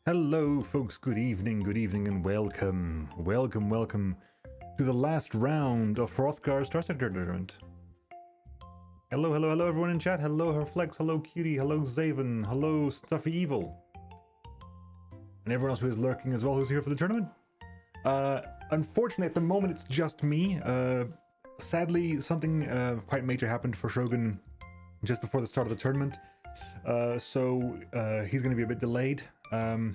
Hello folks, good evening, and welcome to the last round of Hrothgar's Starsector tournament. Hello everyone in chat, hello Herflex, hello Cutie, hello Zaven, hello Stuffy Evil. And everyone else who is lurking as well who's here for the tournament. Unfortunately at the moment it's just me. Sadly something quite major happened for Shogun just before the start of the tournament. So he's going to be a bit delayed. I'm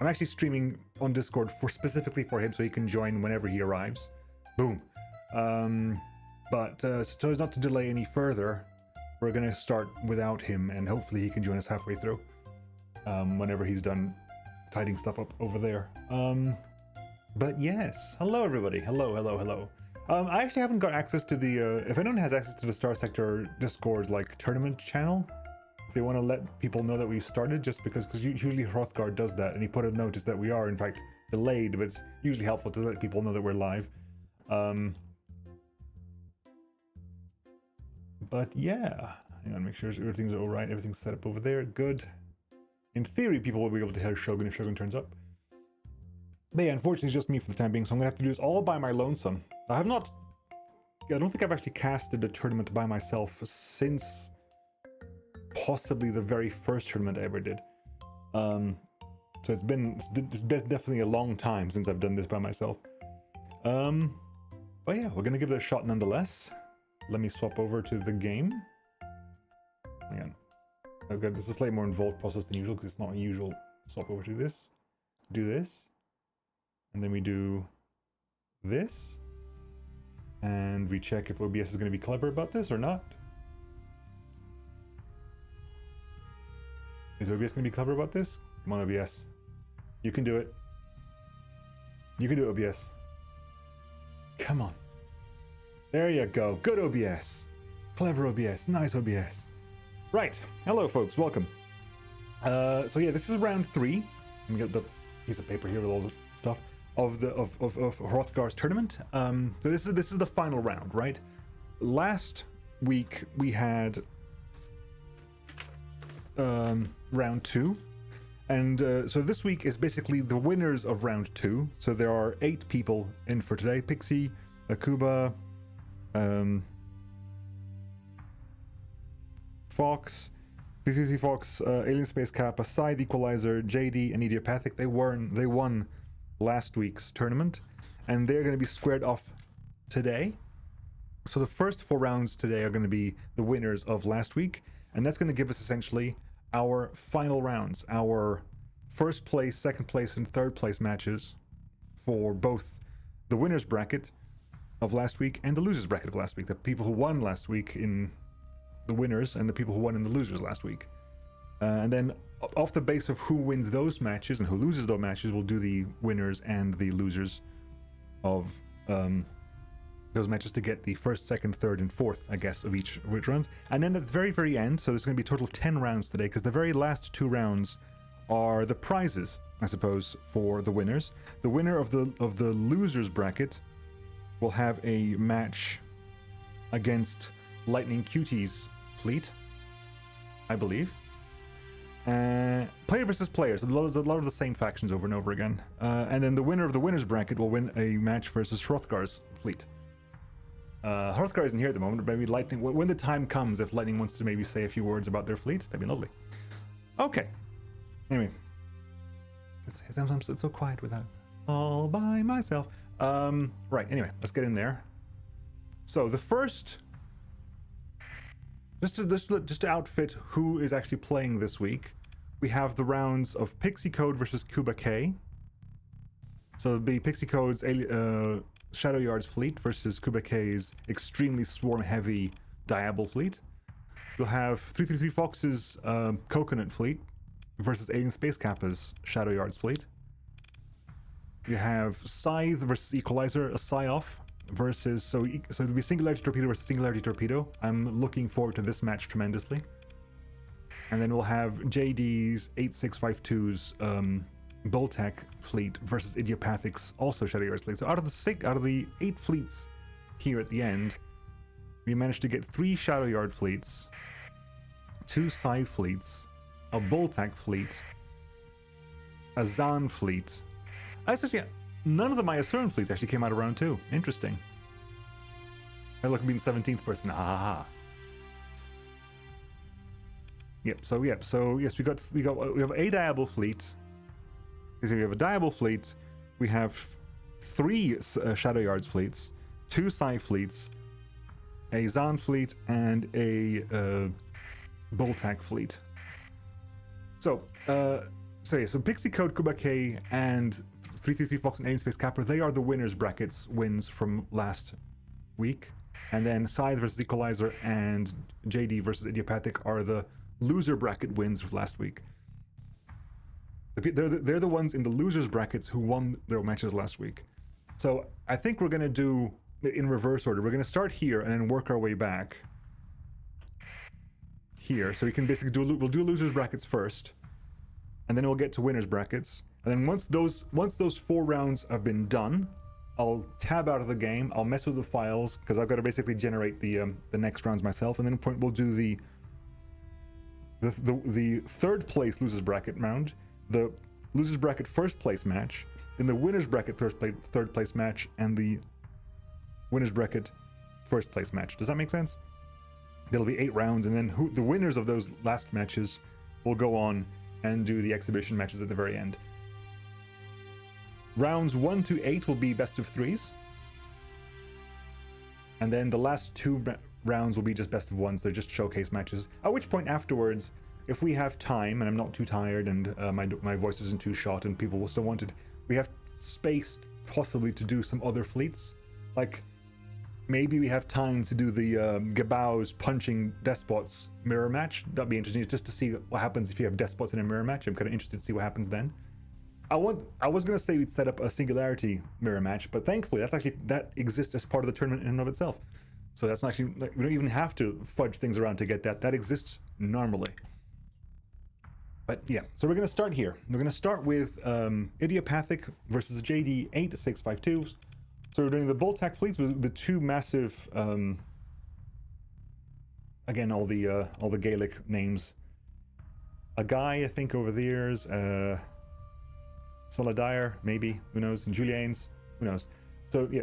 actually streaming on Discord specifically for him so he can join whenever he arrives. Boom. But so as not to delay any further, we're going to start without him and hopefully he can join us halfway through whenever he's done tidying stuff up over there. But yes, hello everybody. Hello. I actually haven't got access to the, if anyone has access to the Starsector Discord's like tournament channel, if they want to let people know that we've started, just because usually Hrothgar does that, and he put a notice that we are in fact delayed, but it's usually helpful to let people know that we're live. But yeah, hang on, make sure everything's all right, everything's set up over there, good. In theory, people will be able to hear Shogun if Shogun turns up. But yeah, unfortunately it's just me for the time being, so I'm gonna have to do this all by my lonesome. I don't think I've actually casted a tournament by myself since possibly the very first tournament I ever did. So it's been definitely a long time since I've done this by myself. But yeah, we're gonna give it a shot nonetheless. Let me swap over to the game. Hang on. Okay, this is a slightly more involved process than usual because it's not usual. Swap over to this. Do this. And then we do this. And we check if OBS is going to be clever about this or not. Is OBS going to be clever about this? Come on, OBS. You can do it. You can do it, OBS. Come on. There you go. Good OBS. Clever OBS. Nice OBS. Right. Hello, folks. Welcome. So yeah, this is round 3. Let me get the piece of paper here with all the stuff of Hrothgar's tournament. So this is the final round, right? Last week we had round 2, and so this week is basically the winners of round 2. So there are 8 people in for today: Pixie, Akuba, Fox, CCC Fox, Alienspacekappa, Scythe, Equalizer, JD, and Idiopathic. They won last week's tournament, and they're going to be squared off today. So the first 4 rounds today are going to be the winners of last week, and that's going to give us essentially our final rounds, our first place, second place, and third place matches for both the winners bracket of last week and the losers bracket of last week. The people who won last week in the winners and the people who won in the losers last week. And then off the base of who wins those matches and who loses those matches, we'll do the winners and the losers of those matches to get the first, second, third, and fourth, I guess, of each rounds. And then at the very, very end, so there's going to be a total of 10 rounds today, because the very last 2 rounds are the prizes, I suppose, for the winners. The winner of the losers bracket will have a match against Lightningcutey's fleet, I believe. Player versus player, so there's a lot of the same factions over and over again. And then the winner of the winners bracket will win a match versus Hrothgar's fleet. Hrothgar isn't here at the moment, but maybe Lightning, when the time comes, if Lightning wants to maybe say a few words about their fleet, that'd be lovely. Okay. Anyway. Sometimes it's so quiet without all by myself. Right, anyway, let's get in there. So the first, just to outfit who is actually playing this week, we have the rounds of Pixicode versus Kuba K. So it'll be Pixicode's Shadow Yard's fleet versus Kuba K's extremely swarm-heavy Diablo fleet. You'll have 333 Fox's Coconut fleet versus Alienspacekappa's Shadow Yard's fleet. You have Scythe versus Equalizer, a Scythe versus, so it'll be Singularity Torpedo versus Singularity Torpedo. I'm looking forward to this match tremendously. And then we'll have JD's 8652's Boltec fleet versus Idiopathic's also Shadow Yard's fleet. So out of the 8 fleets here at the end, we managed to get 3 Shadow Yard fleets, 2 Scythe fleets, a Boltec fleet, a Zan fleet. Actually, none of the Myasuran fleets actually came out of round 2. Interesting. I look, being the 17th person. Ah. Yep. So yes, we have a Diable fleet. So we have a Diable fleet. We have 3 Shadow Yards fleets, 2 Scythe fleets, a Zan fleet, and a Boltac fleet. So Pixicode, Kubake, and 333 Fox and Alienspacekappa, they are the winners brackets wins from last week. And then Scythe versus Equalizer and JD versus Idiopathic are the loser bracket wins of last week. They're the ones in the losers brackets who won their matches last week. So I think we're going to do in reverse order. We're going to start here and then work our way back here. So we can basically we'll do losers brackets first, and then we'll get to winners brackets. And then once those 4 rounds have been done, I'll tab out of the game. I'll mess with the files because I've got to basically generate the next rounds myself, and then we'll do the third place losers bracket round, the losers bracket first place match, then the winners bracket third place match, and the winners bracket first place match. Does that make sense? There'll be 8 rounds, and then the winners of those last matches will go on and do the exhibition matches at the very end. Rounds 1 to 8 will be best of 3s, and then the last 2 rounds will be just best of 1s. They're just showcase matches, at which point afterwards, if we have time and I'm not too tired and my voice isn't too shot and people will still want it, we have space possibly to do some other fleets. Like maybe we have time to do the Gebao's punching despots mirror match. That'd be interesting just to see what happens if you have despots in a mirror match. I'm kind of interested to see what happens then. I was going to say we'd set up a singularity mirror match, but thankfully that exists as part of the tournament in and of itself. So that's not actually, we don't even have to fudge things around to get that. That exists normally. But yeah, so we're going to start here. We're going to start with Idiopathic versus JD 8652. So we're doing the Boltac fleets with the 2 massive, again, all the Gaelic names. A guy, I think, over the years. Smaladire, maybe, who knows? And Julian's, who knows? So yeah,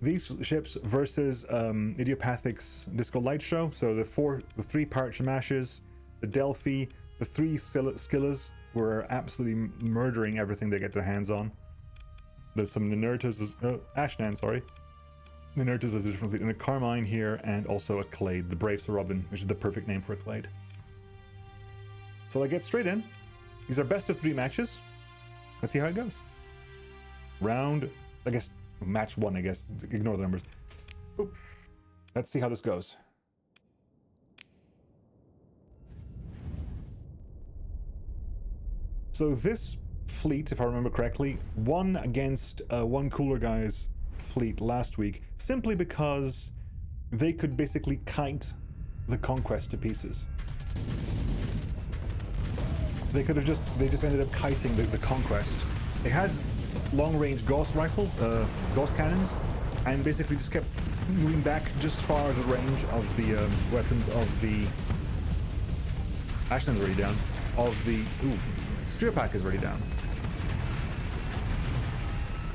these ships versus Idiopathic's Disco Light Show. So the 3 Parch Mashes, the Delphi, the 3 Skillas who are absolutely murdering everything they get their hands on. There's some Ninurtas, Ashnan, sorry. Ninurtas is a different fleet, and a Carmine here, and also a Clade, the Brave Sir Robin, which is the perfect name for a Clade. So I get straight in. These are best of 3 matches. Let's see how it goes. Round, I guess, match 1, I guess. Ignore the numbers. Oop. Let's see how this goes. So this fleet, if I remember correctly, won against one cooler guy's fleet last week, simply because they could basically kite the conquest to pieces. They just ended up kiting the conquest. They had long-range Gauss rifles, Gauss cannons, and basically just kept moving back just far out of the range of the weapons of the... Ashton's already down. Of the... Steerpack is already down.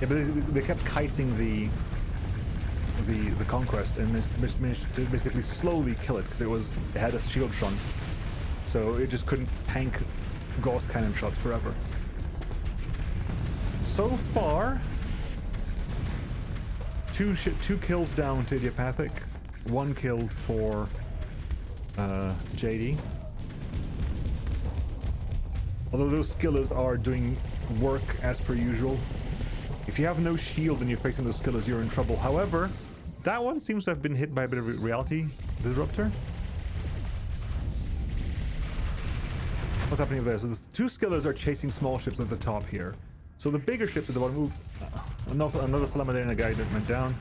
Yeah, but they kept kiting the conquest and managed to basically slowly kill it because it had a shield front, so it just couldn't tank Gauss cannon shots forever. So far, two kills down to Idiopathic, 1 killed for JD. Although those skillers are doing work as per usual. If you have no shield and you're facing those skillers, you're in trouble. However, that one seems to have been hit by a bit of reality disruptor. What's happening over there? So the 2 skillers are chasing small ships at the top here. So the bigger ships at the bottom move. Another Salamadena guy that went down.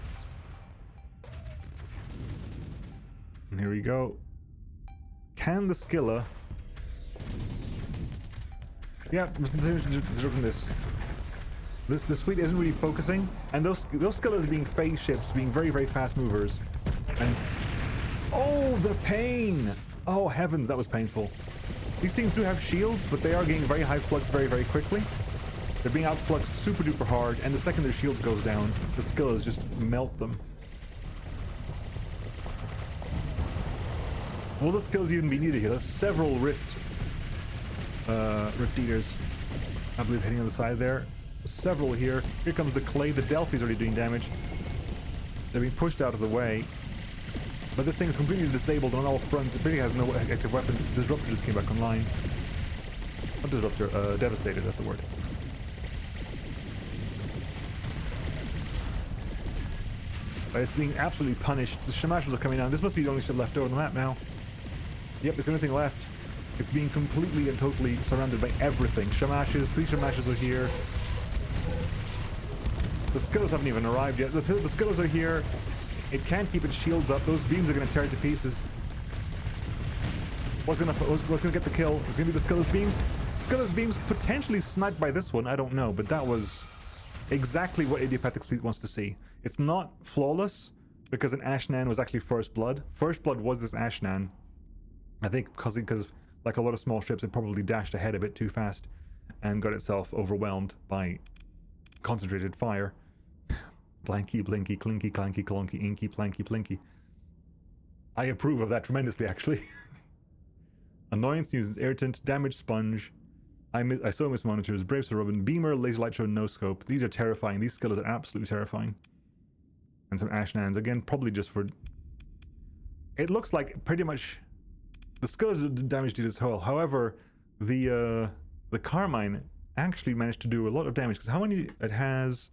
And here we go. Can the skiller... Yeah, this fleet isn't really focusing, and those skillers being phase ships, being very, very fast movers. And oh, the pain! Oh heavens, that was painful. These things do have shields, but they are getting very high flux very, very quickly. They're being outfluxed super duper hard, and the second their shields goes down, the skills just melt them. Will the skills even be needed here? There's several Rift Eaters, I believe, heading on the side there. Several here. Here comes the clay. The Delphi's already doing damage. They're being pushed out of the way. But this thing is completely disabled on all fronts. It really has no active weapons. Disruptor just came back online. Not Disruptor, Devastator, that's the word. But it's being absolutely punished. The Shamashers are coming down. This must be the only ship left over on the map now. Yep, there's anything left. It's being completely and totally surrounded by everything. Shamashes, 3 Shamashes are here. The Skillers haven't even arrived yet. The Skillers are here. It can't keep its shields up. Those beams are going to tear it to pieces. What's gonna get the kill? It's gonna be the Skiller's beams. Skiller's beams potentially sniped by this one. I don't know, but that was exactly what Idiopathic fleet wants to see. It's not flawless because an Ashnan was actually First Blood. First Blood was this Ashnan. I think because like a lot of small ships, it probably dashed ahead a bit too fast and got itself overwhelmed by concentrated fire. Blanky, blinky, clinky, clanky, clunky, inky, planky, plinky. I approve of that tremendously, actually. Annoyance uses Irritant, Damage Sponge, I so miss monitors, Brave Sir Robin, Beamer, Laser Light Show, No Scope. These are terrifying. These skills are absolutely terrifying. And some Ashnans, again, probably just for... It looks like pretty much... The skills are damaged as whole. However, the Carmine actually managed to do a lot of damage, because how many... It has...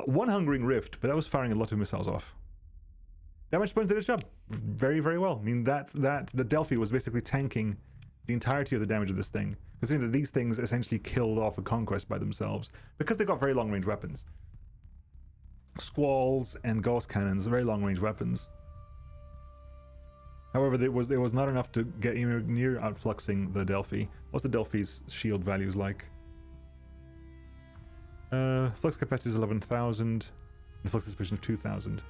One Hungering Rift, but that was firing a lot of missiles off. Damage Sponge did its job very, very well. I mean, the Delphi was basically tanking the entirety of the damage of this thing, considering that these things essentially killed off a conquest by themselves because they got very long-range weapons. Squalls and Gauss cannons, very long-range weapons. However, it was not enough to get near outfluxing the Delphi. What's the Delphi's shield values like? Flux capacity is 11,000, and flux suspicion of 2,000.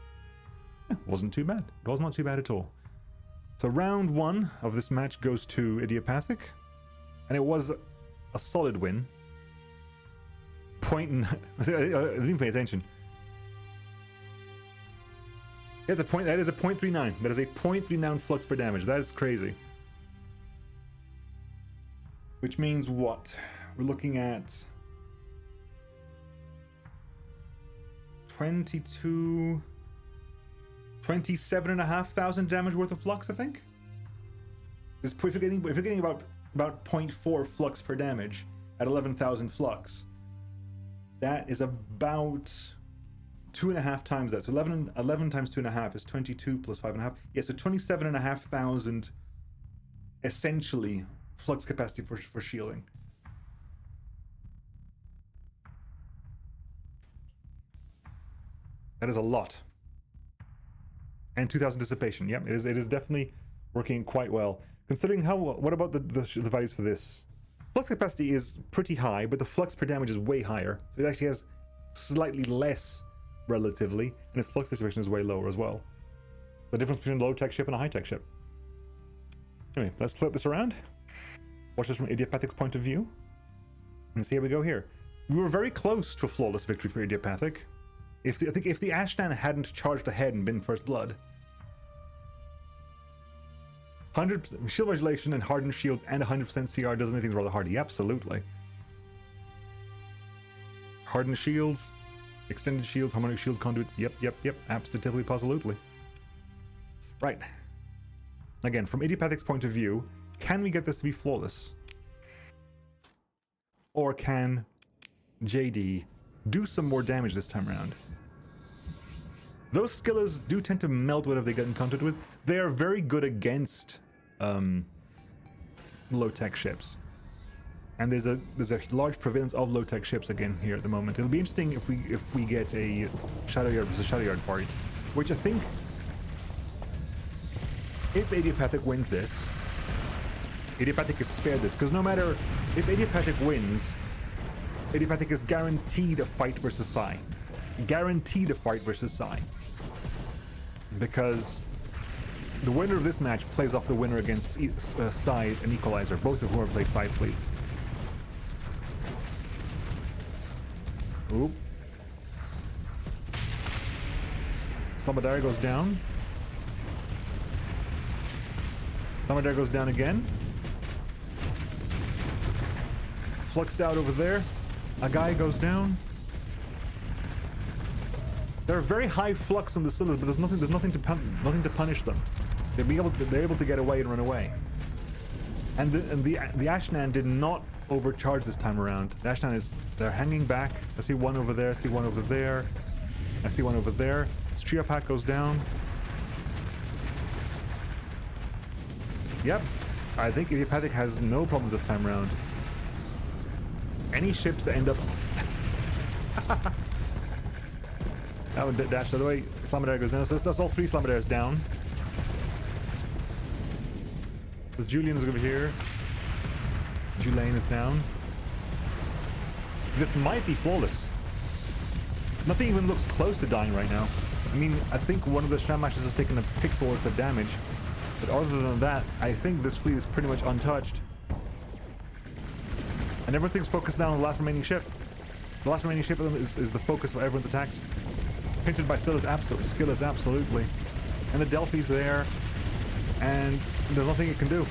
Wasn't too bad. It was not too bad at all. So round 1 of this match goes to Idiopathic, and it was a solid win. I didn't pay attention. That is a 0.39. That is a 0.39 flux per damage. That is crazy. Which means what? We're looking at 27,500 damage worth of flux, I think. If you're getting about 0.4 flux per damage at 11,000 flux, that is about 2.5 times that. So 11 times 2.5 is 22 plus 5.5. Yeah, so 27,500 essentially flux capacity for shielding. That is a lot. And 2,000 dissipation. Yep, it is definitely working quite well. Considering what about the values for this? Flux capacity is pretty high, but the flux per damage is way higher. So it actually has slightly less relatively, and its flux dissipation is way lower as well. The difference between a low-tech ship and a high-tech ship. Anyway, let's flip this around. Watch this from Idiopathic's point of view. And see how we go here. We were very close to a flawless victory for Idiopathic. I think if the Ashnan hadn't charged ahead and been First Blood, 100% shield modulation and hardened shields and 100% CR does make things rather hardy. Absolutely. Hardened shields, extended shields, harmonic shield conduits. Yep. Absolutely, positively. Right. Again, from Idiopathic's point of view, can we get this to be flawless? Or can JD do some more damage this time around? Those skillers do tend to melt whatever they get in contact with. They are very good against low-tech ships. And there's a large prevalence of low-tech ships again here at the moment. It'll be interesting if we get a Shadow Yard versus Shadow Yard fight, which I think if Idiopathic wins this, Idiopathic is spared this, because no matter if Idiopathic wins, Idiopathic is guaranteed a fight versus Scythe. Guaranteed a fight versus Scythe. Because the winner of this match plays off the winner against Scythe and Equalizer, both of whom have played Scythe fleets. Oop. Slamadar goes down. Slamadar goes down again. Fluxed out over there. A guy goes down. They're very high flux on the Scythe, but there's nothing to punish them. They're able to get away and run away. And the Ashnan did not overcharge this time around. The Ashnan they're hanging back. I see one over there. I see one over there. I see one over there. Striapak goes down. Yep. I think Idiopathic has no problems this time around. Any ships that end up... That one dashed the other way. Slamadar goes down. So that's all three Slamadars down. This Julian is over here. Julane is down. This might be flawless. Nothing even looks close to dying right now. I mean, I think one of the Shamashes has taken a pixel worth of damage. But other than that, I think this fleet is pretty much untouched. And everything's focused now on the last remaining ship. The last remaining ship of them is the focus of everyone's attacks. Pinchered by Skylus, absolutely. And the Delphi's there. And there's nothing it can do.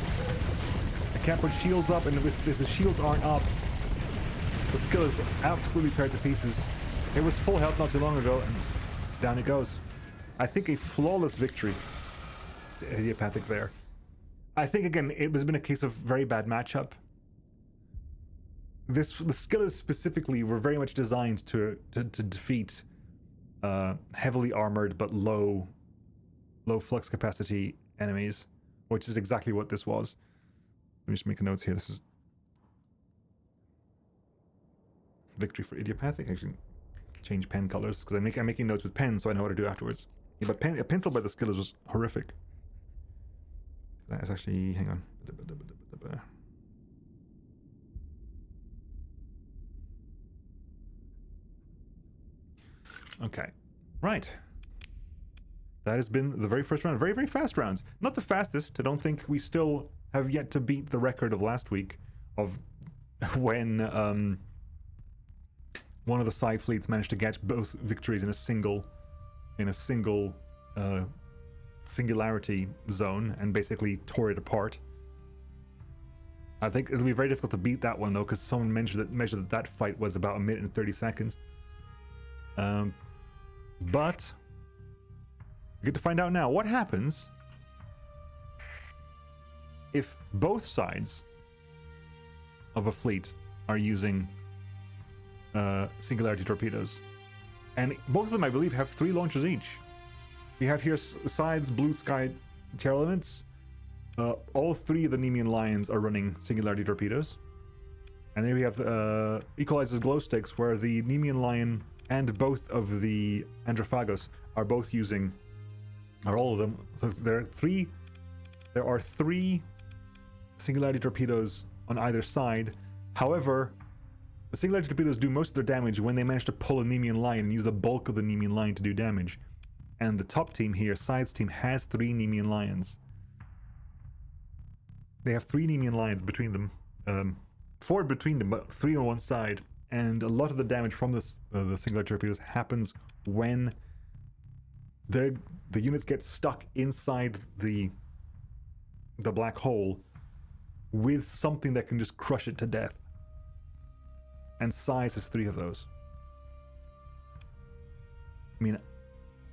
I can't put shields up, and if the shields aren't up, the Skylus absolutely tear to pieces. It was full health not too long ago, and down it goes. I think a flawless victory to Idiopathic there. I think, again, it has been a case of very bad matchup. The Skylus specifically were very much designed to defeat heavily armored but low flux capacity enemies, which is exactly what this was. Let me just make a note here. This is victory for Idiopathic. Actually, change pen colors because I'm making notes with pen, so I know what to do afterwards. Yeah, but a pencil by the Skylus was horrific. That is actually, hang on. Okay, right. That has been the very first round. Very, very fast rounds. Not the fastest. I don't think we still have yet to beat the record of last week of when one of the Scythe fleets managed to get both victories in a single singularity zone and basically tore it apart. I think it'll be very difficult to beat that one though, because someone measured that fight was about 1 minute and 30 seconds. But we get to find out now what happens if both sides of a fleet are using singularity torpedoes, and both of them, I believe, have 3 launchers each. We have here sides, blue sky tier elements. All 3 of the Nemean Lions are running singularity torpedoes, and then we have Equalizer's glow sticks, where the Nemean Lion and both of the Androphagos are both using, or all of them. So there are 3 singularity torpedoes on either side. However, the singularity torpedoes do most of their damage when they manage to pull a Nemean Lion and use the bulk of the Nemean Lion to do damage. And the top team here, Scythe's team, has 3 Nemean Lions. They have 3 Nemean Lions between them. 4 between them, but 3 on one side. And a lot of the damage from the singularity torpedoes happens when the units get stuck inside the black hole with something that can just crush it to death. And Scythe has 3 of those. I mean,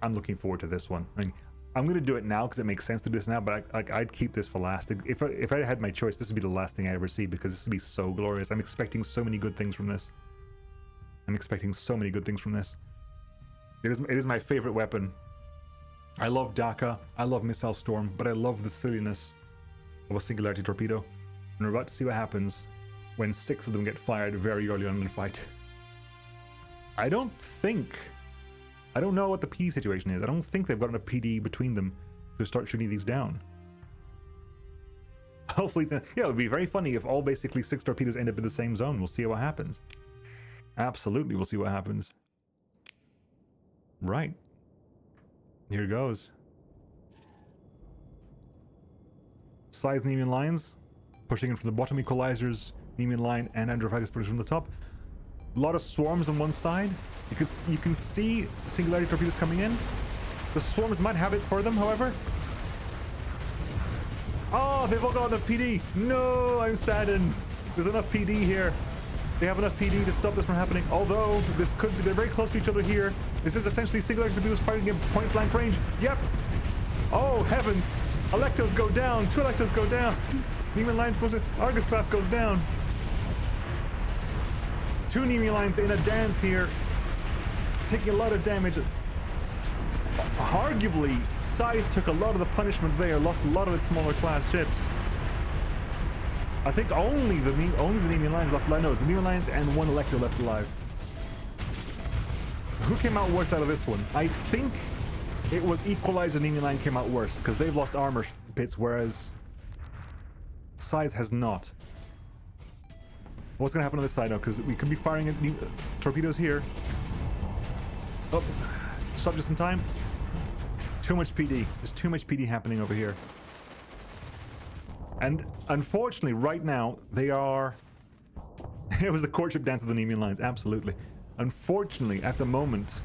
I'm looking forward to this one. I mean, I'm going to do it now because it makes sense to do this now, but I'd keep this for last. If I had my choice, this would be the last thing I ever see, because this would be so glorious. I'm expecting so many good things from this. It is my favorite weapon. I love Daka, I love Missile Storm, but I love the silliness of a singularity torpedo. And we're about to see what happens when 6 of them get fired very early on in the fight. I don't know what the PD situation is. I don't think they've got enough PD between them to start shooting these down. Hopefully, yeah, it would be very funny if all basically 6 torpedoes end up in the same zone. We'll see what happens. Absolutely, we'll see what happens. Right. Here goes. Scythe Nemean Lions pushing in from the bottom, Equalizers, Nemean Lion, and Androphagos pushing from the top. A lot of swarms on one side. You can see singularity torpedoes coming in. The swarms might have it for them, however. Oh, they've all got enough PD. No, I'm saddened. There's enough PD here. They have enough PD to stop this from happening. Although this could be, they're very close to each other here. This is essentially singularity torpedoes fighting in point blank range. Yep. Oh heavens! Electos go down. 2 Electos go down. Neiman Lines, Argus class goes down. 2 Neiman Lines in a dance here, taking a lot of damage. Arguably, Scythe took a lot of the punishment there, lost a lot of its smaller class ships. I think only the Neiman Lines left alive. No, the Neiman Lines and 1 Electro left alive. Who came out worse out of this one? I think it was Equalizer. Neiman Line came out worse because they've lost armor pits, whereas Scythe has not. What's going to happen on this side now? Because we could be firing at torpedoes here. Oh, stop just in time. Too much PD. There's too much PD happening over here. And unfortunately, right now, they are... It was the courtship dance of the Neiman Lines, absolutely. Unfortunately, at the moment,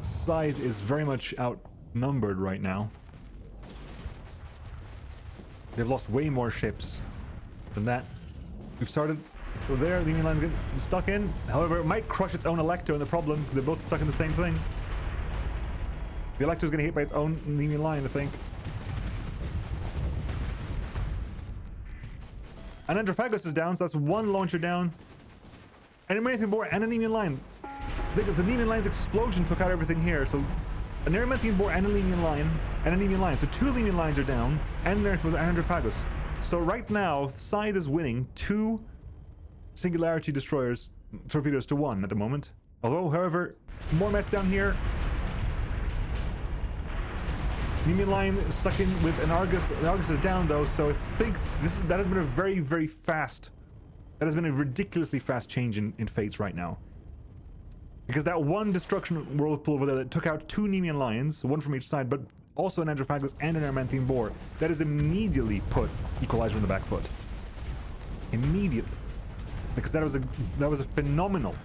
Scythe is very much outnumbered right now. They've lost way more ships than that. We've started there, the Neiman Line's getting stuck in. However, it might crush its own Electo in the problem. They're both stuck in the same thing. The Electo's getting hit by its own Neiman Line, I think. And Androphagos is down, so that's 1 launcher down. And Aramanthian Boar and a Neiman Line. The Neiman Line's explosion took out everything here, so an Aramanthian Boar and a Neiman Line. So 2 Neiman Lines are down, and there's Androphagos. So right now, Scythe is winning 2 Singularity Destroyers torpedoes to 1 at the moment. Although, however, more mess down here. Neiman Line is stuck in with an Argus. The Argus is down though, so I think that has been a very, very fast. That has been a ridiculously fast change in fates right now. Because that 1 destruction whirlpool over there that took out 2 Neiman Lions, 1 from each side, but also an Androphagos and an Aramanthian Boar, that has immediately put Equalizer on the back foot. Immediately. Because that was a phenomenal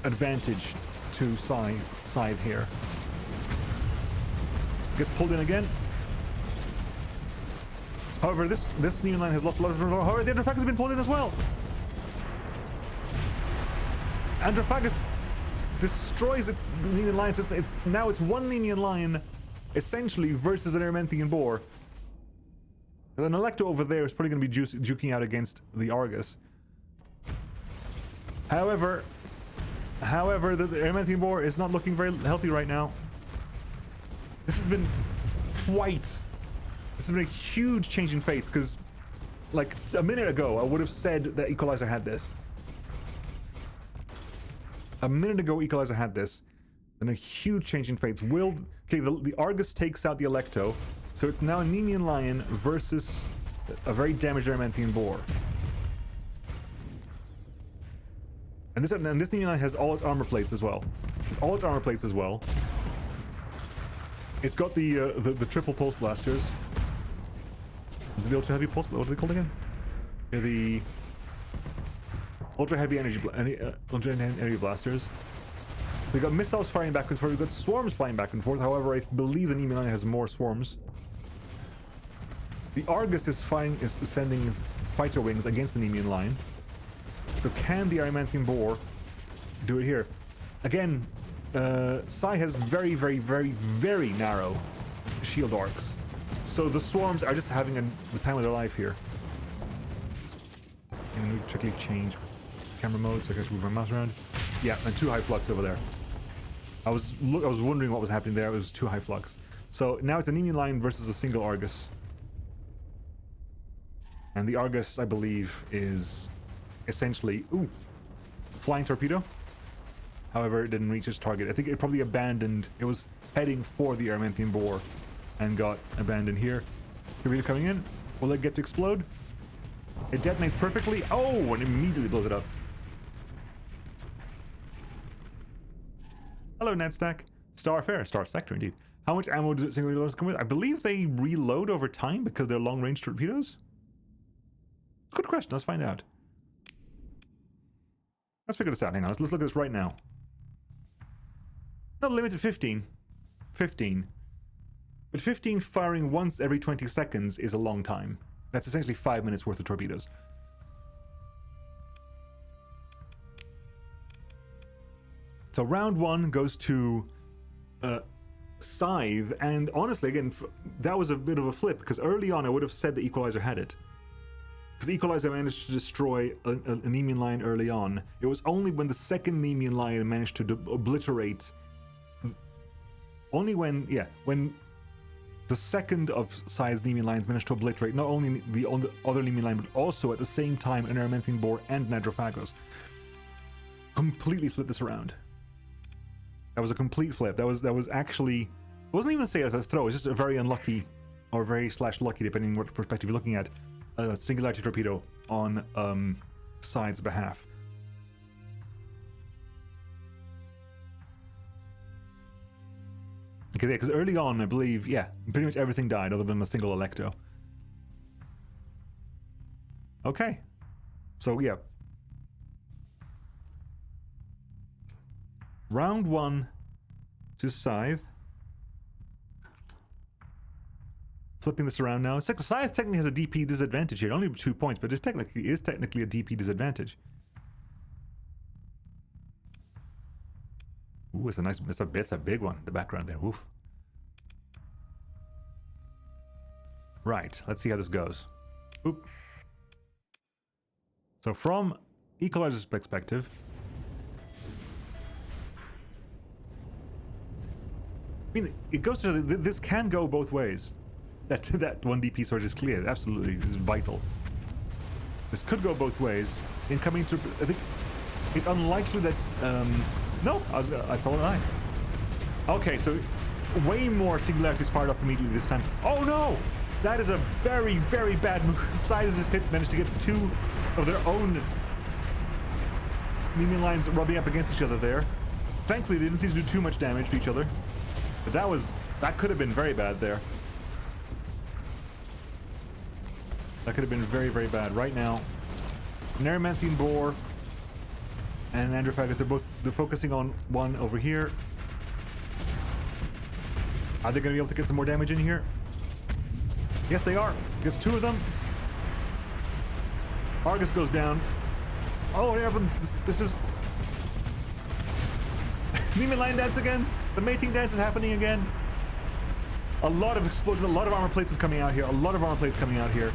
advantage to Scythe here. Gets pulled in again. However, this Neiman Line has lost a lot of... However, the Androphagos has been pulled in as well. Androphagos destroys its Neiman Line. So now it's 1 Neiman Line, essentially, versus an Aramanthian Boar. An Electo over there is probably going to be juking out against the Argus. However, the Aramanthian Boar is not looking very healthy right now. This has been this has been a huge change in fates, because like a minute ago I would have said that Equalizer had this. A minute ago Equalizer had this, and a huge change in fates. The Argus takes out the Electo, so it's now a Neiman Lion versus a very damaged Aramanthian Boar. And this Neiman Line has all its armor plates as well. It's got the triple pulse blasters. Is it the ultra heavy pulse? What are they called again? Yeah, the ultra heavy energy blasters. We've got missiles firing back and forth. We've got swarms flying back and forth. However, I believe the Neiman Line has more swarms. The Argus is sending fighter wings against the Neiman Line. So can the Aramanthian Boar do it here? Again, Scythe has very, very, very, very narrow shield arcs. So the swarms are just having the time of their life here. And we quickly change camera mode so I can move my mouse around. Yeah, and 2 high flux over there. I was wondering what was happening there. It was 2 high flux. So now it's a Neiman Line versus a single Argus. And the Argus, I believe, is essentially flying torpedo. However, it didn't reach its target. I think it probably abandoned. It was heading for the Aramanthian Boar and got abandoned here. Torpedo coming in. Will it get to explode? It detonates perfectly. Oh, and immediately blows it up. Hello, Nedstack. Starsector indeed. How much ammo does single reloads come with? I believe they reload over time because they're long-range torpedoes. Good question. Let's find out. Let's figure this out. Hang on. Let's look at this right now. Not limited 15. 15. But 15 firing once every 20 seconds is a long time. That's essentially 5 minutes worth of torpedoes. So round 1 goes to Scythe, and honestly, again, that was a bit of a flip, because early on I would have said the Equalizer had it. Because the Equalizer managed to destroy a Nemean line early on. It was only when the second Nemean line managed to obliterate... Only when the second of Scythe's Nemean lines managed to obliterate not only the other Nemean line, but also at the same time an Erementhian Boar and an Androphagos. Completely flipped this around. That was a complete flip. That was actually... I wasn't even saying a throw, it's just a very unlucky, or very /lucky, depending on what perspective you're looking at, a Singularity Torpedo on Scythe's behalf. Because early on, I believe, pretty much everything died other than a single Electo. Okay. So, yeah. Round 1 to Scythe. Flipping this around now. Scythe technically has a DP disadvantage here. Only 2 points, but it is technically a DP disadvantage. Ooh, it's a nice, it's a big one in the background there. Oof. Right, let's see how this goes. Oop. So from Equalizer's perspective, I mean, it goes to this can go both ways. That one DP sword is clear. Absolutely, is vital. This could go both ways. Incoming to, I think it's unlikely that. No, I saw an eye. Okay, so way more singularities fired off immediately this time. Oh no! That is a very, very bad move. Scythe just managed to get 2 of their own Nemean lines rubbing up against each other there. Thankfully, they didn't seem to do too much damage to each other. But that could have been very bad there. That could have been very, very bad. Right now, an Erementhian Boar and an Androphagos, they're focusing on one over here. Are they going to be able to get some more damage in here? Yes, they are. Gets 2 of them. Argus goes down. Oh, heavens, this is... Nemean line dance again. The mating dance is happening again. A lot of explosions, a lot of armor plates are coming out here. A lot of armor plates coming out here.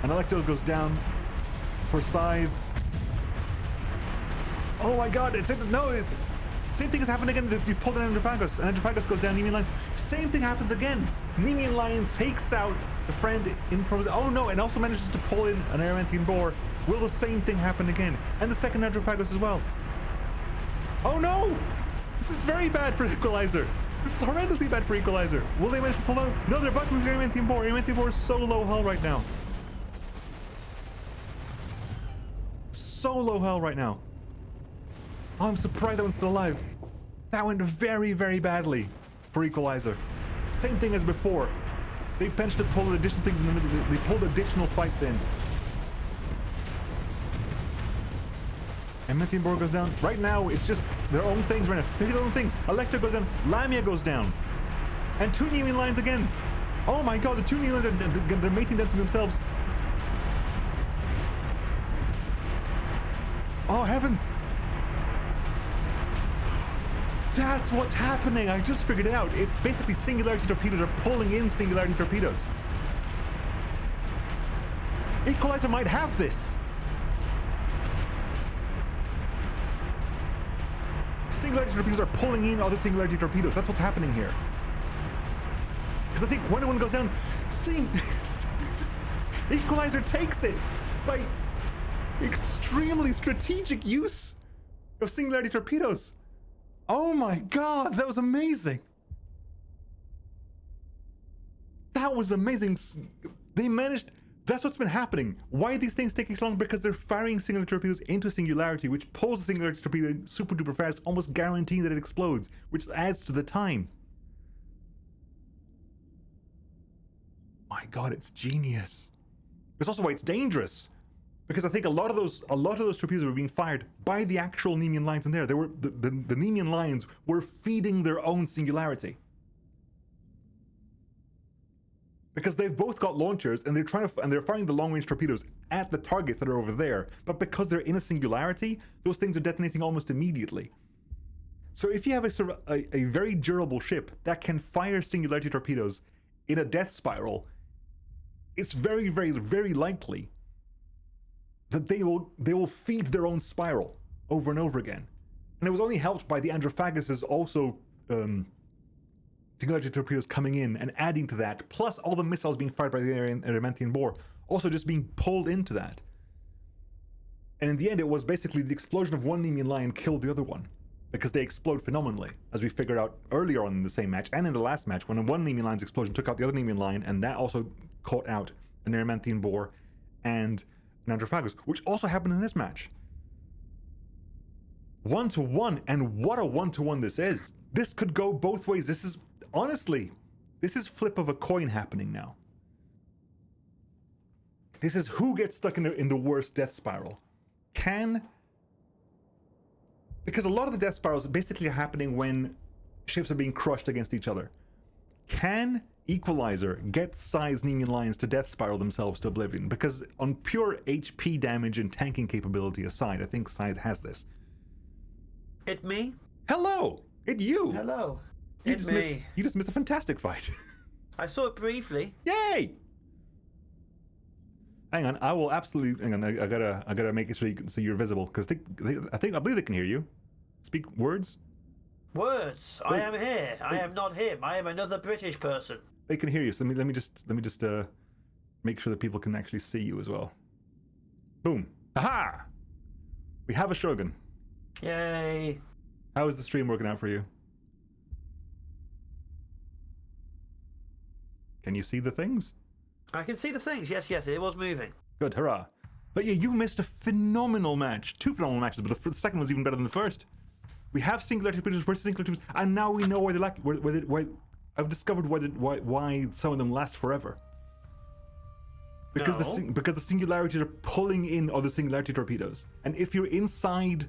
And Electo goes down for Scythe. Oh my god, same thing has happened again. You've pulled an Androphagos, and Androphagos goes down Nemean line. Same thing happens again. Nemean line takes out the friend in... Oh no, and also manages to pull in an Erementhian Boar. Will the same thing happen again? And the second Androphagos as well. Oh no! This is very bad for Equalizer. This is horrendously bad for Equalizer. Will they manage to pull out? No, they're about to lose Erementhian Boar. Erementhian Boar is so low hull right now. So low hull right now. Oh, I'm surprised that one's still alive. That went very, very badly for Equalizer. Same thing as before. They managed to pull additional things in the middle. They pulled additional fights in. Erementhian Boar goes down. Right now, it's just their own things right now. They do their own things. Electra goes down. Lamia goes down. And 2 Nemean lines again. Oh my god, the 2 Nemean lines they're mating them themselves. Oh heavens. That's what's happening. I just figured it out. It's basically Singularity Torpedoes are pulling in Singularity Torpedoes. Equalizer might have this. Singularity Torpedoes are pulling in other Singularity Torpedoes. That's what's happening here. Because I think when one goes down, Equalizer takes it by extremely strategic use of Singularity Torpedoes. Oh my god, that was amazing. That was amazing. They managed... That's what's been happening. Why are these things taking so long? Because they're firing Singularity Torpedoes into Singularity, which pulls the Singularity Torpedo super duper fast, almost guaranteeing that it explodes, which adds to the time. My god, it's genius. It's also why it's dangerous. Because I think a lot of those torpedoes were being fired by the actual Nemean lines in there. They were the Nemean lines were feeding their own singularity. Because they've both got launchers and they're firing the long-range torpedoes at the targets that are over there. But because they're in a singularity, those things are detonating almost immediately. So if you have a very durable ship that can fire singularity torpedoes in a death spiral, it's very, very, very likely that they will feed their own spiral over and over again. And it was only helped by the Androphagus' also singularity torpedoes coming in and adding to that, plus all the missiles being fired by the Adamantine Boar, also just being pulled into that. And in the end, it was basically the explosion of one Nemean line killed the other one, because they explode phenomenally, as we figured out earlier on in the same match, and in the last match, when one Nemean line's explosion took out the other Nemean line, and that also caught out an Adamantine Boar and an Androphagus, which also happened in this match. 1-to-1, and what a 1-to-1 this is. This could go both ways. This is, honestly, this is flip of a coin happening now. This is who gets stuck in the worst death spiral. Because a lot of the death spirals basically are happening when ships are being crushed against each other. Can Equalizer get Scythe's Nemean lines to death spiral themselves to oblivion? Because on pure HP damage and tanking capability aside, I think Scythe has this. It me? Hello! It you! Hello. You just missed a fantastic fight. I saw it briefly. Yay! Hang on, I will absolutely. Hang on, I gotta make it so you're visible, because I believe they can hear you. Speak words. Words. I am here. I am not him. I am another British person. They can hear you. So let me just make sure that people can actually see you as well. Boom! Aha! We have a Shogun. Yay! How is the stream working out for you? Can you see the things? I can see the things. Yes, it was moving. Good, hurrah! But yeah, you missed a phenomenal match. 2 phenomenal matches, but the second was even better than the first. We have singularity torpedoes versus singularity torpedoes, and now we know why they lack. Why I've discovered why some of them last forever. Because the singularities are pulling in other singularity torpedoes, and if you're inside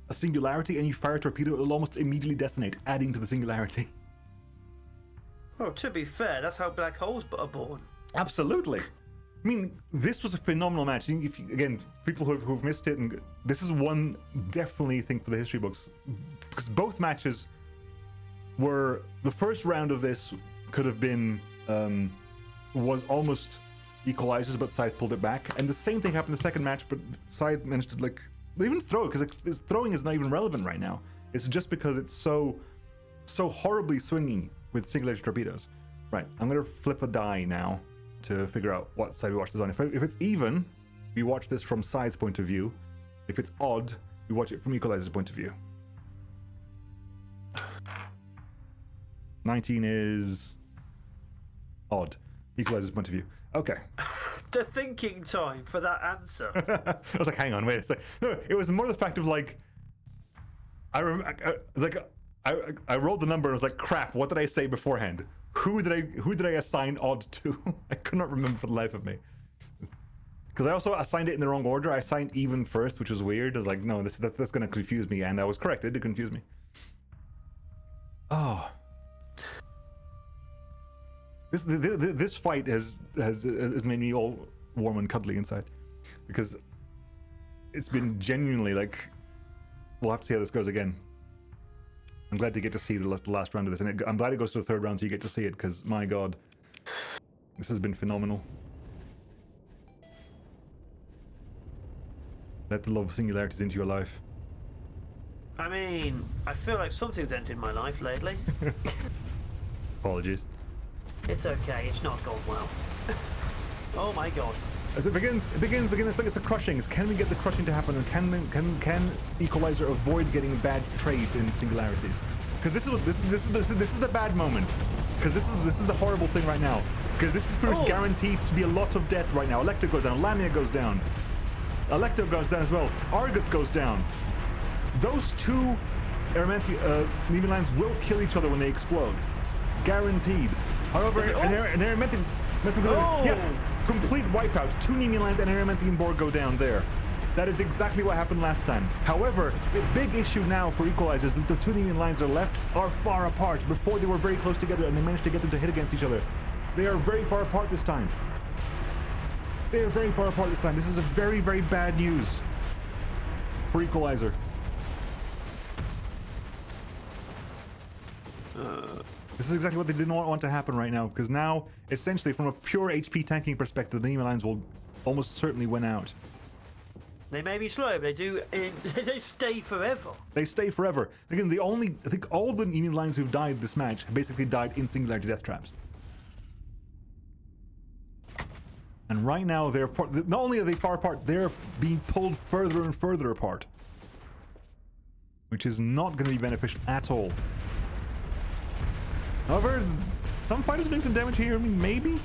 a singularity and you fire a torpedo, it'll almost immediately detonate, adding to the singularity. Well, to be fair, that's how black holes are born. Absolutely. I mean, this was a phenomenal match. Again, people who've missed it, and this is one definitely thing for the history books, because both matches were, the first round of this could have been, was almost Equalizers, but Scythe pulled it back, and the same thing happened in the second match, but Scythe managed to even throw it, because throwing is not even relevant right now. It's just because it's so horribly swingy with singularity torpedoes. Right, I'm gonna flip a die now to figure out what side we watch this on. If it's even, we watch this from Scythe's point of view. If it's odd, we watch it from Equalizer's point of view. 19 is odd. Equalizer's point of view. Okay. The thinking time for that answer. I was like, hang on, wait a second. No, it was more the fact of I rolled the number and I was like, crap, what did I say beforehand? Who did I assign odd to? I could not remember for the life of me. Because I also assigned it in the wrong order. I assigned even first, which was weird. I was like, no, that's going to confuse me, and I was correct. It did confuse me. Oh, this fight has made me all warm and cuddly inside, because it's been genuinely we'll have to see how this goes again. I'm glad to get to see the last round of this, and I'm glad it goes to the third round so you get to see it, because my god, this has been phenomenal. Let the love of singularities into your life. I mean, I feel like something's entered my life lately. Apologies. It's okay, it's not gone well. Oh my god. As it begins again, it's the crushings. Can we get the crushing to happen, and can Equalizer avoid getting bad trades in singularities? Because this is the bad moment. Because this is the horrible thing right now. Because this is pretty much guaranteed to be a lot of death right now. Electra goes down, Lamia goes down, Electro goes down as well, Argus goes down. Those two Nemean lines will kill each other when they explode. Guaranteed. However, an Aramantine... Yeah. Complete wipeout. 2 Nemean lines and an Adamantium Borg go down there. That is exactly what happened last time. However, the big issue now for Equalizer is that the 2 Nemean lines that are left are far apart. Before they were very close together and they managed to get them to hit against each other. They are very far apart this time. They are very far apart this time. This is a very, very bad news for Equalizer. This is exactly what they didn't want to happen right now, because now, essentially, from a pure HP tanking perspective, the Nemean lines will almost certainly win out. They may be slow, but they do. They stay forever. They stay forever. Again, I think all the Nemean lines who've died this match basically died in singularity death traps. And right now, not only are they far apart, they're being pulled further and further apart. Which is not going to be beneficial at all. However, some fighters are doing some damage here. I mean, maybe?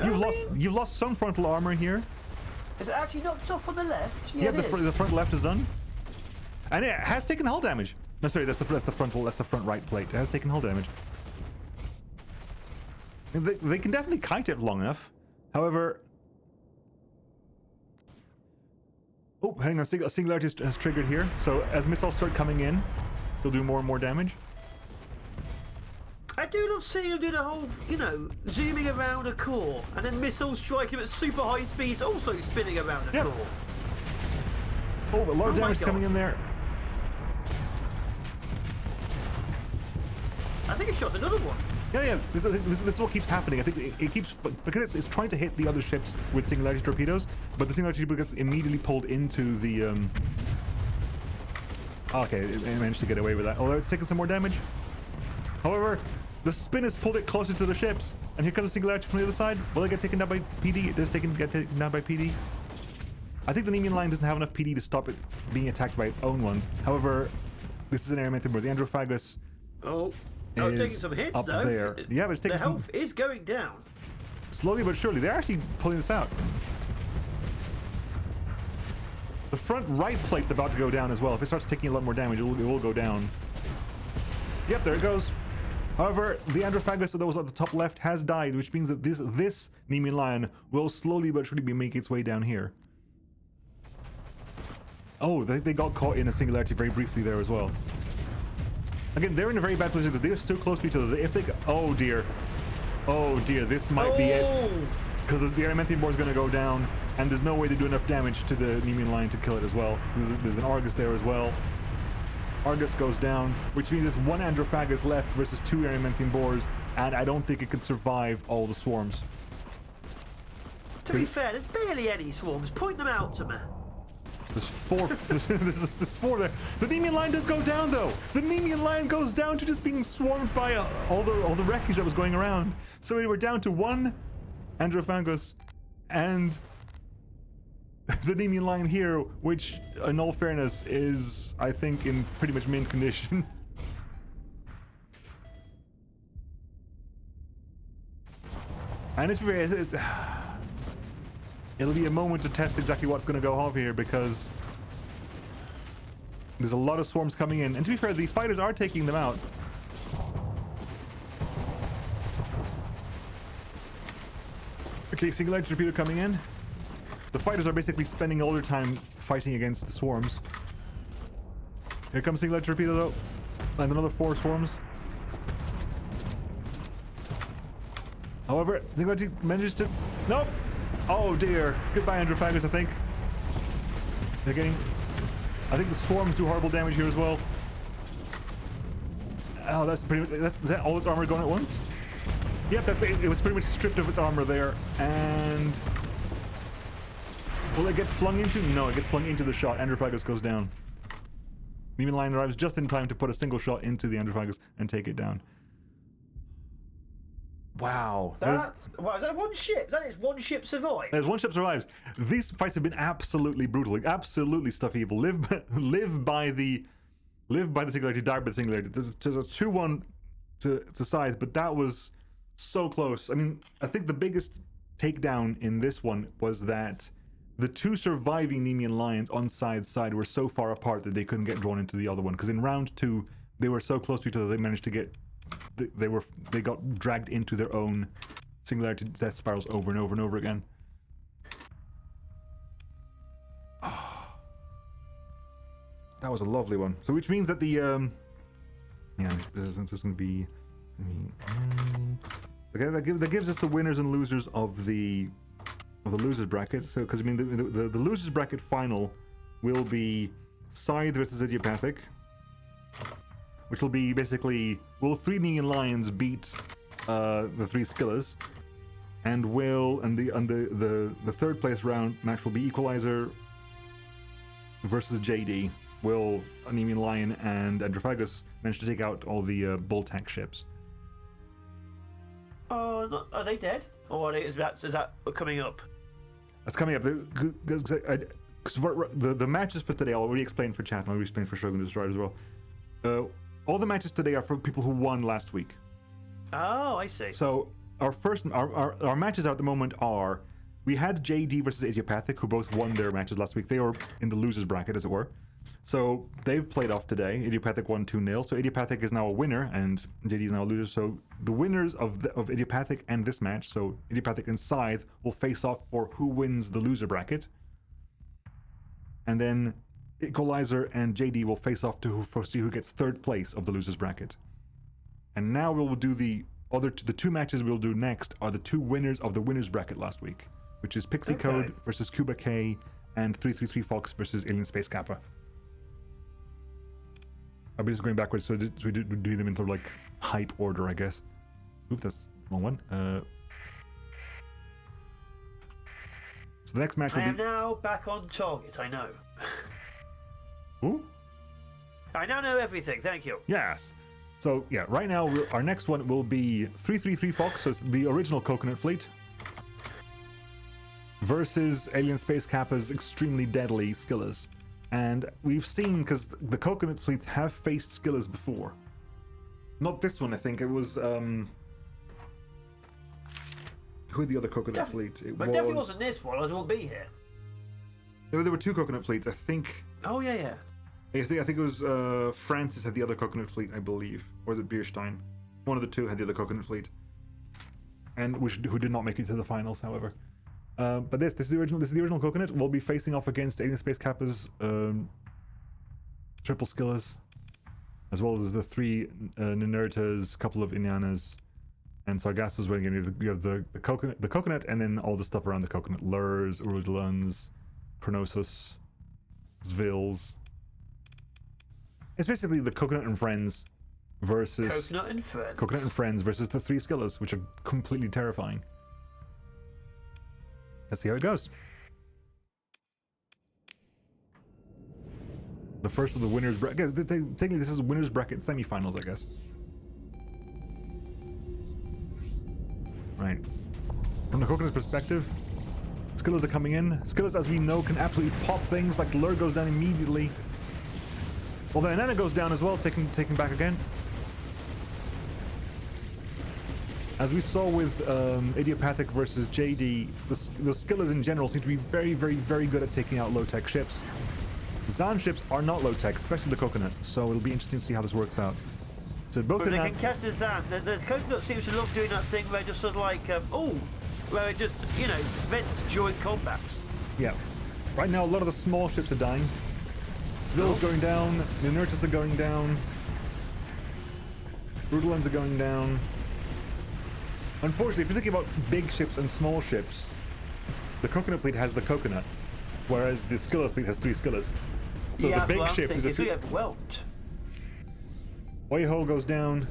You've lost some frontal armor here. Is it actually knocked off on the left? Yeah, the front left is done. And it has taken hull damage. No, sorry, that's the front right plate. It has taken hull damage. They can definitely kite it long enough. However... Oh, hang on, a singularity has triggered here. So as missiles start coming in, they'll do more and more damage. I do love seeing him do the whole, zooming around a core, and then missiles strike him at super high speeds, also spinning around a core. Oh, a lot of damage coming in there. I think it shot another one. Yeah. This is what keeps happening. I think it keeps, because it's trying to hit the other ships with singularity torpedoes, but the singularity torpedo gets immediately pulled into the. Okay, it managed to get away with that. Although it's taking some more damage. However, the spin has pulled it closer to the ships, and here comes a singularity from the other side. Will it get taken down by PD? It does get taken down by PD. I think the Nemean line doesn't have enough PD to stop it being attacked by its own ones. However, this is an Adamantium where the Androphagus. Taking some hits up though. There. Yeah, but it's taking the health is going down. Slowly but surely. They're actually pulling this out. The front right plate's about to go down as well. If it starts taking a lot more damage, it will go down. Yep, there it goes. However, the Androphagus that was at the top left has died, which means that this Nemean lion will slowly but surely be making its way down here. Oh, they got caught in a singularity very briefly there as well. Again, they're in a very bad position because they're so close to each other. If they oh dear, this might be it. Because the Adamantium Borg is going to go down, and there's no way to do enough damage to the Nemean lion to kill it as well. There's an Argus there as well. Argus goes down, which means there's one Androphagus left versus 2 Adamantium Borgs, and I don't think it can survive all the swarms. To be fair, there's barely any swarms. Point them out to me. There's 4. There's 4 there. The Nemean line does go down though. The Nemean line goes down to just being swarmed by all the wreckage that was going around. So we were down to 1 Androphagus and the Nemean line here, which in all fairness is, I think, in pretty much mint condition. And it'll be a moment to test exactly what's going to go off here, because there's a lot of swarms coming in. And to be fair, the fighters are taking them out. Okay, singularity torpedo coming in. The fighters are basically spending all their time fighting against the swarms. Here comes singularity torpedo though. And another 4 swarms. However, singularity manages to... Nope! Oh dear. Goodbye, Androphagus, I think. They're getting... I think the swarms do horrible damage here as well. Oh, that's pretty much... Is that all its armor going at once? Yep, that's it. It was pretty much stripped of its armor there. And... Will it get flung into? No, it gets flung into the shot. Androphagus goes down. Nemean line arrives just in time to put a single shot into the Androphagus and take it down. Wow. Is that one ship? That is one ship survived. There's one ship survives. These fights have been absolutely brutal, like absolutely stuff evil. Live by the singularity, die by the singularity. There's a 2-1 to Scythe, but that was so close. I mean, I think the biggest takedown in this one was that the 2 surviving Nemean lions on Scythe's side were so far apart that they couldn't get drawn into the other one. Because in round 2, they were so close to each other they managed to get... They got dragged into their own singularity death spirals over and over and over again. That was a lovely one. So which means that the yeah, this is going to be okay. That gives us the winners and losers of the losers bracket. So because I mean the losers bracket final will be Scythe versus Idiopathic, which will be basically will 3 Neon Lions beat the 3 Skillas, and the third place round match will be Equalizer versus JD. Will Neon Lion and Androphagus manage to take out all the Boltac ships? Are they dead? Or is that coming up? That's coming up. Because the matches for today, I'll already explain for chat, and I'll explain for Shogun Destroyer as well. All the matches today are for people who won last week. Oh, I see. So our matches at the moment are, we had JD versus Idiopathic, who both won their matches last week. They were in the losers bracket, as it were. So they've played off today. Idiopathic won 2-0. So Idiopathic is now a winner, and JD is now a loser. So the winners of Idiopathic and this match, so Idiopathic and Scythe, will face off for who wins the loser bracket. And then Equalizer and JD will face off to see who gets third place of the losers bracket. And now we will do the 2 matches we'll do next are the 2 winners of the winners bracket last week, which is Pixicode versus Kuba K and 333 Fox versus Alienspacekappa. I'll be just going backwards, so we do them in sort of like hype order, I guess. Oop, that's the wrong one. So the next match will be... I am now back on target, I know. Ooh? I now know everything, thank you. Yes. So, yeah, right now, our next one will be 333 Fox, so it's the original Coconut Fleet, versus Alienspacekappa's extremely deadly Skillas. And we've seen, because the Coconut Fleets have faced Skillas before. Not this one, I think. It was, who had the other Coconut Fleet? But definitely wasn't this one, or it won't be here. There were 2 Coconut Fleets, I think. Oh, yeah. I think it was Francis had the other Coconut Fleet, I believe. Or was it Bierstein? One of the 2 had the other Coconut Fleet. And who did not make it to the finals, however. But this is the original Coconut. We'll be facing off against Alienspacekappa's triple Skillas, as well as the 3 Ninurtas, couple of Inannas, and Sargassos. Where again you have the coconut, and then all the stuff around the coconut: Lurs, Urudluns, Chronosus, Zvils. It's basically the Coconut and Friends versus Coconut and Friends versus the 3 Skillas, which are completely terrifying. Let's see how it goes. The first of the winners bracket. Technically, this is winners bracket semifinals, I guess. Right. From the Coconut's perspective, Skillas are coming in. Skillas, as we know, can absolutely pop things. Like the Lure goes down immediately. Although Inanna goes down as well, taking back again. As we saw with Idiopathic versus JD, the Skillas in general seem to be very, very, very good at taking out low-tech ships. Zan ships are not low-tech, especially the Coconut, so it'll be interesting to see how this works out. So both but they can catch the Zan. The Coconut seems to love doing that thing where it just sort of like, where it just, vents during combat. Yeah. Right now, a lot of the small ships are dying. Svill's going down, Ninurtas are going down, Brutulans are going down. Unfortunately, if you're thinking about big ships and small ships, the Coconut Fleet has the Coconut, whereas the Skilla Fleet has 3 Skillas. So yeah, the big ships is really overwhelmed. Oiho goes down.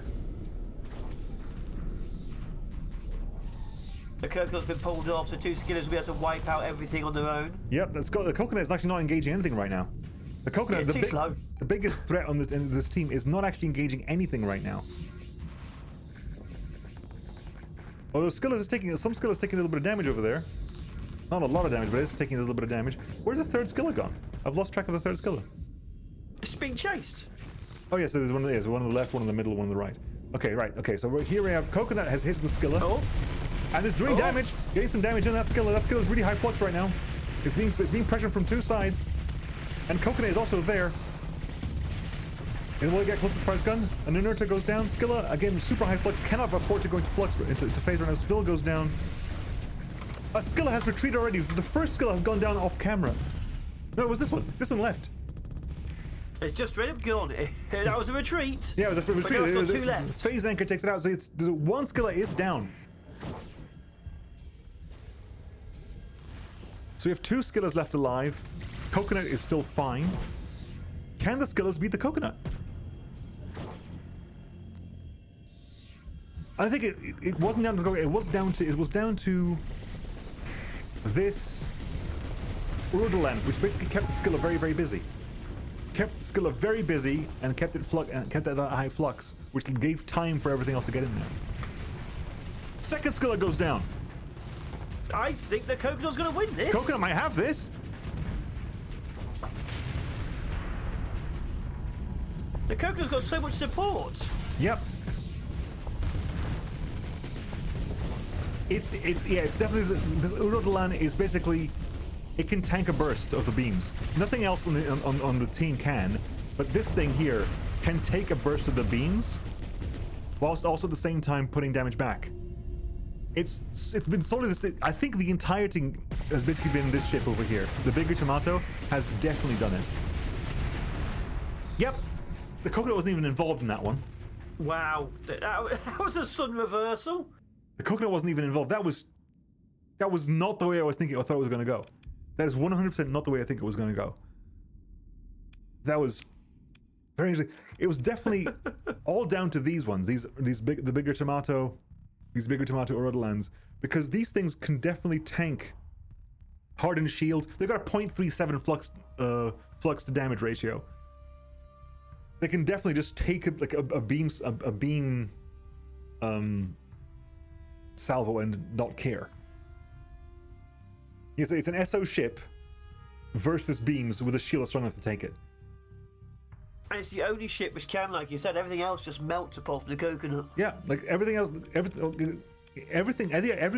The Coconut's been pulled off, so 2 Skillas will be able to wipe out everything on their own. Yep, the Coconut is actually not engaging anything right now. The Coconut, the biggest threat on this team, is not actually engaging anything right now. Although Skillas is taking, some Skillas taking a little bit of damage over there. Not a lot of damage, but it's taking a little bit of damage. Where's the 3rd Skilla gone? I've lost track of the 3rd Skilla. It's being chased. Oh yeah, so there's one on the left, one on the middle, one on the right. Okay, right. Okay, so here we have Coconut has hit the Skilla. Oh. And it's doing damage. Getting some damage in that Skilla. That Skilla is really high flux right now. It's being pressured from 2 sides. And Coconut is also there. And when we get close to the prize gun, an inerter goes down. Skilla, again, super high flux, cannot afford to go into flux, into phase right now. Svil goes down. Skilla has retreated already. The first Skilla has gone down off camera. No, it was this one. This one left. It's just straight up gone. That was a retreat. Yeah, it was a retreat. But now it's got two left. Phase anchor takes it out. So one Skilla is down. So we have two Skillas left alive. Coconut is still fine. Can the Skillas beat the Coconut? I think it wasn't down to the Coconut. It was down to this Urdaland, which basically kept the Skilla very, very busy. Kept the Skilla very busy and kept it kept it at a high flux, which gave time for everything else to get in there. Second Skilla goes down. I think the Coconut's going to win this. Coconut might have this. The Coconut's got so much support. Yep. It's definitely this Urodalan is basically it can tank a burst of the beams. Nothing else on the team can, but this thing here can take a burst of the beams, whilst also at the same time putting damage back. It's been solely this. I think the entire thing has basically been this ship over here. The bigger tomato has definitely done it. Yep, the Coconut wasn't even involved in that one. Wow, that was a sudden reversal. The Coconut wasn't even involved. That was not the way I was thinking. I thought it was going to go. That is 100% not the way I think it was going to go. That was very interesting. It was definitely all down to these ones. The bigger tomato Urodalans, because these things can definitely tank hardened shield. They've got a 0.37 flux to damage ratio. They can definitely just take a beam salvo and not care. It's an SO ship versus beams with a shield that's strong enough to take it. And it's the only ship which can, like you said, everything else just melts apart from the Coconut. Yeah, like everything else, every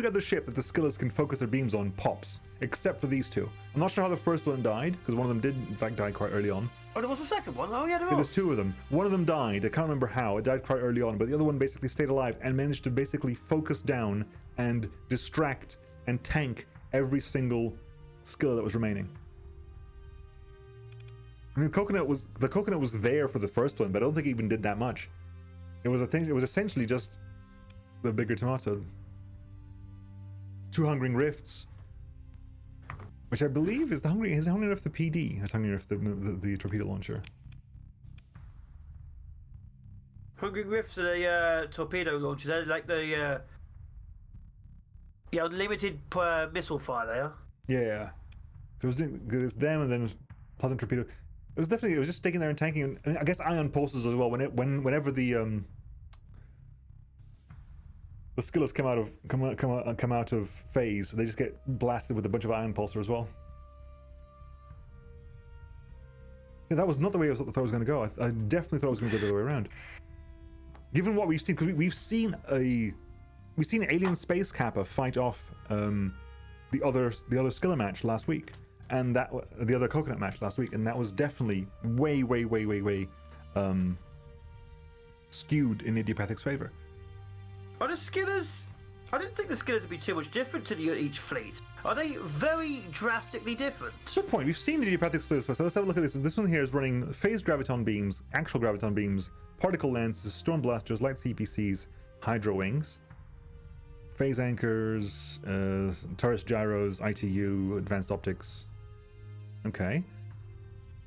other ship that the Skillas can focus their beams on pops, except for these two. I'm not sure how the first one died, because one of them did in fact die quite early on. Oh, there was a second one? Oh yeah, there was. There's two of them. One of them died, I can't remember how, it died quite early on, but the other one basically stayed alive and managed to basically focus down and distract and tank every single Skilla that was remaining. I mean, the coconut was there for the first one, but I don't think it even did that much. It was essentially just the bigger tomato. Two Hungering Rifts, which I believe is Hungry Rift the PD, or Hungry Rift the torpedo launcher. Hungry Rifts are the torpedo launchers. They're like the unlimited missile fire. They are. Yeah. So it was them, and then it was Pleasant Torpedo. It was just sticking there and tanking, and I guess ion pulses as well. Whenever the Skillas come out of phase, they just get blasted with a bunch of ion pulsar as well. Yeah, that was not the way I thought it was going to go. I definitely thought it was going to go the other way around. Given what we've seen, because we've seen Alienspacekappa fight off the other Skilla match last week. And the other Coconut match last week, and that was definitely way skewed in Idiopathic's favor. Are the Skillas? I didn't think the Skillas would be too much different to each fleet. Are they very drastically different? Good point. We've seen Idiopathic Skillas, so let's have a look at this. This one here is running phased graviton beams, actual graviton beams, particle lances, storm blasters, light CPCs, hydro wings, phase anchors, turret gyros, ITU, advanced optics. Okay.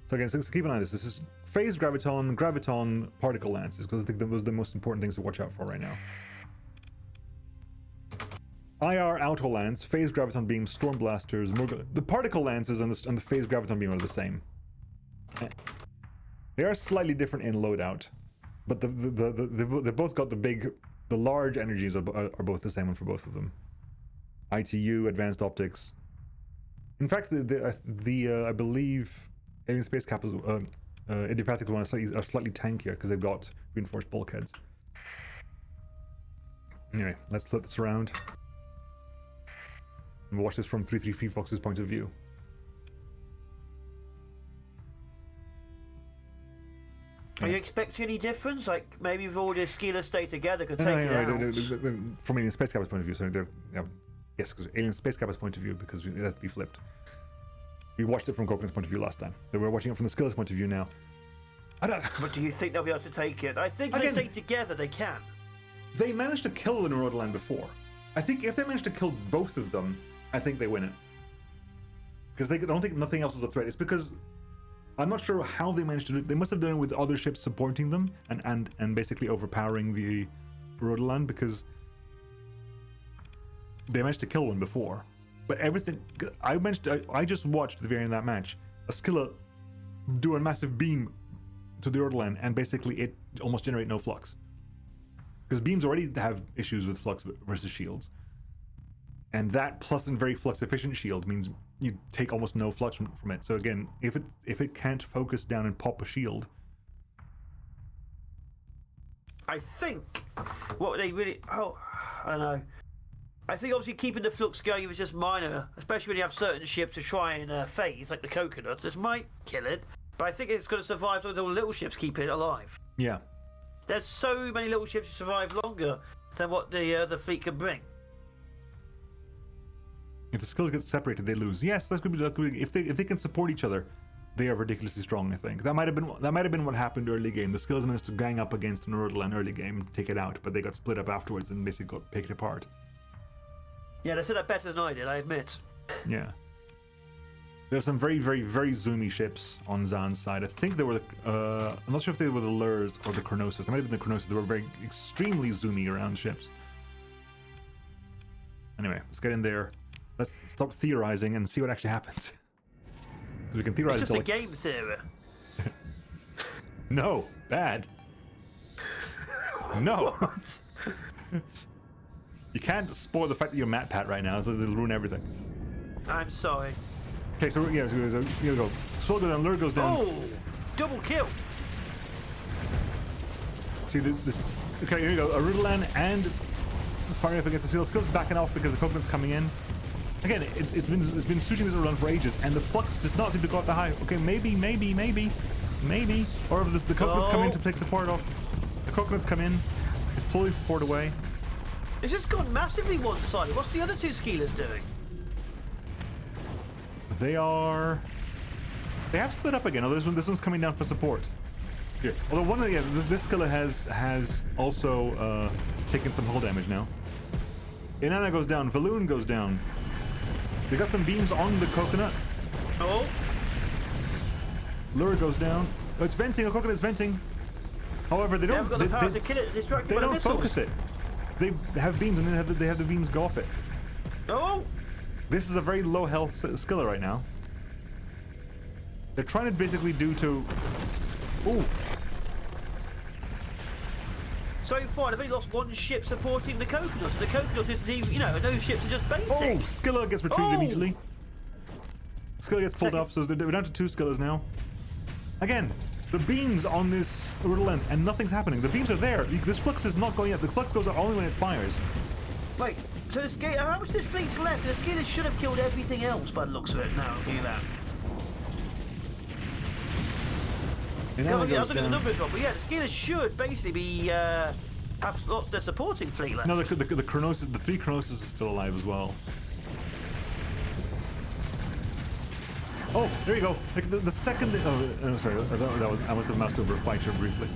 So again, so keep an eye on this. This is phased graviton, particle lances, because I think those are the most important things to watch out for right now. IR auto lance, phased graviton beam, storm blasters, the particle lances and the phased graviton beam are the same. They are slightly different in loadout, but they both got the large energies are both the same one for both of them. ITU, advanced optics. In fact, I believe Alienspacekappa's Idiopathic one are slightly tankier because they've got reinforced bulkheads. Anyway, let's flip this around and watch this from 333 Fox's point of view. I Are you expecting any difference? Like maybe if all the Scythe stay together could take it no, out? from Alienspacekappa's point of view, sorry, yes, because Alienspacekappa's point of view, because it has to be flipped. We watched it from Coconut's point of view last time. So we're watching it from the Scythe's point of view now. But do you think they'll be able to take it? I think if they stay together, they can. They managed to kill the Neurodeline before. I think if they managed to kill both of them, I think they win it. Because they don't think nothing else is a threat. It's because I'm not sure how they managed to do it. They must have done it with other ships supporting them and basically overpowering the Neurodeline, because they managed to kill one before. But everything I just watched at the very end of that match a Scylla do a massive beam to the Neurodeline, and basically it almost generate no flux. Because beams already have issues with flux versus shields. And that plus a very flux efficient shield means you take almost no flux from it. So again, if it can't focus down and pop a shield. I think what they really I don't know. I think obviously keeping the flux going was just minor, especially when you have certain ships to try and phase, like the Coconuts. This might kill it, but I think it's going to survive until the little ships keep it alive. Yeah. There's so many little ships to survive longer than what the fleet can bring. If the skills get separated, they lose. Yes, that could be. If they can support each other, they are ridiculously strong. I think that might have been what happened early game. The skills managed to gang up against an Neurodeline early game, take it out, but they got split up afterwards and basically got picked apart. Yeah, they said that better than I did, I admit. Yeah. There's some very, very, very zoomy ships on Zaan's side. I think they were I'm not sure if they were the Lures or the Chronosis. They might have been the Chronosis. They were very extremely zoomy around ships. Anyway, let's get in there. Let's stop theorizing and see what actually happens. So we can theorize. It's just a game theory. No, bad. No. What? You can't spoil the fact that you're MatPat right now, so it'll ruin everything. I'm sorry. Okay, so yeah, here we go. Sword goes down, Lure goes down. Oh, double kill. See this. Okay, here we go. Arudalan and firing up against the Seal. Skill's backing off because the Coconut's coming in. Again, it's been shooting this run for ages, and the flux does not seem to go up the high. Okay, maybe. Or if the Coconuts come in to take support off. The Coconuts come in. It's pulling support away. It's just gone massively one-sided. What's the other two Scythes doing? They have split up again. Oh, this one's coming down for support. Here. Although this Scylla has also taken some hull damage now. Inanna goes down. Valoon goes down. They got some beams on the Coconut. Oh. Lure goes down. Oh, it's venting. A Coconut's venting. However, they don't. They haven't got the power to kill it. Distracted by the missiles. Focus it. They have beams, and then they have the beams go off it. Oh. This is a very low health Scylla right now. They're trying to basically do to. Ooh. So far, they've only lost one ship supporting the Coconuts. The Coconuts isn't even, those ships are just basic. Oh, Scylla gets retrieved immediately. Scylla gets pulled off, so we're down to 2 Skyllas now. Again, the beams on this Arudalan, and nothing's happening. The beams are there. This flux is not going up. The flux goes up only when it fires. Wait, so how much this fleet's left? The Scythe should have killed everything else by the looks of it now. Look at that. I was looking at the numbers wrong, but yeah, the Scythe should basically be have lots of their supporting fleet left. No, the Chronosis, the 3 Chronosis is still alive as well. Oh, there you go. Like the second. Oh, sorry. I must have moused over a fighter briefly.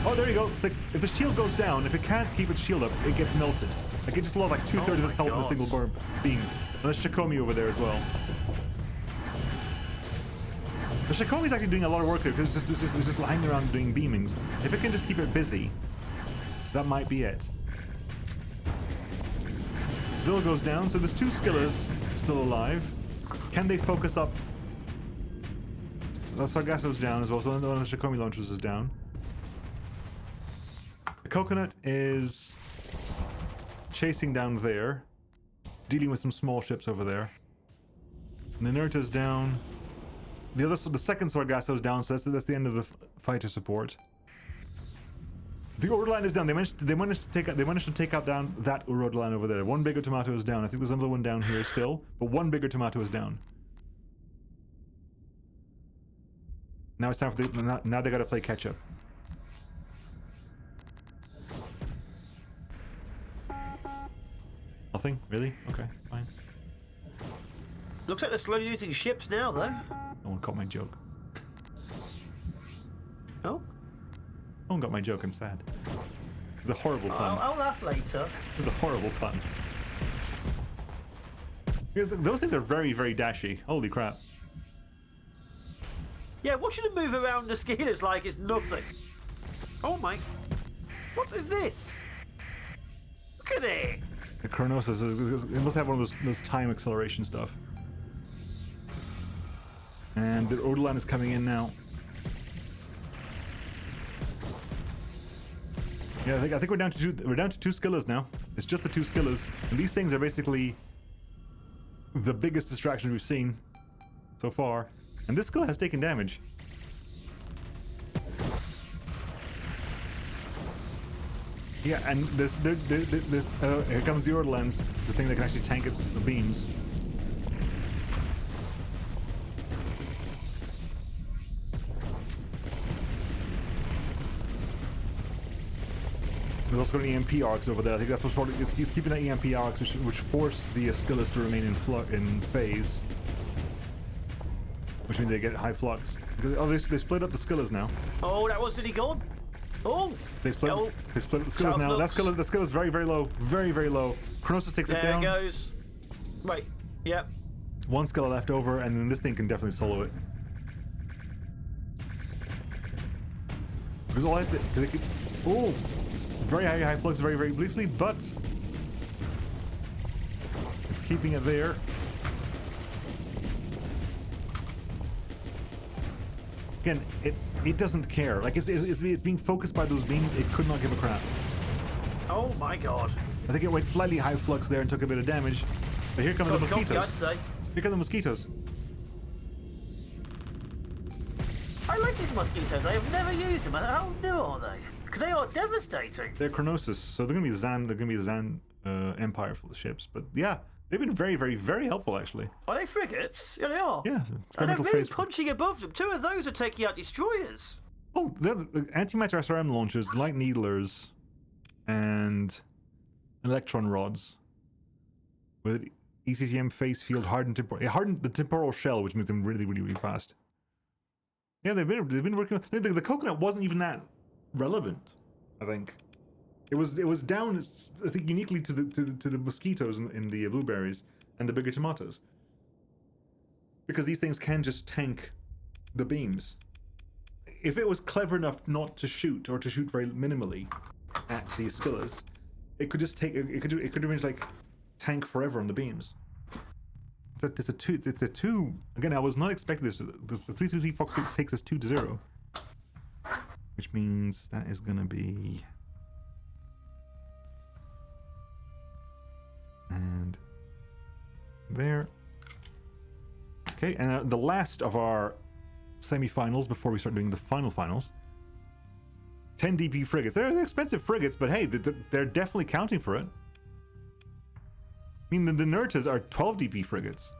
Oh, there you go. Like, if the shield goes down, if it can't keep its shield up, it gets melted. Like it just lost like 2/3 of its health in a single beam. And there's Shikomi over there as well. The Shikomi's actually doing a lot of work here because it's just lying around doing beamings. If it can just keep it busy, that might be it. Zvil goes down, so there's 2 Skyllas still alive. Can they focus up? The Sargasso's down as well, so one of the Shikomi launchers is down. The Coconut is chasing down there, dealing with some small ships over there. And the Nerta's down. The second Sargasso's down, so that's the end of the fighter support. The Urdalan is down. They managed to take out down that Urdalan over there. One bigger tomato is down. I think there's another one down here still, but one bigger tomato is down. Now it's time for now they gotta play catch up. Nothing? Really? Okay, fine. Looks like they're slowly using ships now, though. No one caught my joke. Oh? No one got my joke, I'm sad. It's a horrible pun. I'll laugh later. It's a horrible pun. Because those things are very, very dashy. Holy crap. Yeah, watching them move around the skiers like it's nothing. Oh my... What is this? Look at it! The Chronosis, it must have one of those time acceleration stuff. And the Ordolan is coming in now. Yeah, I think we're down to two skillers now. It's just the two skillers, and these things are basically the biggest distraction we've seen so far. And this skill has taken damage. Yeah, and there's here comes the Ordelans, the thing that can actually tank the beams. There's also got EMP arcs over there. I think that's what's probably he's keeping that EMP arcs, which force the skillers to remain in phase, which means they get high flux. Oh, they split up the skillers now. Oh, that was really gone. Oh, they split up the skillers now. That skill is very, very low, very, very low. Chronosis takes it down. There it goes. Right. Yep. One skiller left over, and then this thing can definitely solo it. Because all I have to, because it can, oh. Very high flux, very, very briefly, but it's keeping it there. Again, it doesn't care. Like it's being focused by those beams. It could not give a crap. Oh my god! I think it went slightly high flux there and took a bit of damage. But here come the mosquitoes. I'd say. Here come the mosquitoes. I like these mosquitoes. I have never used them. How new are they? Because they are devastating. They're Chronosis, so they're gonna be Zan. They're gonna be a Zan Empire full of ships. But yeah, they've been very, very, very helpful actually. Are they frigates? Yeah, they are. Yeah, and they're really punching above them. Two of those are taking out destroyers. Oh, they're antimatter SRM launchers, light needlers, and electron rods with ECCM face field hardened the temporal shell, which makes them really, really, really fast. Yeah, they've been working. The coconut wasn't even that relevant, I think. It was down, I think, uniquely to the mosquitoes in the blueberries and the bigger tomatoes, because these things can just tank the beams. If it was clever enough not to shoot, or to shoot very minimally at these skillers, it could just take it could like tank forever on the beams. It's a two. Again, I was not expecting this. The 333 Fox takes us 2-0. Which means that is going to be... And... there. Okay, and the last of our semi-finals before we start doing the finals. 10 DP frigates. They're expensive frigates, but hey, they're definitely counting for it. I mean, the Nertas are 12 DP frigates.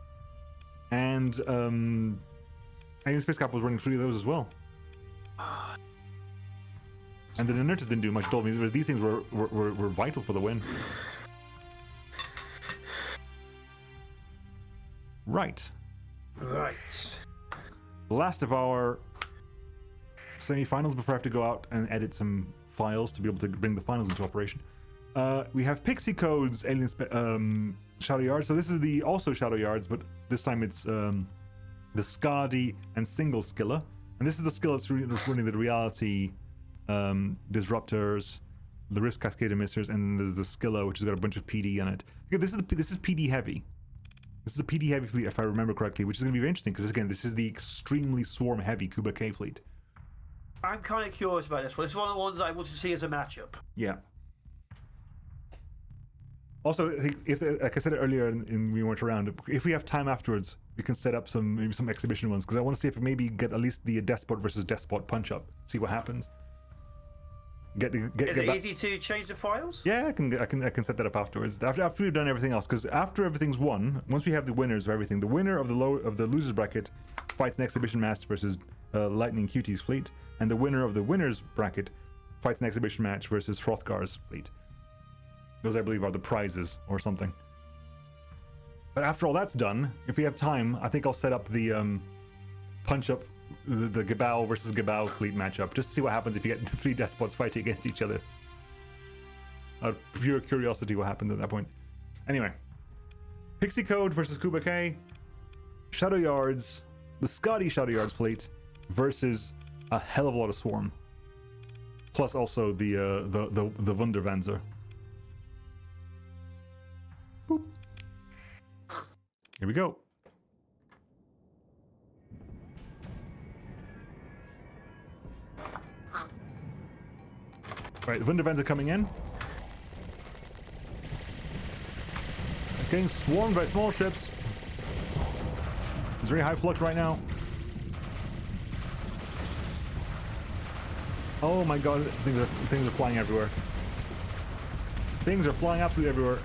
And, Alienspacekappa was running 3 of those as well. And the Nertas didn't do much at all. These things were vital for the win. Right. Last of our semi-finals before I have to go out and edit some files to be able to bring the finals into operation. We have Pixie-Code's Shadow Yards. So this is also Shadow Yards, but this time it's the Skadi and Single Skilla. And this is the skill that's running the reality disruptors, the Rift Cascade emitters, and then there's the Skilla, which has got a bunch of PD on it. Okay, this is PD heavy. This is a PD heavy fleet, if I remember correctly, which is going to be very interesting because again, this is the extremely swarm heavy Kuba K fleet. I'm kind of curious about this one. It's one of the ones I want to see as a matchup. Yeah. Also, I think like I said earlier when we weren't around, if we have time afterwards, we can set up maybe some exhibition ones because I want to see if we maybe get at least the Despot versus Despot punch up, see what happens. Is it easy to change the files? Yeah, I can set that up afterwards. After we've done everything else, because after everything's won, once we have the winners of everything, the winner of the losers bracket fights an exhibition master versus Lightningcutey's fleet, and the winner of the winners bracket fights an exhibition match versus Hrothgar's fleet. Those, I believe, are the prizes or something. But after all that's done, if we have time, I think I'll set up the punch-up, the Gebao versus Gebao fleet matchup, just to see what happens if you get 3 despots fighting against each other. Out of pure curiosity what happened at that point. Anyway. Pixicode versus Kubake. Shadow Yards, the Scotty Shadow Yards fleet versus a hell of a lot of Swarm. Plus also the Wunderwanzer. Boop. Here we go. Right, the Wunderwanzer coming in. It's getting swarmed by small ships. It's very high flux right now. Oh my god, things are flying everywhere. Things are flying absolutely everywhere.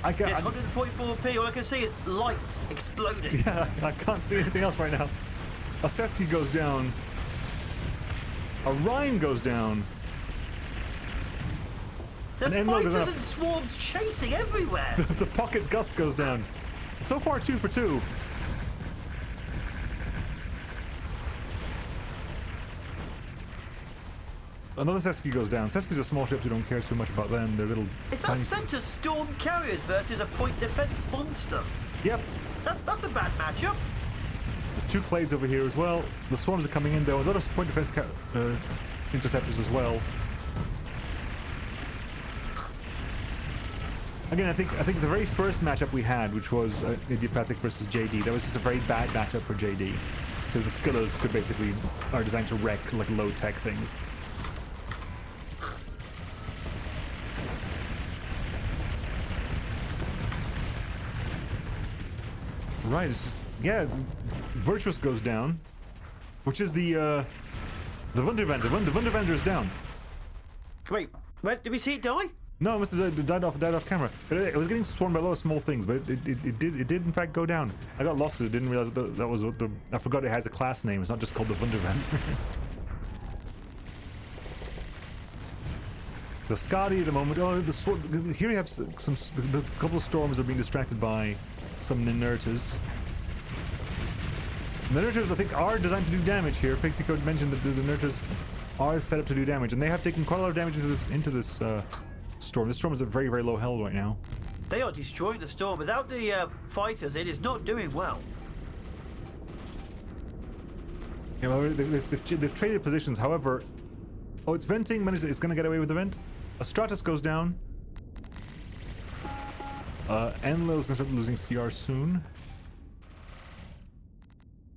It's 144p, all I can see is lights exploding. Yeah, I can't see anything else right now. A Sesky goes down. A Rhine goes down. There's fighters and swarms chasing everywhere. The Pocket Gust goes down. So far, 2 for 2. Another Sesky goes down. Sesky's a small ship, we don't care too much about them. They're little. It's our center storm carriers versus a point defense monster. Yep. That's a bad matchup. There's 2 Clades over here as well. The swarms are coming in though. A lot of point defense interceptors as well. Again, I think the very first matchup we had, which was Idiopathic versus JD, that was just a very bad matchup for JD, because the Skillers could basically are designed to wreck like low tech things. Right, it's just, yeah, Virtuous goes down, which is the Wunderwanzer. The Wunderwanzer is down. Wait, did we see it die? No, it must have died off camera. But it was getting swarmed by a lot of small things, but it did in fact go down. I got lost because I didn't realize that was what I forgot it has a class name. It's not just called the Wunderwanzer. The Scotty at the moment. Oh, here you have the couple of storms are being distracted by some Ninurtas. Ninurtas, I think, are designed to do damage here. Pixicode mentioned that the Ninurtas are set up to do damage, and they have taken quite a lot of damage into this storm. This storm is at very, very low health right now. They are destroying the storm. Without the fighters, it is not doing well. Yeah, well, they've traded positions. However, oh, it's venting. It's going to get away with the vent. A Stratus goes down. Enlil's going to start losing CR soon.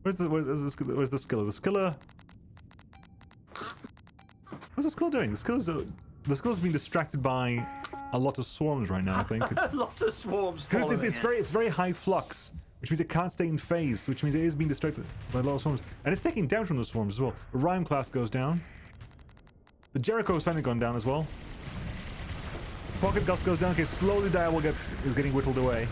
Where's the Skilla? The Skilla. What's the Skilla doing? The Skilla's being distracted by a lot of swarms right now, I think. Lots of swarms. Because it's very high flux, which means it can't stay in phase, which means it is being distracted by a lot of swarms, and it's taking down from the swarms as well. The Rhyme class goes down. The Jericho's finally gone down as well. Pocket Gust goes down. Okay, slowly Diablo is getting whittled away.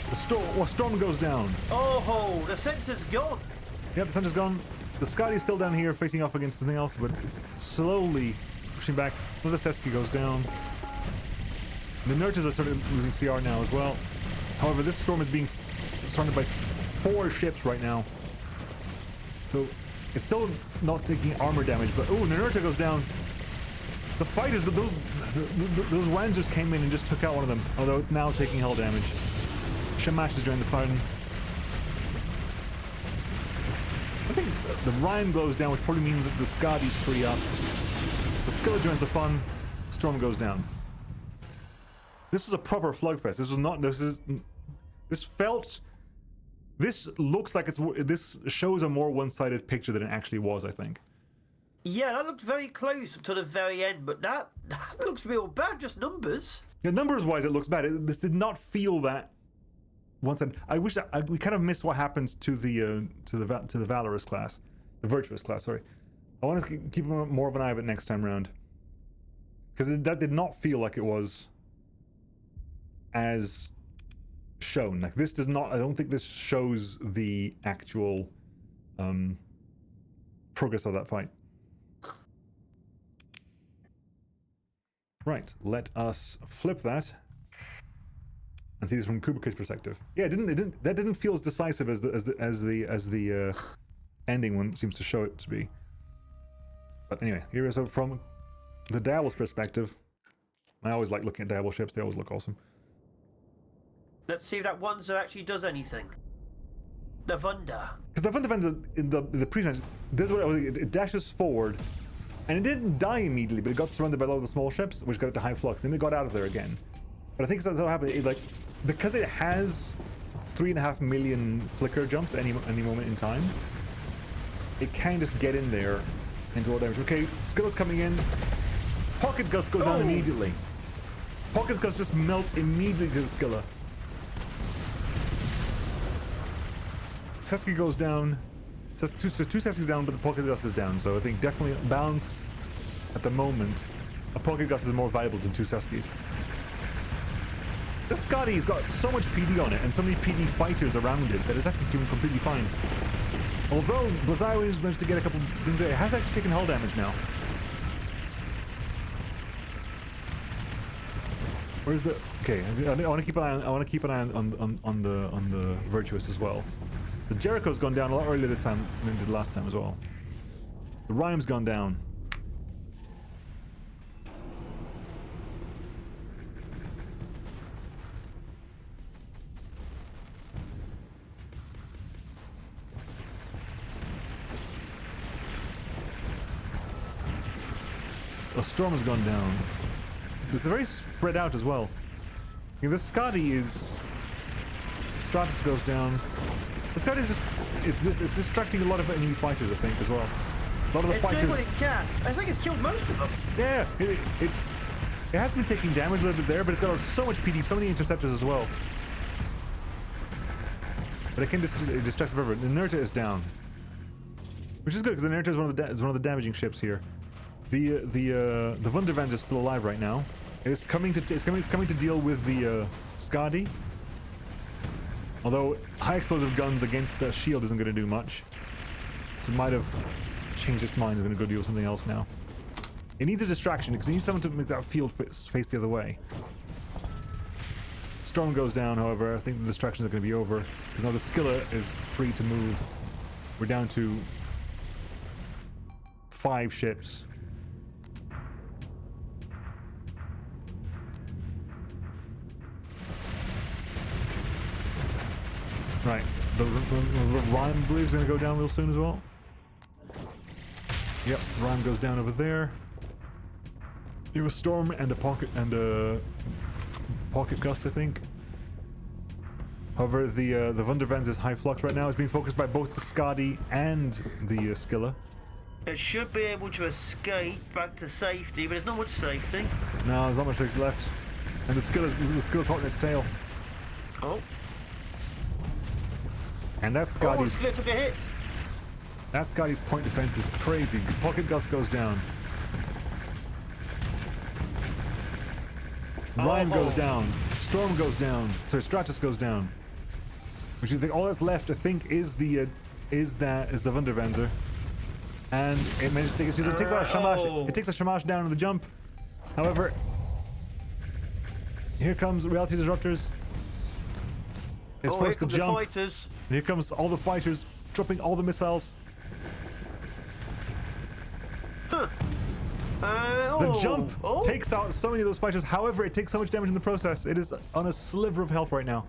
The Storm goes down. Oh, the center's gone. Yep, the center's gone. The Scotty's still down here facing off against something else, but it's slowly pushing back. Another Sesky goes down. The Nurtures are sort of losing CR now as well. However, this storm is being surrounded by 4 ships right now. So it's still not taking armor damage, but oh, Ninurta goes down. The fight is those Wanzers came in and just took out one of them, although it's now taking hell damage. Shamash is joining the fun. I think the Rhyme goes down, which probably means that the Scotty's free up. The Skilla joins the fun. Storm goes down. This was a proper slugfest. This was not. This looks like this shows a more one-sided picture than it actually was, I think. Yeah, that looked very close to the very end, but that looks real bad. Just numbers. Yeah, numbers-wise, it looks bad. This did not feel that. Once I wish we kind of missed what happened to the Valorous class, the Virtuous class. Sorry, I want to keep more of an eye of it next time around, because that did not feel like it was as shown. Like this does not. I don't think this shows the actual progress of that fight. Right. Let us flip that and see this from Kubric's perspective. Yeah, that didn't feel as decisive as the ending one seems to show it to be. But anyway, here is from the Dabble's perspective. I always like looking at Dabble ships. They always look awesome. Let's see if that Wanzer actually does anything. The Wunder. Because the Wunder in the previous, this is what it dashes forward, and it didn't die immediately, but it got surrounded by a lot of the small ships, which got it to high flux. Then it got out of there again. But I think that's what happened. It, like, because it has 3.5 million flicker jumps at any moment in time, it can just get in there and do all damage. Okay, Scylla's coming in. Pocket Gust goes down immediately. Pocket Gust just melts immediately to the Scylla. Sesky goes down. Two Seskys down, but the Pocket Gust is down. So I think definitely balance at the moment. A Pocket Gust is more valuable than 2 Seskys. This Scotty's got so much PD on it and so many PD fighters around it that it's actually doing completely fine. Although Blazire's managed to get a couple things there, it has actually taken hull damage now. Where's the? Okay, I want to keep an eye on. I want to keep an eye on the Virtuous as well. The Jericho's gone down a lot earlier this time than it did last time as well. The Rhyme's gone down. So Storm has gone down. It's very spread out as well. The Scotty is. Stratus goes down. The Scotty is just. It's distracting a lot of enemy fighters, I think, as well. A lot of the fighters. It's doing what it can. I think it's killed most of them. Yeah, it has been taking damage a little bit there, but it's got so much PD, so many interceptors as well. But it can distract forever. The Nerta is down, which is good because the Nerta is one of the damaging ships here. The Wundervans is still alive right now. It's coming to deal with the Skadi. Although high explosive guns against the shield isn't going to do much. So it might have changed its mind. It's going to go deal with something else now. It needs a distraction because it needs someone to make that field face the other way. Storm goes down, however. I think the distractions are going to be over because now the Scylla is free to move. We're down to 5 ships. Right, the Rhyme, I believe, is going to go down real soon as well. Yep, Rhyme goes down over there. You have a Storm and a Pocket Gust, I think. However, the Wundervans is high flux right now. It's being focused by both the Skadi and the Scylla. It should be able to escape back to safety, but there's not much safety. No, there's not much left. And the Scylla's hot in its tail. Oh. And that Scotty's took a hit. That Scotty's point defense is crazy. Pocket Gust goes down. Rhyme goes down. Storm goes down. So Stratus goes down. Which is all that's left, I think, is the Wundervanzer. And it managed to take it takes out a Shamash. It takes a Shamash down in the jump. However, here comes Reality Disruptors. It's forced to jump. The fighters. And here comes all the fighters dropping all the missiles. Huh. The jump takes out so many of those fighters. However, it takes so much damage in the process. It is on a sliver of health right now.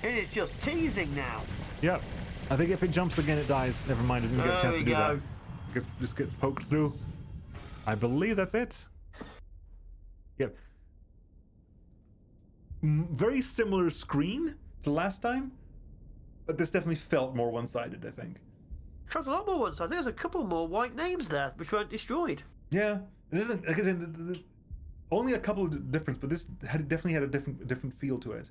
It is just teasing now. Yep. I think if it jumps again, it dies. Never mind. Doesn't even get a chance to do that. Just gets poked through. I believe that's it. Yep. Very similar screen to last time, but this definitely felt more one-sided, I think. Felt a lot more one-sided. I think there's a couple more white names there which weren't destroyed. Yeah, it isn't. Like, only a couple of difference, but this definitely had a different feel to it.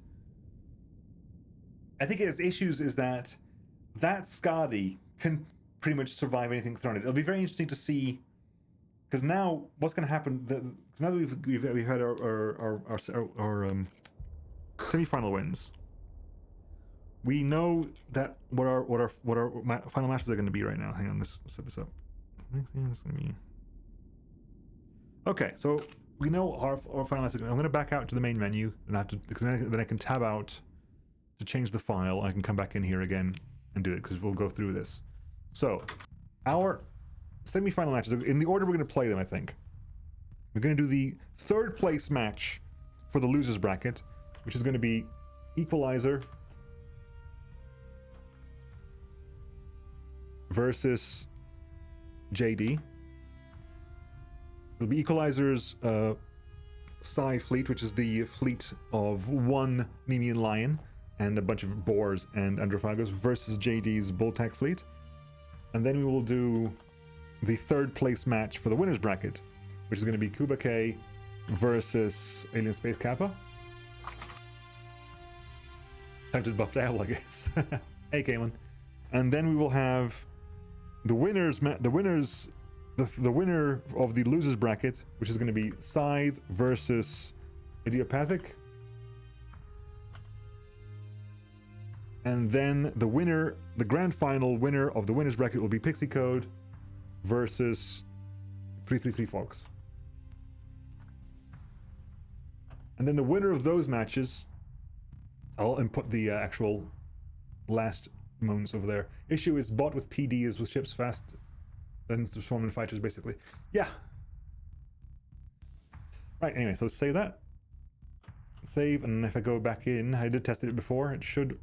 I think its issues is that Skadi can pretty much survive anything thrown at it. It'll be very interesting to see, because now what's going to happen? Because now that we've had our semi-final wins. We know that what our final matches are going to be right now. Hang on, let's set this up. Okay, so we know our final matches. I'm going to back out to the main menu, and because then I can tab out to change the file. I can come back in here again and do it because we'll go through this. So, our semi-final matches in the order we're going to play them. I think we're going to do the third place match for the losers bracket, which is going to be Equalizer versus JD. It'll be Equalizer's Scythe fleet, which is the fleet of one Nemean Lion and a bunch of boars and Androphagos, versus JD's Boltac fleet. And then we will do the third place match for the winners bracket, which is going to be Kuba K versus Alienspacekappa. Time to buff Owl, I guess. Hey, Caitlin. And then we will have the winner of the losers bracket, which is going to be Scythe versus Idiopathic. And then the grand final winner of the winners bracket will be Pixicode versus 333 Fox. And then the winner of those matches, I'll input the actual last moments over there. Issue is bot with PD is with ships fast, then swarming fighters, basically. Yeah. Right, anyway, so save that. Save, and if I go back in, I did test it before, it should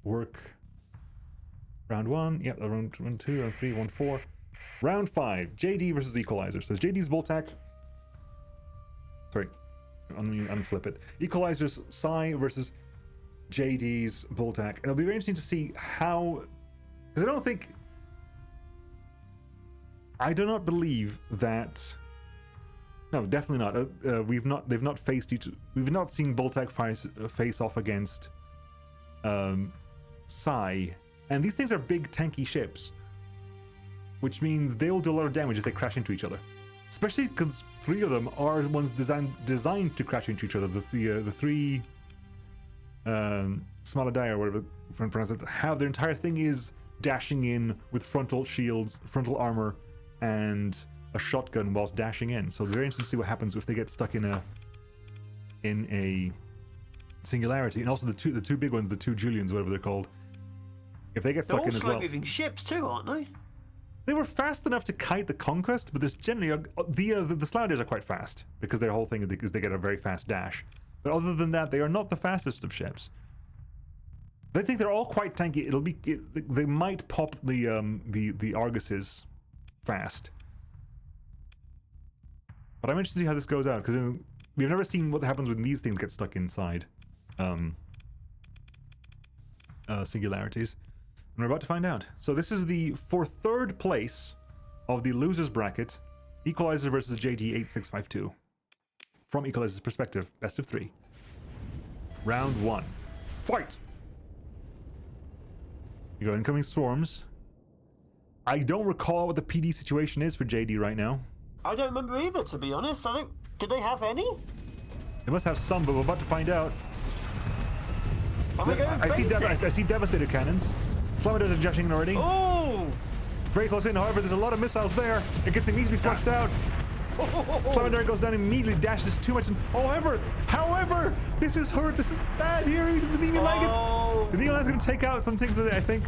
work. Round 1, yep, round 2, round 3, round 4. Round 5, JD versus Equalizer. So JD's Boltac. Sorry, unflip it. Equalizer's Psy versus JD's Boltac. It'll be very interesting to see how, because I do not believe that. No, definitely not. We've not seen Boltac face off against Psy, and these things are big tanky ships, which means they'll do a lot of damage if they crash into each other. Especially because 3 of them are ones designed to crash into each other. The 3 Smaladai, or whatever you pronounce it, have their entire thing is dashing in with frontal shields, frontal armor, and a shotgun whilst dashing in. So very interesting to see what happens if they get stuck in a singularity. And also the two big ones, the 2 Julians, whatever they're called, if they get stuck in as well. They're all slow-moving ships too, aren't they? They were fast enough to kite the Conquest, but there's generally the Sliders are quite fast because their whole thing is they get a very fast dash. But other than that, they are not the fastest of ships. I think they're all quite tanky. They might pop the Arguses fast, but I'm interested to see how this goes out, because we've never seen what happens when these things get stuck inside singularities, and we're about to find out. So this is for third place of the losers bracket, Equalizer versus JD8652. From Equalizer's perspective, best of 3. Round 1. Fight! You go incoming swarms. I don't recall what the PD situation is for JD right now. I don't remember either, to be honest. Did they have any? They must have some, but we're about to find out. I see devastator cannons. Slamaders are judging already. Oh! Very close in, however, there's a lot of missiles there. It gets immediately flushed out. Slamader goes down immediately, dashes too much. However, this is hurt. This is bad here. The Nemean Lion the Nemean Lion's going to take out some things with it, I think.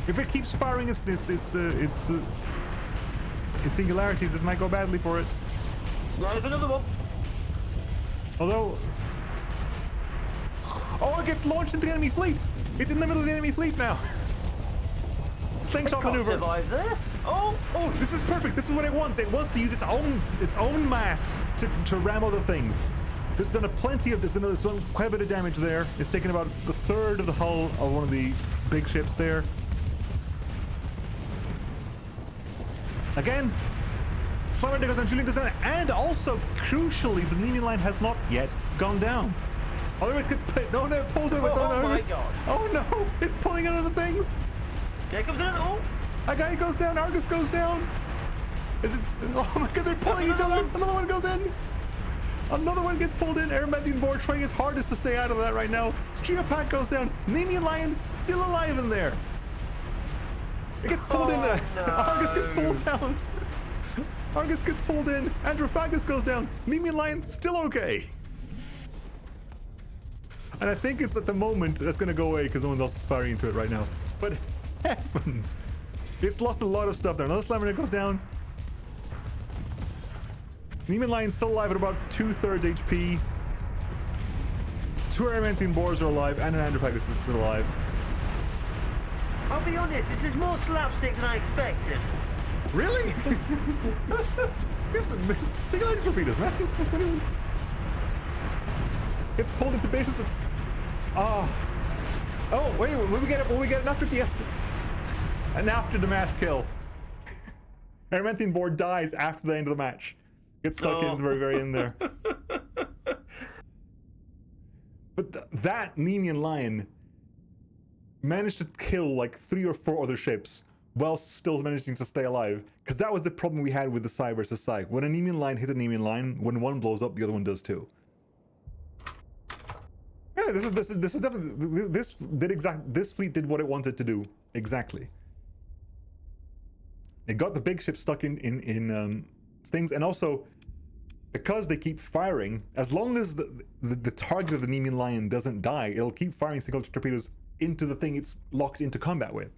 If it keeps firing its singularities, this might go badly for it. There's another one. Although, it gets launched into the enemy fleet. It's in the middle of the enemy fleet now. Slingshot maneuver. Survive there. Oh, this is perfect. This is what it wants. It wants to use its own mass to ram other things. So it's done quite a bit of damage there. It's taken about the third of the hull of one of the big ships there. Again, Slamander goes down, Julian goes down, and also, crucially, the Nemean Line has not yet gone down. Oh, it pulls out of its own Argus. My God. Oh no, it's pulling out of the things. There comes another. Oh. A guy goes down, Argus goes down. Oh my God, they're pulling each other. Another one goes in. Another one gets pulled in. Aramanthian board trying his hardest to stay out of that right now. Pack goes down. Nemean Lion still alive in there. It gets pulled in. No. Argus gets pulled down. Argus gets pulled in. Androphagus goes down. Nemean Lion still okay. And I think it's at the moment that's going to go away because no one else is firing into it right now. But heavens, it's lost a lot of stuff there. Another Slammer goes down. Nemean Lion's still alive at about 2/3 HP. 2 Aramanthian boars are alive, and an Androphagus is still alive. I'll be honest, this is more slapstick than I expected. Really? Single-handed torpedoes, man. It's pulled into bases. Oh, wait, will we get an after? Yes. An after the match kill. Aramanthian board dies after the end of the match. Gets stuck in at the very, very end there. But that Nemean Lion managed to kill like 3 or 4 other ships while still managing to stay alive. Because that was the problem we had with the Scythe versus Scythe. When a Nemean Lion hits a Nemean Lion, when one blows up, the other one does too. Yeah, this is definitely this fleet did what it wanted to do exactly. It got the big ship stuck in things, and also because they keep firing, as long as the target of the Nemean Lion doesn't die, it'll keep firing single torpedoes into the thing it's locked into combat with.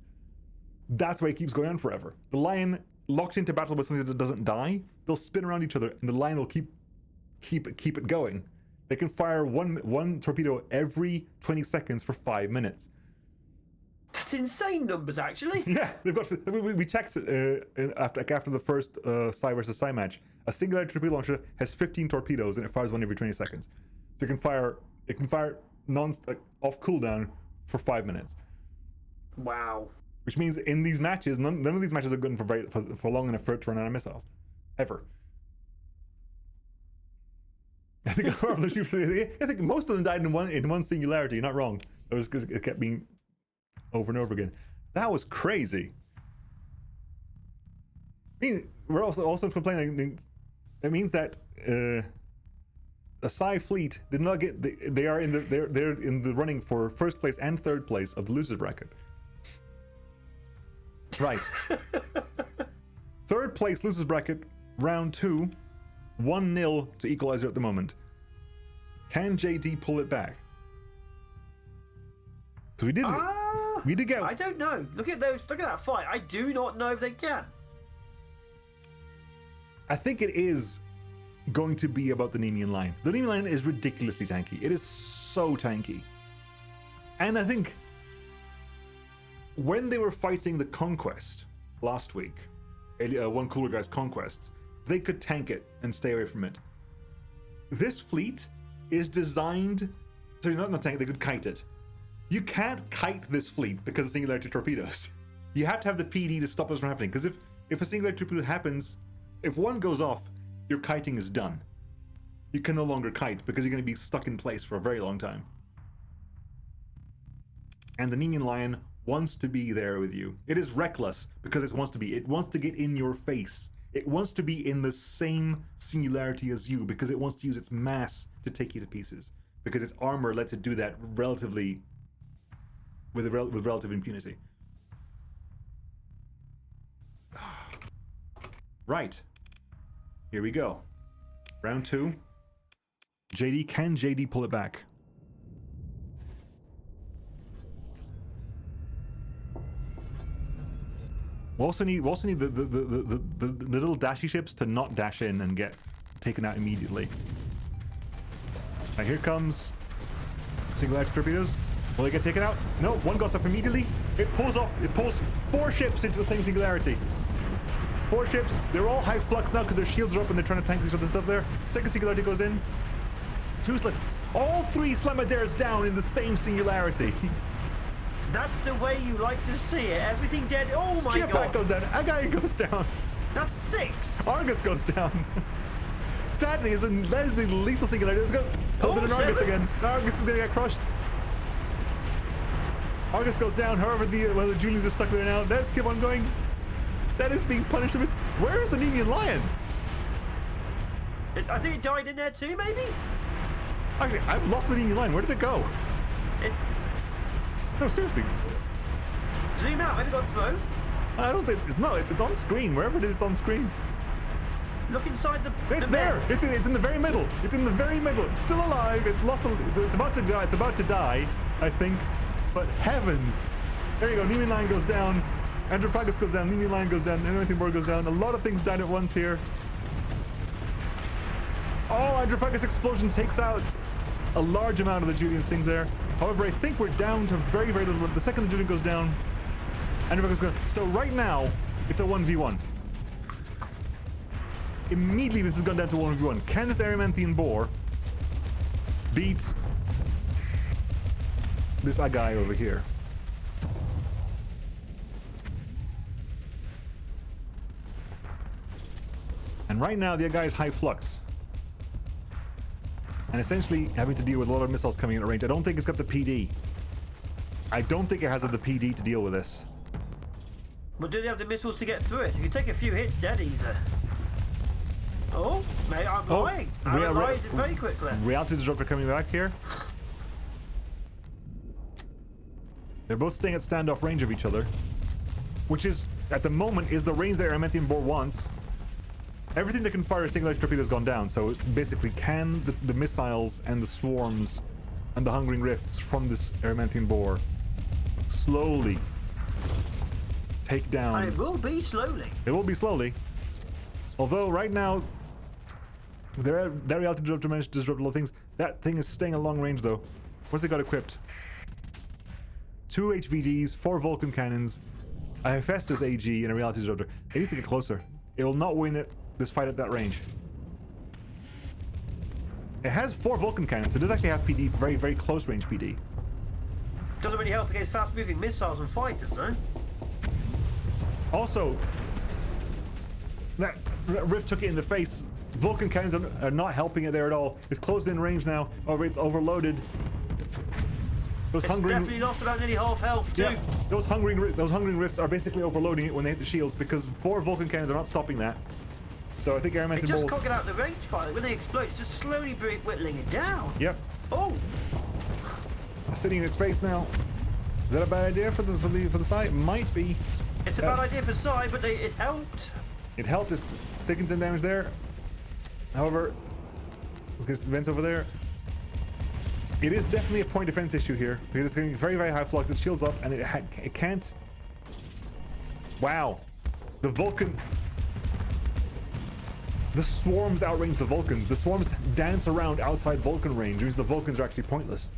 That's why it keeps going on forever. The Lion locked into battle with something that doesn't die, they'll spin around each other, and the Lion will keep it going. They can fire one torpedo every 20 seconds for 5 minutes. That's insane numbers, actually. Yeah, they've got. We checked after the first Scythe versus Scythe match. A singular torpedo launcher has 15 torpedoes and it fires one every 20 seconds. So it can fire off cooldown for 5 minutes. Wow. Which means in these matches, none of these matches are good for long enough for it to run out of missiles, ever. I think most of them died in one singularity. You're not wrong. That was because it kept being over and over again. That was crazy. I mean, we're also complaining. It means that the Scythe fleet did not get. They're in the running for first place and third place of the losers bracket. Right. Third place losers bracket, round 2, 1-0 to Equalizer at the moment. Can JD pull it back? So we did get. I don't know. Look at that fight. I do not know if they can. I think it is going to be about the Nemean Lion. The Nemean Lion is ridiculously tanky. It is so tanky. And I think when they were fighting the Conquest last week, one cooler guy's Conquest, they could tank it and stay away from it. This fleet is designed, sorry, not tank, they could kite it. You can't kite this fleet because of singularity torpedoes. You have to have the PD to stop this from happening, because if a singularity torpedo happens, if one goes off, your kiting is done. You can no longer kite because you're going to be stuck in place for a very long time. And the Nemean Lion wants to be there with you. It is reckless because it wants to be. It wants to get in your face. It wants to be in the same singularity as you because it wants to use its mass to take you to pieces. Because its armor lets it do that relatively, with relative impunity. Right. Here we go. Round 2. JD, can JD pull it back? We also need the little dashy ships to not dash in and get taken out immediately. Right, here comes singularity torpedoes. Will they get taken out? No, one goes up immediately. It pulls 4 ships into the same singularity. 4 ships, they're all high flux now because their shields are up and they're trying to tank each other's stuff there. Second singularity goes in. All 3 Slamadares down in the same singularity. That's the way you like to see it. Everything dead. Oh my god. Pack goes down. Agai goes down. That's 6. Argus goes down. That is a lethal singularity. Let's go. Hold it in Argus again. Argus is going to get crushed. Argus goes down. However, the Julius is stuck there now. Let's keep on going. That is being punished. Where is the Nemean Lion? I think it died in there too, maybe? Actually, I've lost the enemy line. Where did it go? No, seriously. Zoom out, maybe got through. I don't think it's no. It's on screen. Wherever it is, it's on screen. Look inside the. It's there. It's in the very middle. It's in the very middle. It's still alive. It's lost. It's about to die. It's about to die, I think. But heavens! There you go. Enemy line goes down. Androphagus goes down. Enemy line goes down. Anything more goes down. A lot of things died at once here. Oh, Androphagus explosion takes out a large amount of the Julian's things there. However, I think we're down to very, very little. The second the Julian goes down, Androphagus goes. So right now, it's a 1v1. Immediately, this has gone down to 1v1. Can this Erymanthean boar beat this guy over here? And right now, the guy is high flux. And essentially having to deal with a lot of missiles coming in at range. I don't think it's got the PD. I don't think it has the PD to deal with this. But do they have the missiles to get through it? If you take a few hits, dead easy. Oh, mate, I'm lying. I lied very quickly. Reality Disruptor coming back here. They're both staying at standoff range of each other, which is, at the moment, is the range that Erymanthean boar wants. Everything that can fire a single electric torpedo has gone down, so it's basically can the missiles and the swarms and the hungering rifts from this Erymanthean boar slowly take down. And it will be slowly. It will be slowly. Although right now, that reality disruptor managed to disrupt a lot of things. That thing is staying at long range though. What's it got equipped? 2 HVDs, 4 Vulcan cannons, a Hephaestus AG, and a reality disruptor. It needs to get closer. It will not win this fight at that range. It has 4 Vulcan cannons, so it does actually have PD, very, very close range PD. Doesn't really help against fast-moving missiles and fighters, though. Also, that Rift took it in the face. Vulcan cannons are not helping it there at all. It's closed in range now. However, it's overloaded. Those it's definitely lost about nearly half health too. Yeah, those hungering rifts are basically overloading it when they hit the shields because 4 Vulcan cannons are not stopping that. So I think Erymanthean it just can't get out the range fire. When they explode, it's just slowly whittling it down. Yep. Oh. Sitting in its face now. Is that a bad idea for the site? Might be. It's a bad idea for Scythe, but it helped. It helped. It's taking some damage there. However, let's get some vents over there. It is definitely a point defense issue here because it's getting very, very high flux. It shields up and it can't. Wow. The Vulcan. The swarms outrange the Vulcans. The swarms dance around outside Vulcan range, which means the Vulcans are actually pointless.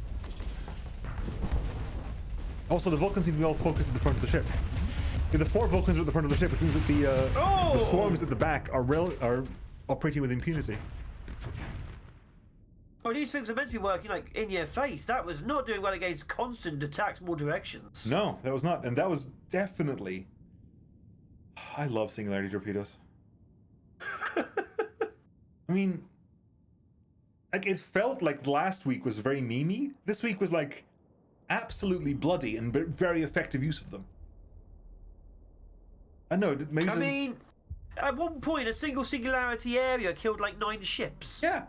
Also, the Vulcans seem to be all focused at the front of the ship. Yeah, the 4 Vulcans are at the front of the ship, which means that the swarms at the back are operating with impunity. Oh, these things are meant to be working like in your face. That was not doing well against constant attacks from all directions. No, that was not, and that was definitely. I love singularity torpedoes. I mean, like it felt like last week was very memey. This week was like absolutely bloody and very effective use of them. I know. Maybe I mean, at one point, a singularity area killed like 9 ships. Yeah.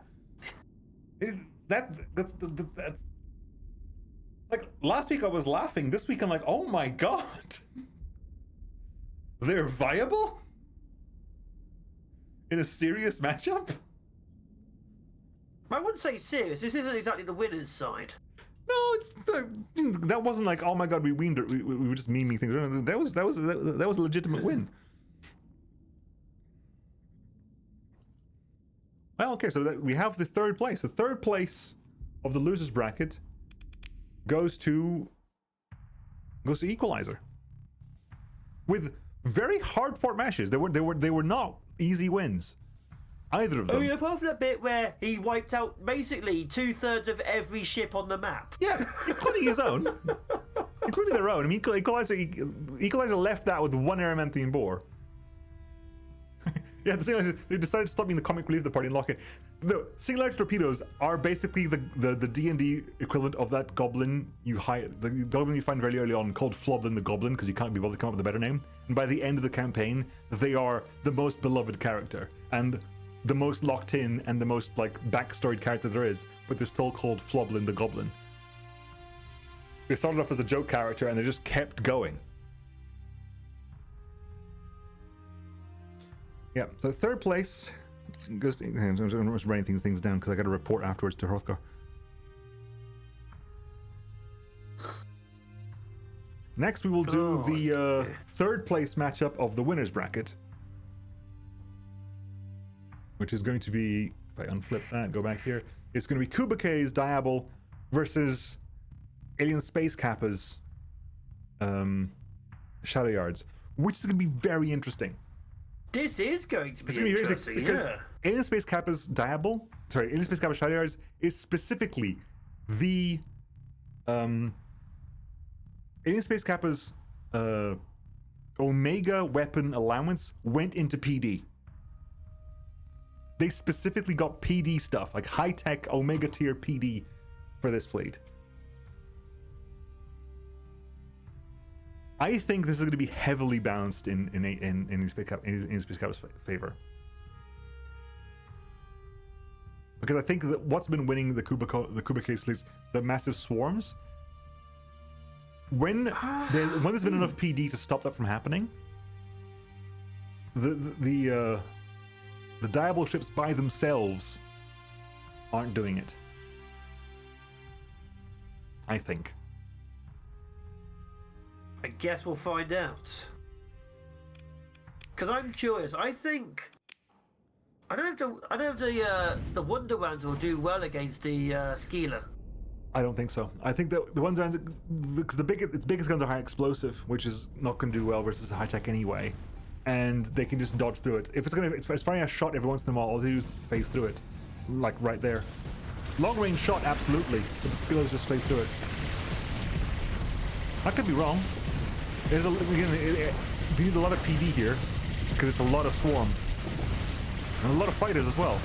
That's like last week I was laughing. This week I'm like, oh my god, they're viable in a serious matchup. I wouldn't say serious. This isn't exactly the winner's side. No, it's that wasn't like, oh my god, we weaned it. We were just memeing things. That was a legitimate win. Well, okay, so we have the 3rd place. The 3rd place of the losers bracket goes to Equalizer with very hard-fought matches. They were not easy wins, either of them. I mean, apart from that bit where he wiped out basically 2/3 of every ship on the map. Yeah, including his own, including their own. I mean, Equalizer left that with 1 Erymanthean boar. Yeah, they decided to stop being the comic relief of the party and lock it. The singularity torpedoes are basically the D&D equivalent of that goblin the goblin you find very early on called Floblin the Goblin because you can't be bothered to come up with a better name. And by the end of the campaign, they are the most beloved character. And the most locked in and the most like backstoried character there is, but they're still called Floblin the Goblin. They started off as a joke character and they just kept going. Yeah, so third place goes to, I'm just writing things down because I got to report afterwards to Hrothgar. Next, we will do the third place matchup of the winner's bracket, which is going to be, if I unflip that, go back here, it's going to be Kubikei's Diabol versus Alienspacekappa's Shadow Yards, which is going to be very interesting. This is going to be interesting, because Alienspacekappa's Alienspacekappa's Shadow Yards is specifically the Alienspacekappa's Omega weapon allowance went into PD. They specifically got PD stuff, like high-tech Omega tier PD for this fleet. I think this is going to be heavily balanced in Alienspacekappa's favor. Because I think that what's been winning the Kubikei fleets, the massive swarms, when there's been enough PD to stop that from happening, the Diabol ships by themselves aren't doing it. I think. I guess we'll find out. Because I'm curious. I don't know if the Wonderlands will do well against the Scythe. I don't think so. I think that the Wonderlands, because its biggest guns are high explosive, which is not going to do well versus high tech anyway, and they can just dodge through it. If it's firing a shot every once in a while, all they do is phase through it, like right there. Long range shot, absolutely, but the skills just phase through it. I could be wrong. You need a lot of PD here, because it's a lot of swarm. And a lot of fighters as well.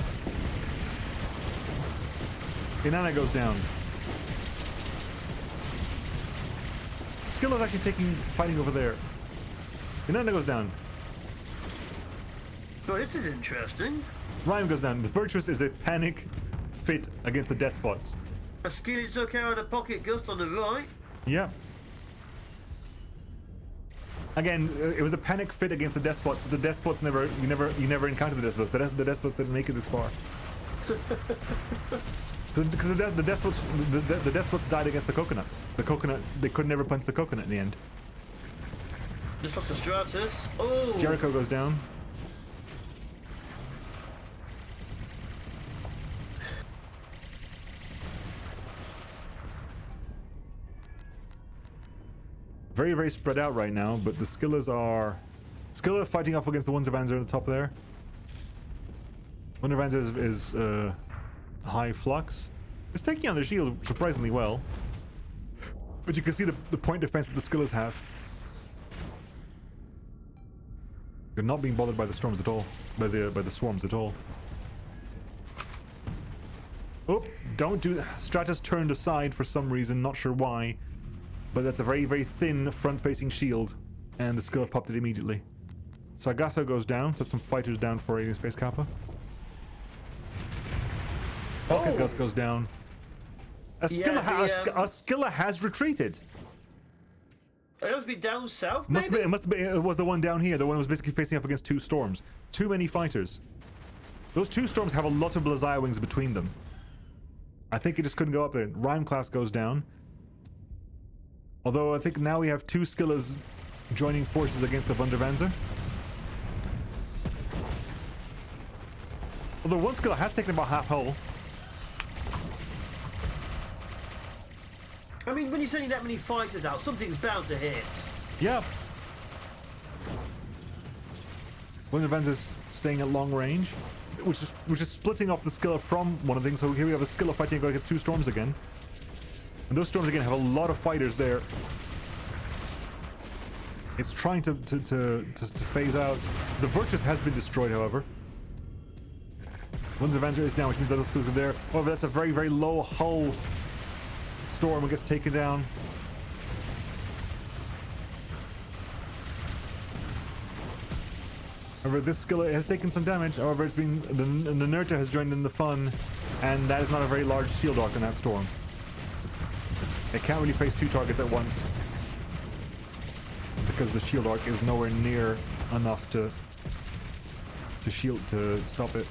Inanna goes down. Skill is actually fighting over there. Inanna goes down. Oh, this is interesting. Rhyme goes down. The Virtuous is a panic fit against the Despots. A Scythe took out a pocket gust on the right. Yeah. Again, it was a panic fit against the Despots, but the Despots you never encountered the Despots. The Despots didn't make it this far. Because the Despots died against the Coconut. The Coconut, they could never punch the Coconut in the end. Just lost the Stratus. Oh! Jericho goes down. Very, very spread out right now, but the Skillas are fighting off against the Wunderwanzer at the top there. Wunderwanzer is high flux. It's taking on their shield surprisingly well, but you can see the point defense that the Skillas have. They're not being bothered by the storms at all, by the swarms at all. Oh, don't do that. Stratus turned aside for some reason, not sure why. But that's a very, very thin front-facing shield, and the Skilla popped it immediately. Sargasso goes down. There's some fighters down for Alienspacekappa. Pocket Gust goes down. A Skilla has retreated. It must be down south, maybe? It was the one down here. The one who was basically facing off against two storms. Too many fighters. Those two storms have a lot of Blazai wings between them. I think it just couldn't go up there. Rhyme class goes down. Although I think now we have two Skillas joining forces against the Wunderwanzer. Although one Skilla has taken about half hull. I mean, when you're sending that many fighters out, something's bound to hit. Yeah. Wunderwanzer's staying at long range, which is splitting off the Skilla from one of the things. So here we have a Skilla fighting against two storms again. And those storms again have a lot of fighters there. It's trying to phase out. The Virtus has been destroyed, however. Wunderwanzer is down, which means that the Skillas are there. Oh, but that's a very, very low hull storm that gets taken down. However, this Skilla has taken some damage. However, it's been the Nerta has joined in the fun, and that is not a very large shield arc in that storm. It can't really face two targets at once because the shield arc is nowhere near enough to stop it.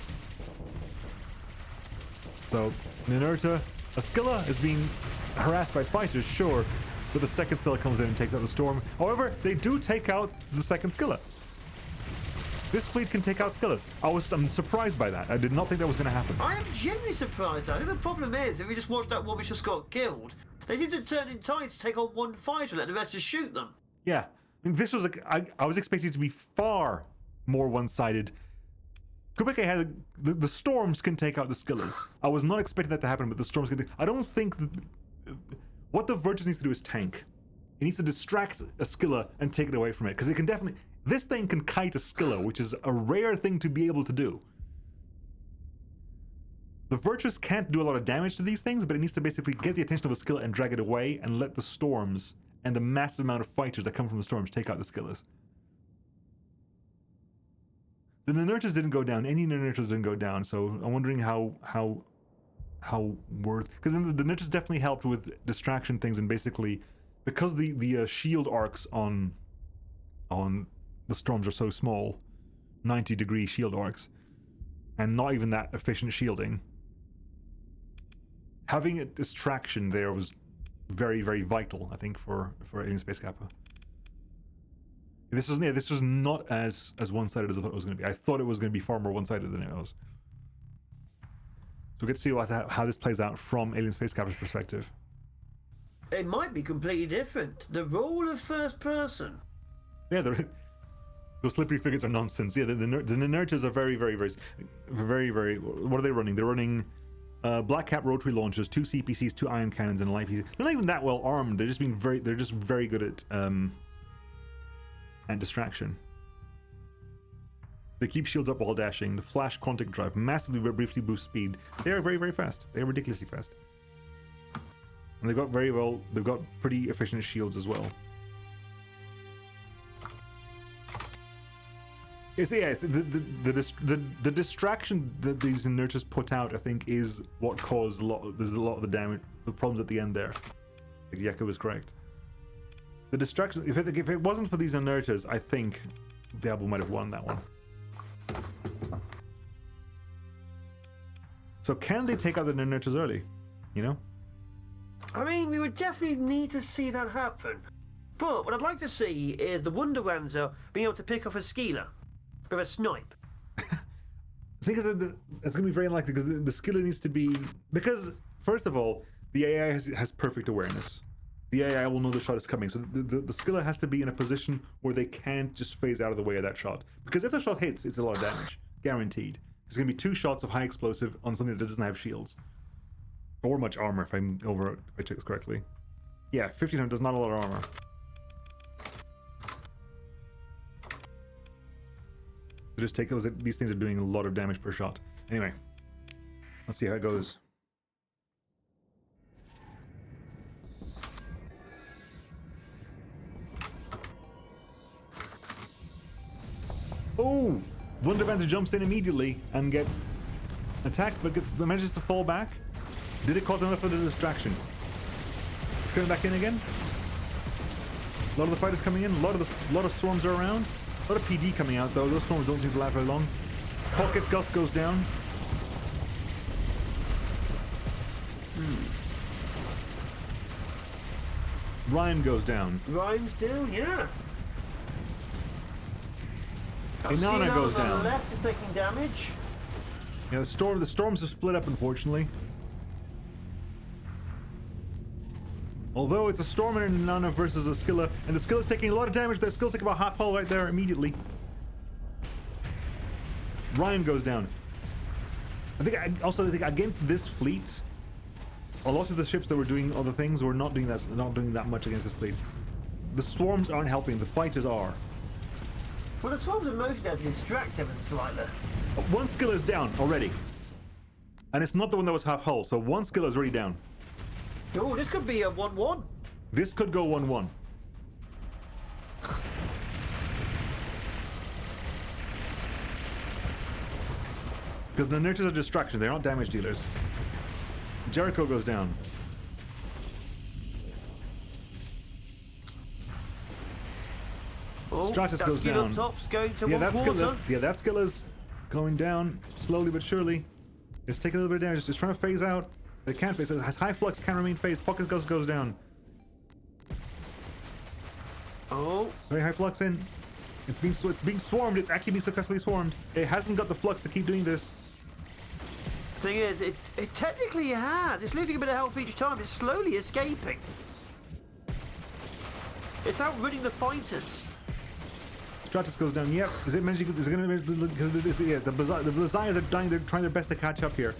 So, Ninurta, a Skilla is being harassed by fighters, sure, but the second Skilla comes in and takes out the storm. However, they do take out the second Skilla. This fleet can take out Skillas. I'm surprised by that. I did not think that was going to happen. I am genuinely surprised. I think the problem is, if we just watched that one which just got killed, they seem to turn in time to take on one fighter and let the rest just shoot them. Yeah. This was I was expecting it to be far more one-sided. Kubeke had the storms can take out the Skillas. I was not expecting that to happen, but the storms can. I don't think that what the Virtus needs to do is tank. It needs to distract a Skilla and take it away from it, because it can definitely. This thing can kite a Skilla, which is a rare thing to be able to do. The Virtus can't do a lot of damage to these things, but it needs to basically get the attention of a Skilla and drag it away and let the storms and the massive amount of fighters that come from the storms take out the Skillas. The Ninurtas didn't go down. Any Ninurtas didn't go down, so I'm wondering how worth. Because then the Ninurtas definitely helped with distraction things, and basically because the shield arcs on the storms are so small, 90-degree shield arcs, and not even that efficient shielding. Having a distraction there was very, very vital, I think, for Alienspacekappa. This was not as one-sided as I thought it was going to be. I thought it was going to be far more one-sided than it was. So we get to see how this plays out from Alienspacekappa's perspective. It might be completely different. The role of first person. Yeah, those slippery figures are nonsense. Yeah, the Ninurtas are very, very, very, very, very. What are they running? They're running Black Cap rotary launchers, 2 CPCs, 2 ion cannons, and a light PC. They're not even that well armed. They're just very good at distraction. They keep shields up while dashing. The flash quantic drive massively briefly boost speed. They are very, very fast. They are ridiculously fast. And they've got pretty efficient shields as well. The distraction that these Ninurtas put out, I think, is what caused there's a lot of the damage, the problems at the end there. Like Yeka was correct. The distraction, if it wasn't for these Ninurtas, I think Diablo might have won that one. So can they take out the Ninurtas early? You know? I mean, we would definitely need to see that happen. But what I'd like to see is the Wunderwanzer being able to pick off a Scylla with a snipe. The thing is that it's going to be very unlikely, because the Scylla needs to be... Because, first of all, the AI has perfect awareness. The AI will know the shot is coming, so the Scylla has to be in a position where they can't just phase out of the way of that shot. Because if the shot hits, it's a lot of damage. Guaranteed. There's going to be 2 shots of high explosive on something that doesn't have shields. Or much armor, if I check this correctly. Yeah, 1500 does not a lot of armor. So just take those. These things are doing a lot of damage per shot. Anyway, let's see how it goes. Oh! Wunderwanzer jumps in immediately and gets attacked, but manages to fall back. Did it cause enough of a distraction? It's coming back in again. A lot of the fighters coming in. A lot of swarms are around. A lot of PD coming out though. Those swarms don't seem to last very long. Pocket Gust goes down. Ryan goes down. Ryan's down, yeah. Inanna goes down. On the left is taking damage. Yeah, the storms have split up, unfortunately. Although it's a storm and an Inanna versus a Scylla, and the Scylla's taking a lot of damage. That Scylla's taking about half hull right there immediately. Ryan goes down. I think against this fleet, a lot of the ships that were doing other things were not doing that much against this fleet. The swarms aren't helping. The fighters are. Well, the swarms are mostly there to distract ever so slightly. One Scylla is down already, and it's not the one that was half hull. So one Scylla is already down. Oh, this could be a 1-1. This could go 1-1. Because the Nurtures are distraction, they're not damage dealers. Jericho goes down. Oh, Stratus that goes skill down. up top's going to Yeah, one quarter. that skill is going down slowly but surely. It's taking a little bit of damage, just trying to phase out. They can't phase. It has high flux, can't remain phased. Pocket Ghost goes down. Oh. Very high flux in. It's being swarmed. It's actually being successfully swarmed. It hasn't got the flux to keep doing this. Thing is, it technically has. It's losing a bit of health each time. It's slowly escaping. It's outrunning the fighters. Stratus goes down. Yep. Is it managing? Is it going to? Because yeah, the Blazayas are dying. They're trying their best to catch up here.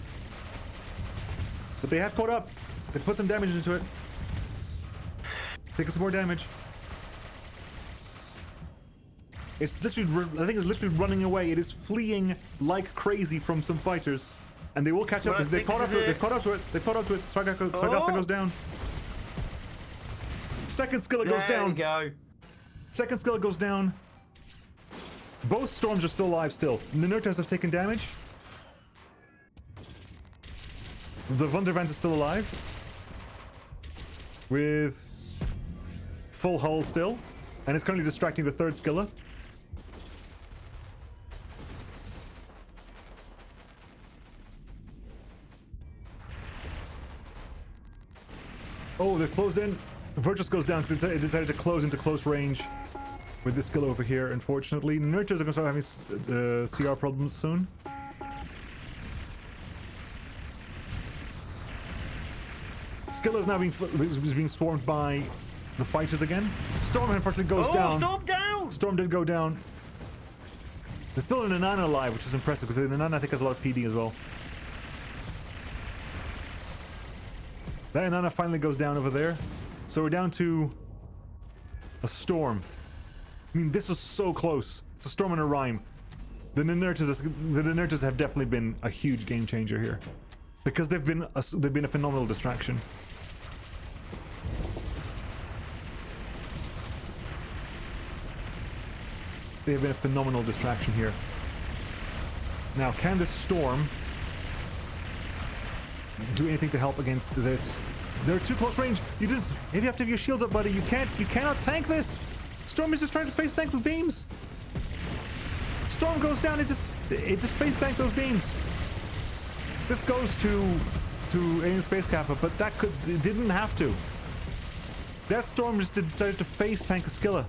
But they have caught up. They put some damage into it. Taking some more damage. It's literally, I think it's literally running away. It is fleeing like crazy from some fighters. And they will catch up. They caught up to it. They caught up to it. They caught up to it. Sargassa goes down. Second skillet goes down. There you go. Second skillet goes down. Both storms are still alive still. The Nurtures have taken damage. The Wundervans is still alive. With full hull still. And it's currently distracting the third skillet. Oh, they're closed in. Virtus goes down because it decided to close into close range with this skill over here, unfortunately. Nurtures are going to start having CR problems soon. Skill is now being swarmed by the fighters again. Storm unfortunately goes down. Storm down! Storm did go down. There's still an Inanna alive, which is impressive because the Inanna I think has a lot of PD as well. That Inanna finally goes down over there. So we're down to a storm. I mean, this was so close. It's a storm and a rhyme. The Nurtures have definitely been a huge game changer here, because they've been a phenomenal distraction. They have been a phenomenal distraction here. Now, can this storm do anything to help against this? They're too close range. If you have to have your shields up, buddy, you cannot tank this. Storm is just trying to face tank with beams. Storm goes down, it just face tank those beams. This goes to Alienspacekappa, but it didn't have to. That storm just decided to face tank a Skilla.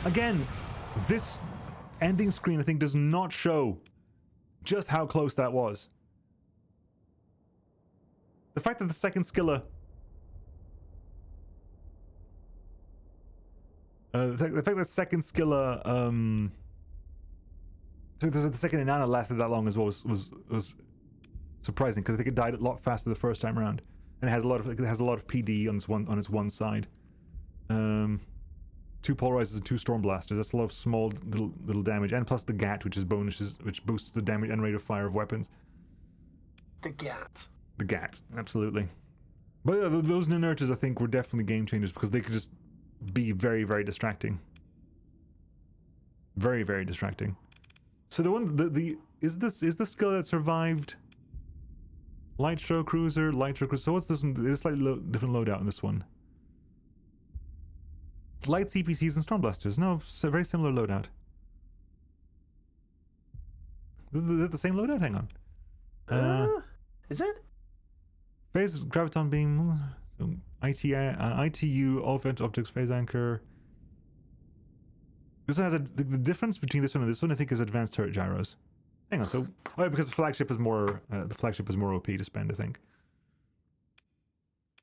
Again, this ending screen I think does not show just how close that was. The fact that the second Skilla, the fact that second Skilla, so the second Inanna lasted that long as well was surprising, because I think it died a lot faster the first time around, and it has a lot of PD on its one side. 2 polarizers and 2 storm blasters. That's a lot of small little damage, and plus the GAT, which boosts the damage and rate of fire of weapons. The GAT. The GAT, absolutely. But yeah, those new Nurtures I think were definitely game changers, because they could just be very, very distracting. Very, very distracting. So is the skill that survived Lightning Cruiser? So what's this one? There's a slightly different loadout in this one. Light CPCs and Storm Blasters. No, it's a very similar loadout. Is it the same loadout? Hang on. Is it? Phase Graviton Beam, ITU, Offense Optics, Phase Anchor. This one has the difference between this one and this one I think is Advanced Turret Gyros. Hang on, so because the flagship is more OP to spend, I think.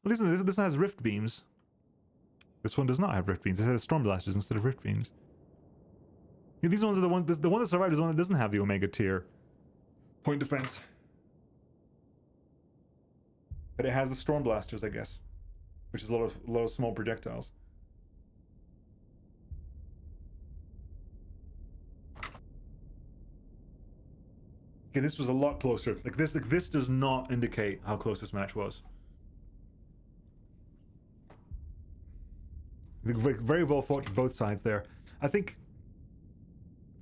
Well, this one has Rift Beams. This one does not have Rift Beams. It has Storm Blasters instead of Rift Beams. Yeah, these ones are the one that survived is the one that doesn't have the Omega tier point defense. But it has the Storm Blasters, I guess, which is a lot of small projectiles. Okay, this was a lot closer. This does not indicate how close this match was. Very well fought both sides there. I think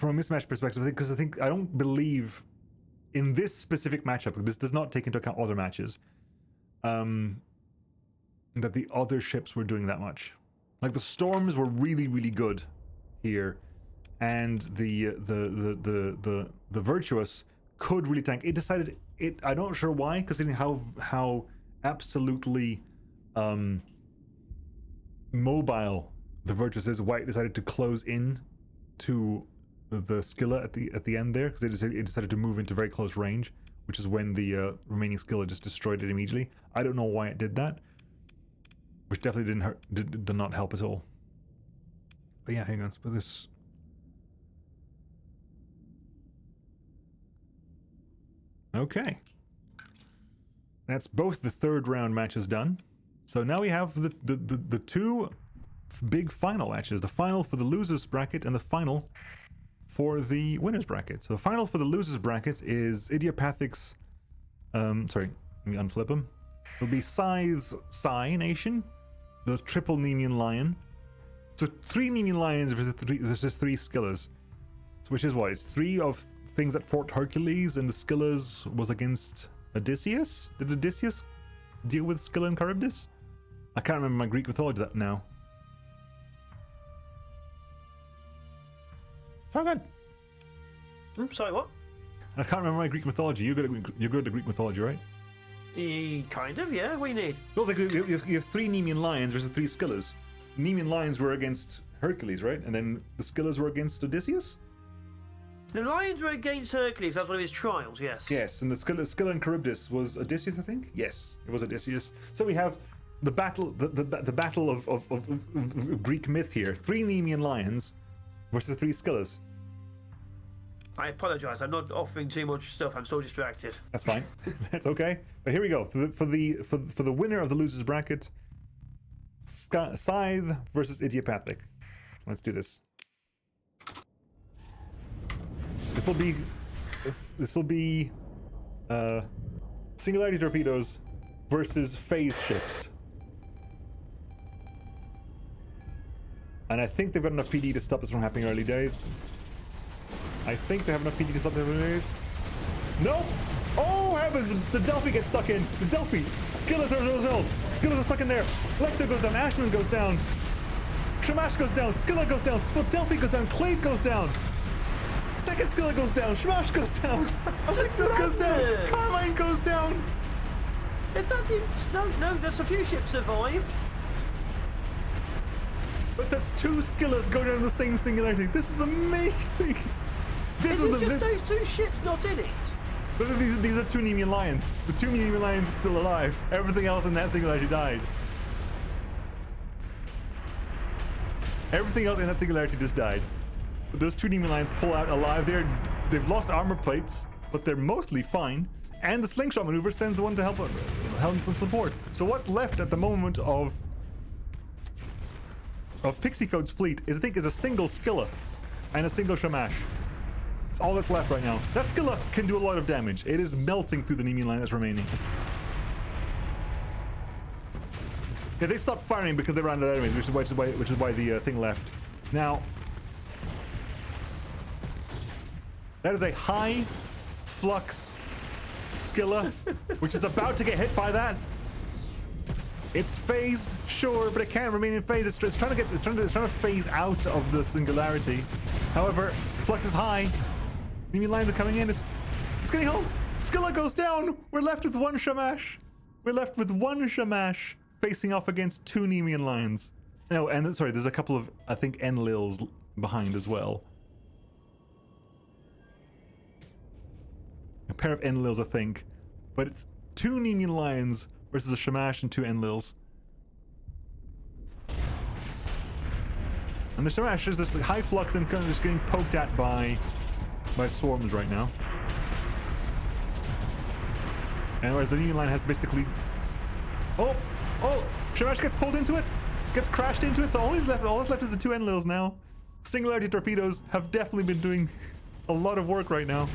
from a mismatch perspective, because I don't believe in this specific matchup, this does not take into account other matches, that the other ships were doing that much. Like the storms were really, really good here, and the virtuous could really tank. It decided it. I'm not sure why, considering how absolutely mobile the virtuous is. Why it decided to close in to the Scylla at the end there, because it decided to move into very close range, which is when the remaining Scylla just destroyed it immediately. I don't know why it did that, which definitely did not help at all. But yeah, hang on, let's put this. Okay, that's both the third round matches done. So now we have the two big final matches: the final for the losers bracket and the final for the winners bracket. So the final for the losers bracket is Idiopathic's. Sorry, let me unflip them. It'll be Scythe's Psy Nation, the triple Nemean Lion. So 3 Nemean Lions versus 3 Skyllas. Which is what? It's 3 of things that fought Hercules, and the Skyllas was against Odysseus? Did Odysseus deal with Scylla and Charybdis? I can't remember my Greek mythology now. Shogun! Sorry, what? I can't remember my Greek mythology. You're good at Greek mythology, right? Kind of, yeah. What do you need? It like you have 3 Nemean Lions versus 3 Skyllas. Nemean Lions were against Hercules, right? And then the Skyllas were against Odysseus? The lions were against Hercules. That's one of his trials, yes. Yes, and the Scylla and Charybdis was Odysseus, I think? Yes, it was Odysseus. So we have the battle of Greek myth here. 3 Nemean Lions versus 3 Skyllas. I apologise. I'm not offering too much stuff. I'm so distracted. That's fine. That's okay. But here we go. For the winner of the losers bracket, Scythe versus Idiopathic. Let's do this. This will be Singularity Torpedoes versus Phase Ships. And I think they've got enough PD to stop this from happening early days. I think they have enough PD to stop this early days. Nope! Oh heavens! The Delphi gets stuck in! The Delphi! Skyllas are stuck in there! Lecter goes down, Ashman goes down! Shamash goes down, Scylla goes down, Delphi goes down, Clade goes down! Second Scylla goes down, Shamash goes down! Lecter goes down! Carmine goes down! No, there's a few ships survived. But that's 2 Skyllas going down the same singularity. This is amazing! Those 2 ships not in it? These are 2 Nemean Lions. The 2 Nemean Lions are still alive. Everything else in that singularity died. Everything else in that singularity just died. But those 2 Nemean Lions pull out alive. They've lost armor plates, but they're mostly fine. And the slingshot maneuver sends the one to help some support. So what's left at the moment of Pixicode's fleet is a single Scylla and a single Shamash. It's all that's left right now. That Scylla can do a lot of damage. It is melting through the Nemean line that's remaining. Yeah, they stopped firing because they ran out of enemies, which is why the thing left. Now, that is a high flux Scylla, which is about to get hit by that. It's phased, sure, but it can't remain in phase. It's trying to phase out of the singularity. However, flux is high. Nemean lines are coming in. It's getting home. Scylla goes down. We're left with 1 Shamash. We're left with 1 Shamash facing off against 2 Nemean lions. No, and sorry, there's a couple of, I think, Enlils behind as well. A pair of Enlils, I think. But it's 2 Nemean lions versus a Shamash and 2 Enlils. And the Shamash is this high flux and kind of just getting poked at by swarms right now. And whereas the Nemean line has basically... Oh! Shamash gets pulled into it! Gets crashed into it, so all that's left is the 2 Enlils now. Singularity torpedoes have definitely been doing a lot of work right now.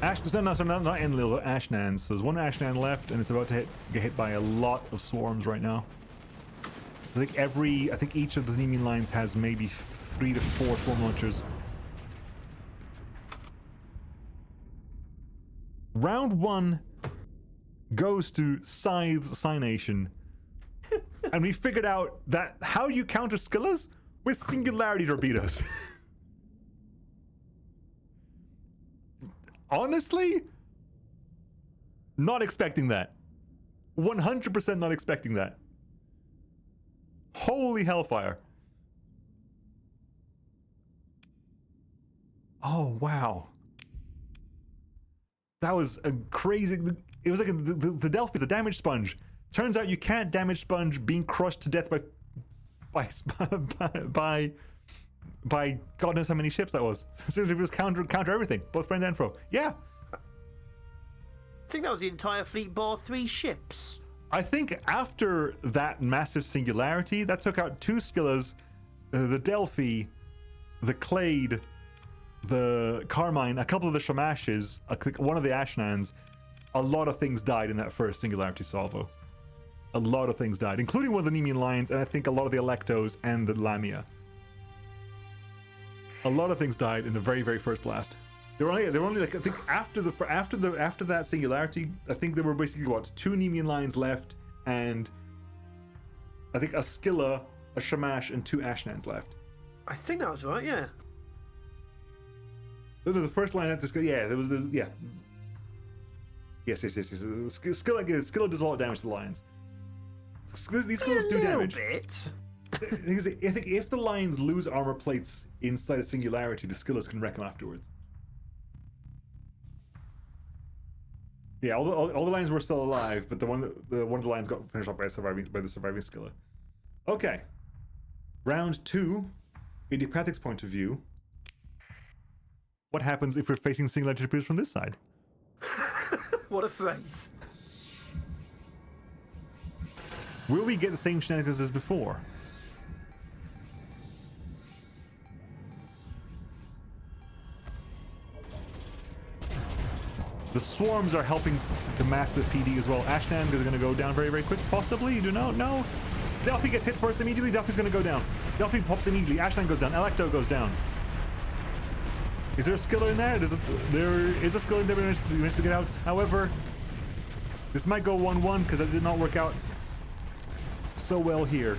Not Enlil, Ashnans. So there's one Ashnan left, and it's about to get hit by a lot of swarms right now. So I think each of the Nemean lines has maybe 3 to 4 swarm launchers. Round 1 goes to Scythe's Cynation. And we figured out that how you counter Skillas? With singularity torpedoes. Honestly, not expecting that. 100% not expecting that. Holy hellfire. Oh, wow. That was a crazy... It was like the Delphi, the damage sponge. Turns out you can't damage sponge being crushed to death by God knows how many ships that was. So it was counter everything, both friend and foe. Yeah. I think that was the entire fleet bar 3 ships. I think after that massive singularity, that took out 2 Skillas, the Delphi, the Clade, the Carmine, a couple of the Shamashes, one of the Ashnans. A lot of things died in that first singularity salvo. A lot of things died, including one of the Nemean lines, and I think a lot of the Electos and the Lamia. A lot of things died in the very, very first blast. They were only like, I think after that singularity, I think there were basically what, 2 Nemean lines left, and I think a Scylla, a Shamash, and 2 Ashnans left. I think that was right, yeah. The first line at this, yeah, there was this, yeah. Yes. Scylla does a lot of damage to the lions. These Skillas do damage. A little bit. I think if the lions lose armor plates inside a singularity, the Skillas can wreck them afterwards. Yeah, all the lions were still alive, but one of the lions got finished off by the surviving Scylla. Okay, round 2, Idiopathic's point of view. What happens if we're facing singularity torpedoes from this side? What a phrase. Will we get the same shenanigans as before? The swarms are helping to mask the PD as well. Ashnan is going to go down very, very quick. Possibly, you do not know. Delphi gets hit first immediately. Delphi's going to go down. Delphi pops immediately. Ashnan goes down. Electo goes down. Is there a Skiller in there? There is a Skiller in there. We managed to get out. However, this might go 1-1 because it did not work out so well here.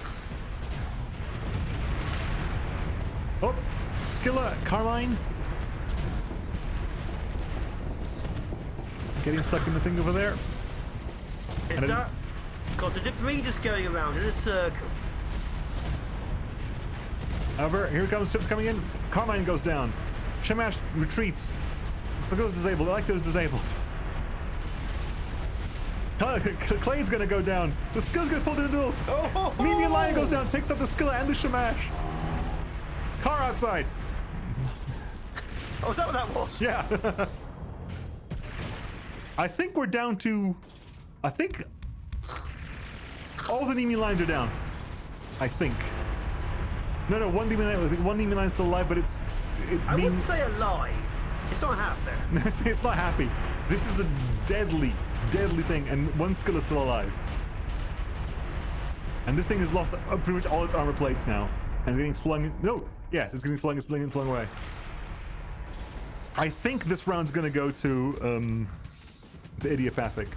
Oh, Scylla, Carmine. Getting stuck in the thing over there. Is that... God, the debris just going around in a circle. However, here comes ships coming in. Carmine goes down. Shamash retreats. Scylla's disabled. Electo's disabled. Clade's gonna go down. The Scylla's gonna pull to the duel. Oh! Nemean Lion goes down, takes up the Scylla and the Shamash. Car outside. Oh, is that what that was? Yeah. I think we're down to... I think... all the Nemean lines are down. I think. No, one Nemean line's still alive, but it's I wouldn't say alive. It's not happy. It's not happy. This is a deadly, deadly thing, and one Skill is still alive. And this thing has lost pretty much all its armor plates now, and it's getting flung. No, yes, it's getting flung. It's being flung away. I think this round's gonna go to Idiopathic.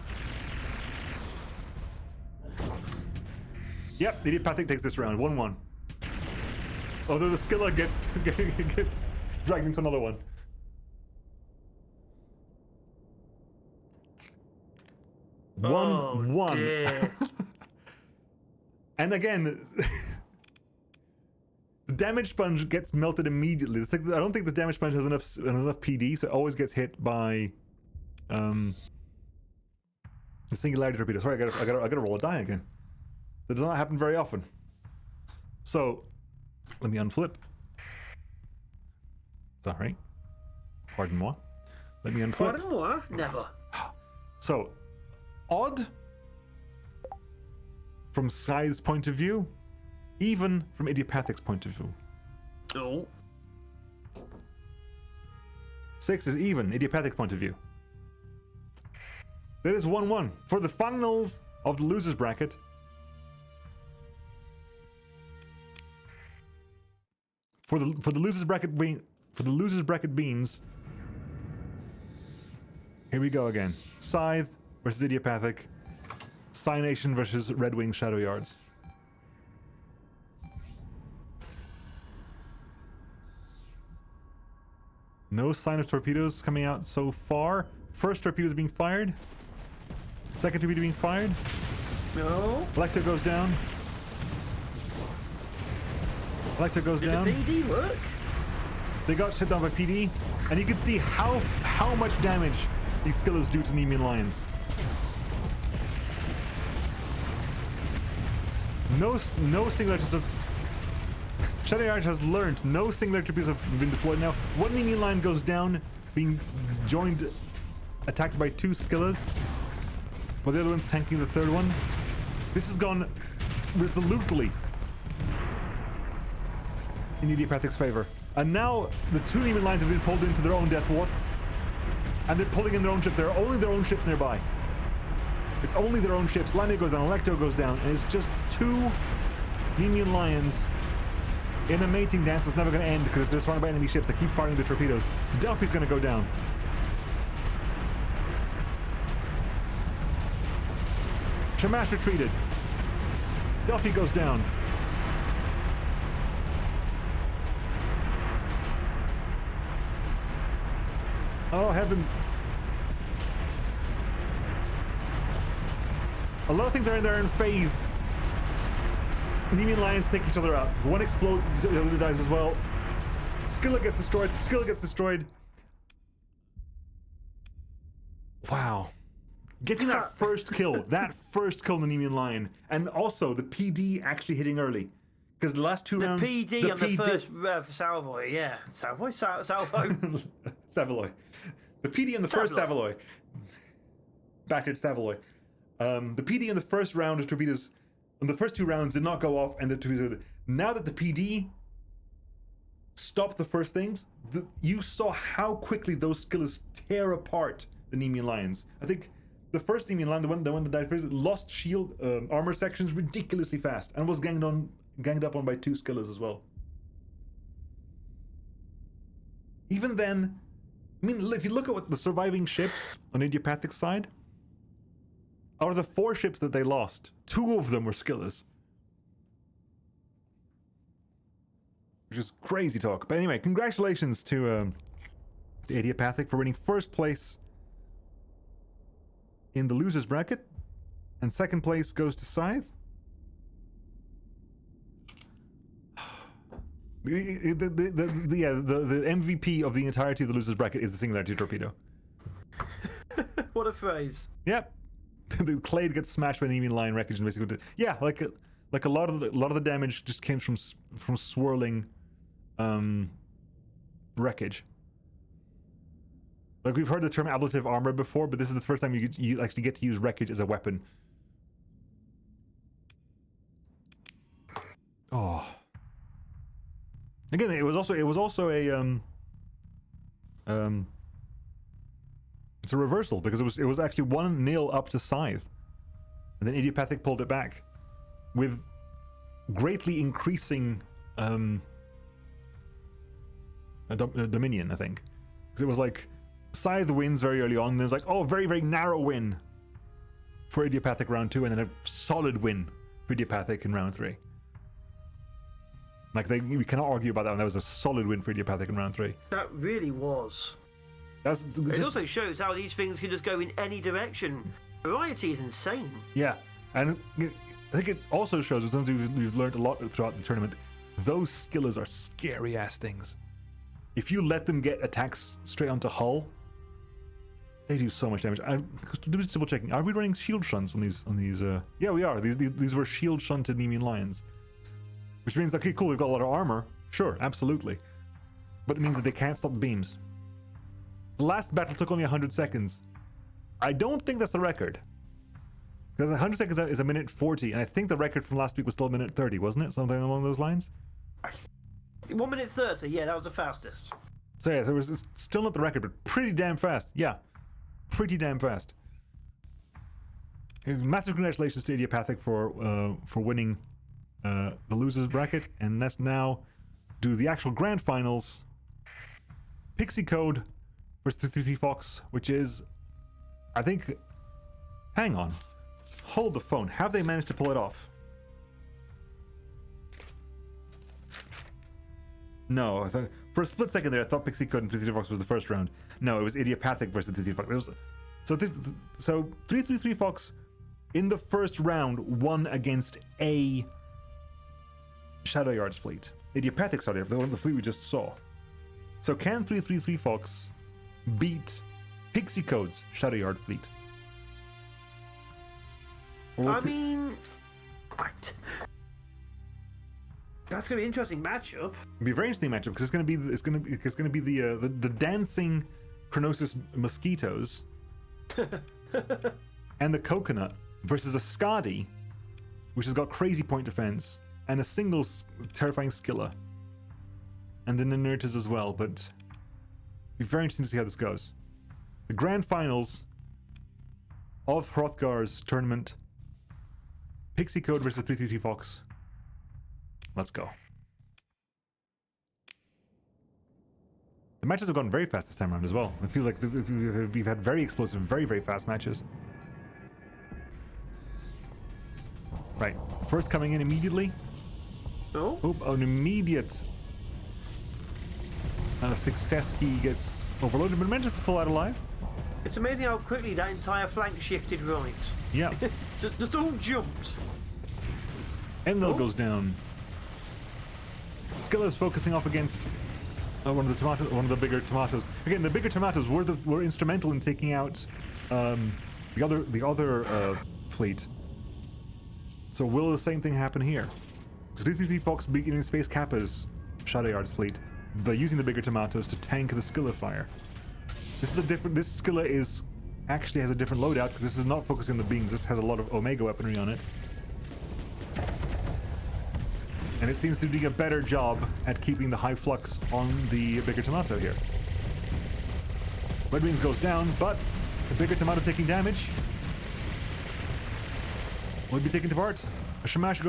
Yep, Idiopathic takes this round, 1-1. Although the Skilla gets dragged into another one. Oh, 1-1. dear. And again, the damage sponge gets melted immediately. It's like, I don't think the damage sponge has enough PD, so it always gets hit by the singularity torpedo. Sorry, I gotta roll a die again. That does not happen very often. So let me unflip. Sorry. Pardon moi. Let me unflip. Pardon moi? Never. So, odd from Scythe's point of view, even from Idiopathic's point of view. Oh. 6 is even, Idiopathic point of view. That is 1-1 for the finals of the losers bracket. For the losers bracket beans. Here we go again. Scythe versus Idiopathic. Cynation versus Red Wing Shadow Yards. No sign of torpedoes coming out so far. First torpedo is being fired. Second torpedo being fired. No. Electro goes down. Electro goes down. Did the PD work? They got shut down by PD, and you can see how much damage these skillers do to Nemean Lions. No singulators of Shadow Yard has learned. No singular torpedoes have been deployed now. One Nemean Lion goes down, being attacked by 2 skillers, while the other one's tanking the third one. This has gone resolutely in Idiopathic's favor. And now the 2 Nemean Lions have been pulled into their own death warp, and they're pulling in their own ships. There are only their own ships nearby. It's only their own ships. Lamia goes down, Electro goes down, and it's just 2 Nemean Lions in a mating dance that's never going to end because they're surrounded by enemy ships that keep firing the torpedoes. Delphi's going to go down. Shamash retreated. Delphi goes down. Oh heavens. A lot of things are in there in phase. Nemean Lions take each other out. One explodes, the other dies as well. Skilla gets destroyed. Skilla gets destroyed. Wow. Getting that first kill. That first kill on the Nemean Lion. And also the PD actually hitting early. Because the last 2 rounds... The PD on the first Savoy, yeah. Savoy? Salvo? Savaloy. The PD in the first Savaloy. Back at Savaloy. The PD in the first round of torpedoes, in the first 2 rounds, did not go off, and the torpedoes. Now that the PD stopped the first things, you saw how quickly those skillers tear apart the Nemean Lions. I think the first Nemean Lion, the one that died first, lost shield armor sections ridiculously fast, and was ganged up on by 2 skillers as well. Even then, I mean, if you look at what the surviving ships on Idiopathic side. Out of the 4 ships that they lost, 2 of them were skillers. Which is crazy talk. But anyway, congratulations to the Idiopathic for winning first place in the losers bracket. And second place goes to Scythe. The MVP of the entirety of the losers bracket is the Singularity Torpedo. What a phrase. Yep. The Clade gets smashed by the Nemean Lion wreckage and basically, yeah, like a lot of the damage just came from swirling wreckage. Like we've heard the term ablative armor before, but this is the first time you actually get to use wreckage as a weapon. Oh. Again, it was also a it's a reversal because it was actually 1-0 up to Scythe, and then Idiopathic pulled it back with greatly increasing dominion, I think, because it was like Scythe wins very early on, and there's like, oh, very very narrow win for Idiopathic round 2, and then a solid win for Idiopathic in round 3. Like we cannot argue about that one. That was a solid win for Idiopathic in round 3. That really was. It also shows how these things can just go in any direction. Variety is insane. Yeah, and I think it also shows, something we've learned a lot throughout the tournament, those skillers are scary ass things. If you let them get attacks straight onto hull, they do so much damage. I'm just double checking. Are we running shield shunts on these? Yeah, we are. These were shield shunted Nemean Lions, which means okay, cool. They've got a lot of armor. Sure, absolutely, but it means that they can't stop the beams. The last battle took only 100 seconds. I don't think that's the record. Because 100 seconds is a minute 40, and I think the record from last week was still a minute 30, wasn't it? Something along those lines? 1 minute 30, yeah, that was the fastest. So yeah, it's still not the record, but pretty damn fast. Yeah, pretty damn fast. Massive congratulations to Idiopathic for winning the losers bracket, and let's now do the actual grand finals. Pixicode versus 333 Fox, which is, I think, hang on, hold the phone. Have they managed to pull it off? No, for a split second there, I thought Pixicode and 333 Fox was the first round. No, it was Idiopathic versus 333 Fox. So 333 Fox in the first round won against a Shadow Yards fleet. Idiopathic Shadow Yards, the fleet we just saw. So can 333 Fox beat Pixicode's Shadow Yard fleet? I mean, right. That's gonna be an interesting matchup. It'll be a very interesting matchup because it's gonna be the dancing Chronosis mosquitoes and the coconut versus a Skadi, which has got crazy point defense and a single terrifying Skilla, and then the Inertas as well. But it'll be very interesting to see how this goes. The grand finals of Hrothgar's tournament: Pixicode versus 333 Fox. Let's go. The matches have gone very fast this time around as well. I feel like we've had very explosive, very, very fast matches. Right, first coming in immediately. Oh, An immediate success key gets overloaded, but manages to pull out alive. it's amazing how quickly that entire flank shifted right. Yeah. Just all jumped. Enlil goes down. Scylla's focusing off against one of the bigger tomatoes. Again, the bigger tomatoes were instrumental in taking out the other fleet. So will the same thing happen here? So 333 Fox beginning Alienspacekappa's Shadow Yards fleet by using the bigger tomatoes to tank the Scylla fire. This Scylla actually has a different loadout because this is not focusing on the beams. This has a lot of Omega weaponry on it. And it seems to be doing a better job at keeping the high flux on the bigger tomato here. Red Wings goes down, but the bigger tomato taking damage will be taken apart. A Shamash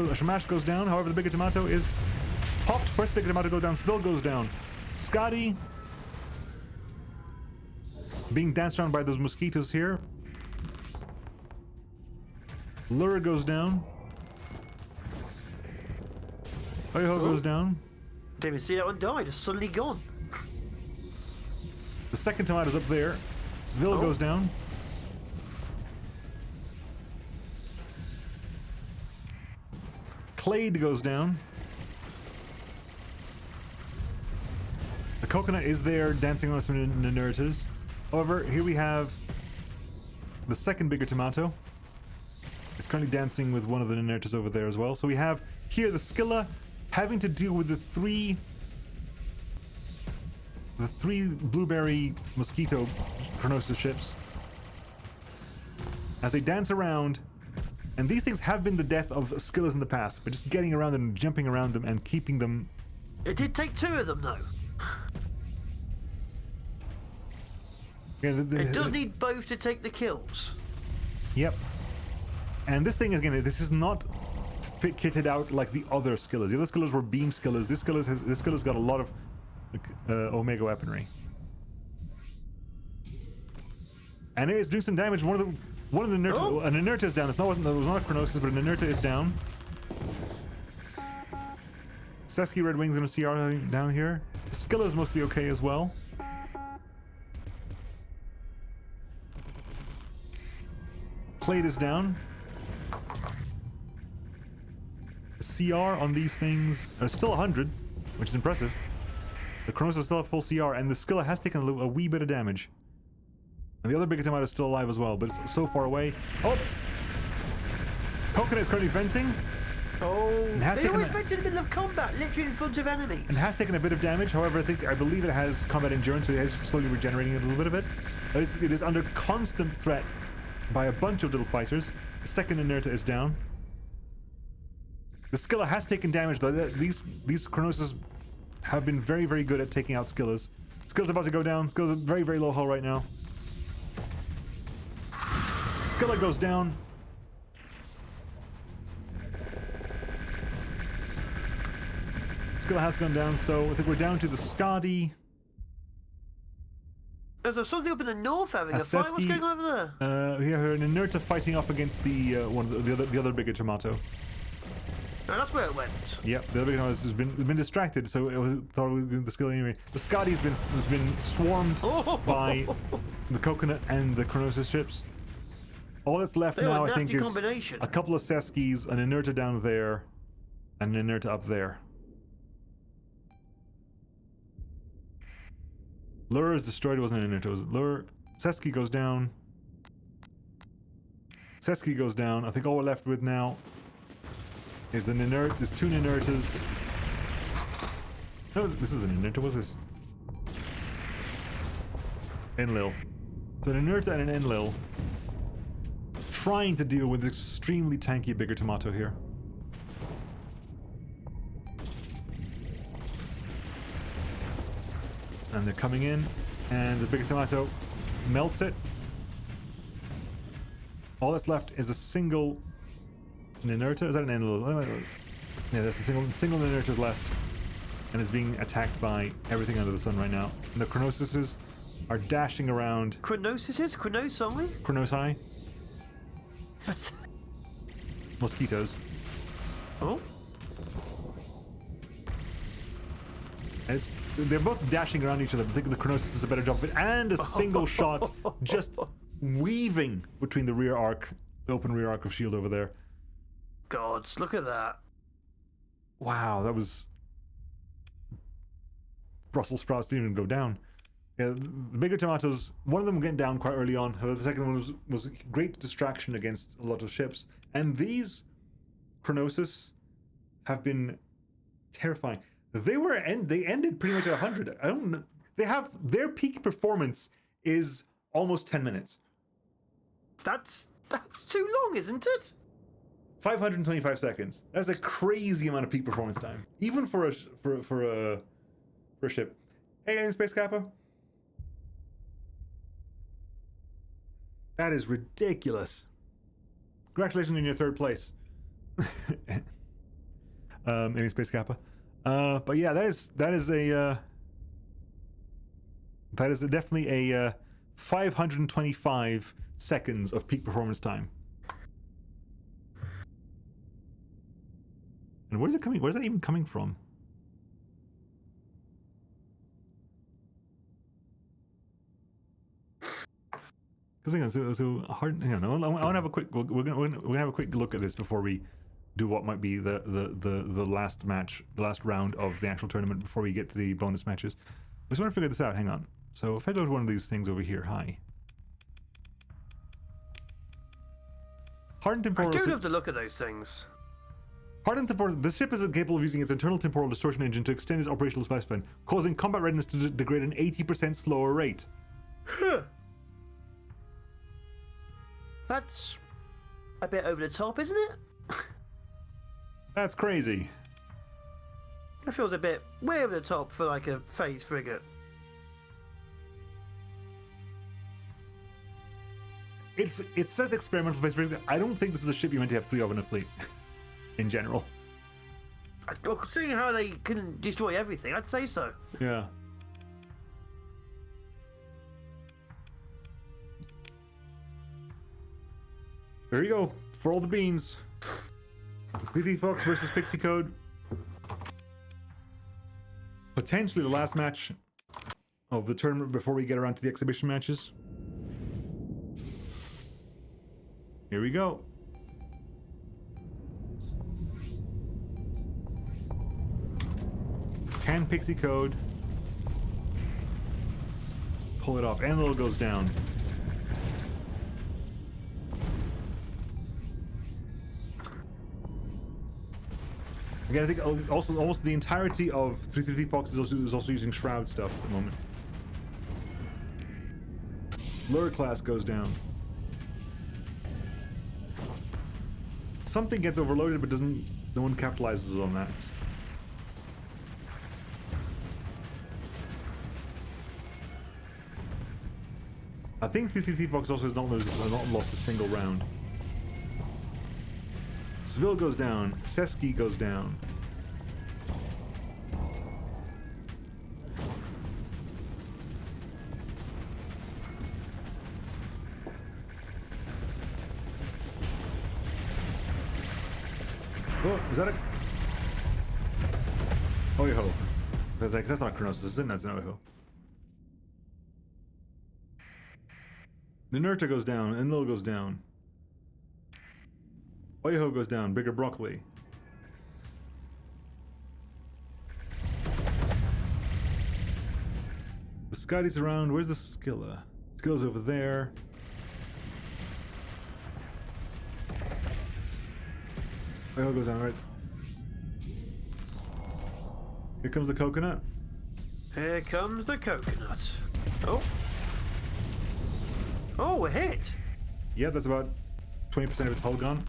goes down, however the bigger tomato is popped. First bigger tomato goes down, Still goes down. Skadi being danced around by those mosquitoes here. Lura goes down. Oiho goes down. Didn't even see that one die, just suddenly gone. The second tomato's up there. Svil goes down. Clade goes down. The coconut is there dancing on some Inertas. However, here we have the second bigger tomato. It's currently dancing with one of the Inertas over there as well. So we have here the Scylla having to deal with the three blueberry mosquito Chronosis ships as they dance around. And these things have been the death of Skillas in the past, but just getting around them, jumping around them, and keeping them. It did take two of them though. Yeah, it does need both to take the kills. Yep. And this thing, again, this is not kitted out like the other Skillas. The other Skillas were beam Skillas. This Skilla's got a lot of Omega weaponry. And it is doing some damage. One of the an Inerta is down. It was not a Chronosis, but an Inerta is down. Sesky Red Wings gonna CR down here. Scylla is mostly okay as well. Clade is down. CR on these things are still 100, which is impressive. The Chronosis still have full CR, and the Scylla has taken a wee bit of damage. And the other big tomato is still alive as well, but it's so far away. Oh! Coconut is currently venting. Oh, they always vent in the middle of combat, literally in front of enemies. And has taken a bit of damage. However, I believe it has combat endurance, so it is slowly regenerating a little bit of it. It is under constant threat by a bunch of little fighters. The second Inerta is down. The Scylla has taken damage, though. These Chronosis have been very, very good at taking out Skillas. Scylla's about to go down. Scylla's very, very low hull right now. Scylla goes down. skill has gone down, so I think we're down to the Skadi. There's something up in the north having a fight. What's going on over there? We have an Inerta fighting off against the the other bigger tomato. No, that's where it went. Yep, the other bigger tomato has been distracted, so it was thought we were doing the skill anyway. The Skadi has been swarmed by the Coconut and the Chronosis ships. All that's left now, I think, is a couple of Seskis, an Inerta down there, and an Inerta up there. Lure is destroyed. It wasn't an Inerta. It was Lure. Seski goes down. Seski goes down. I think all we're left with now is an Inert. There's two Inertas. No, this is an Inerta. What's this? Enlil. So an Inerta and an Enlil trying to deal with extremely tanky bigger tomato here. And they're coming in, and the bigger tomato melts it. All that's left is a single Inerta. Is that an Enlil? Yeah, that's the single Inerta is left, and is being attacked by everything under the sun right now. And the Chronosises are dashing around. Chronosises? Chronosai? Chronosai? Mosquitoes. Oh. And they're both dashing around each other. I think the Chronosis does a better job of it. And a single shot just weaving between the rear arc, the open rear arc of shield over there. Gods, look at that. Wow, that was... Brussels sprouts didn't even go down. Yeah, the bigger tomatoes, one of them went down quite early on. However, the second one was great distraction against a lot of ships. And these Chronosis have been terrifying. They ended pretty much at 100. I don't know. They have their peak performance is almost 10 minutes. That's too long, isn't it? 525 seconds. That's a crazy amount of peak performance time, even for a ship. Hey, Alienspacekappa. That is ridiculous. Congratulations on your third place. Alienspacekappa. But yeah, that is definitely a 525 seconds of peak performance time. And where's it coming? Where's that even coming from? Because hang on, so hard. Hang on, I want to have a quick. We're gonna have a quick look at this before we do what might be the last match, the last round of the actual tournament before we get to the bonus matches. I just want to figure this out. Hang on. So if I go to one of these things over here, hi. Hardened temporal. I do love the look of those things. Hardened temporal. This ship is capable of using its internal temporal distortion engine to extend its operational lifespan, causing combat readiness to degrade at an 80% slower rate. Huh. That's a bit over the top, isn't it? That's crazy. That feels a bit way over the top for like a phase frigate. It says experimental phase frigate. I don't think this is a ship you meant to have 3 of in a fleet. In general. Well, considering how they can destroy everything, I'd say so. Yeah. There you go. For all the beans. Scythe Fox versus Pixicode. Potentially the last match of the tournament before we get around to the exhibition matches. Here we go. Can Pixicode pull it off? Enlil goes down. Again, I think also almost the entirety of 333 Fox is also using Shroud stuff at the moment. Lure class goes down. Something gets overloaded, but doesn't. No one capitalizes on that. I think 333 Fox also has not lost a single round. Seville goes down. Seski goes down. Oh, is that a... Oiho. That's not Chronosis, is it? That's an Oiho. Ninurta goes down, Enlil goes down. Oiho goes down, bigger broccoli. The Scythe's around, where's the Scylla? Scylla's over there. Oiho goes down, right? Here comes the coconut. Here comes the coconut. Oh. Oh, a hit. Yeah, that's about 20% of its hull gone.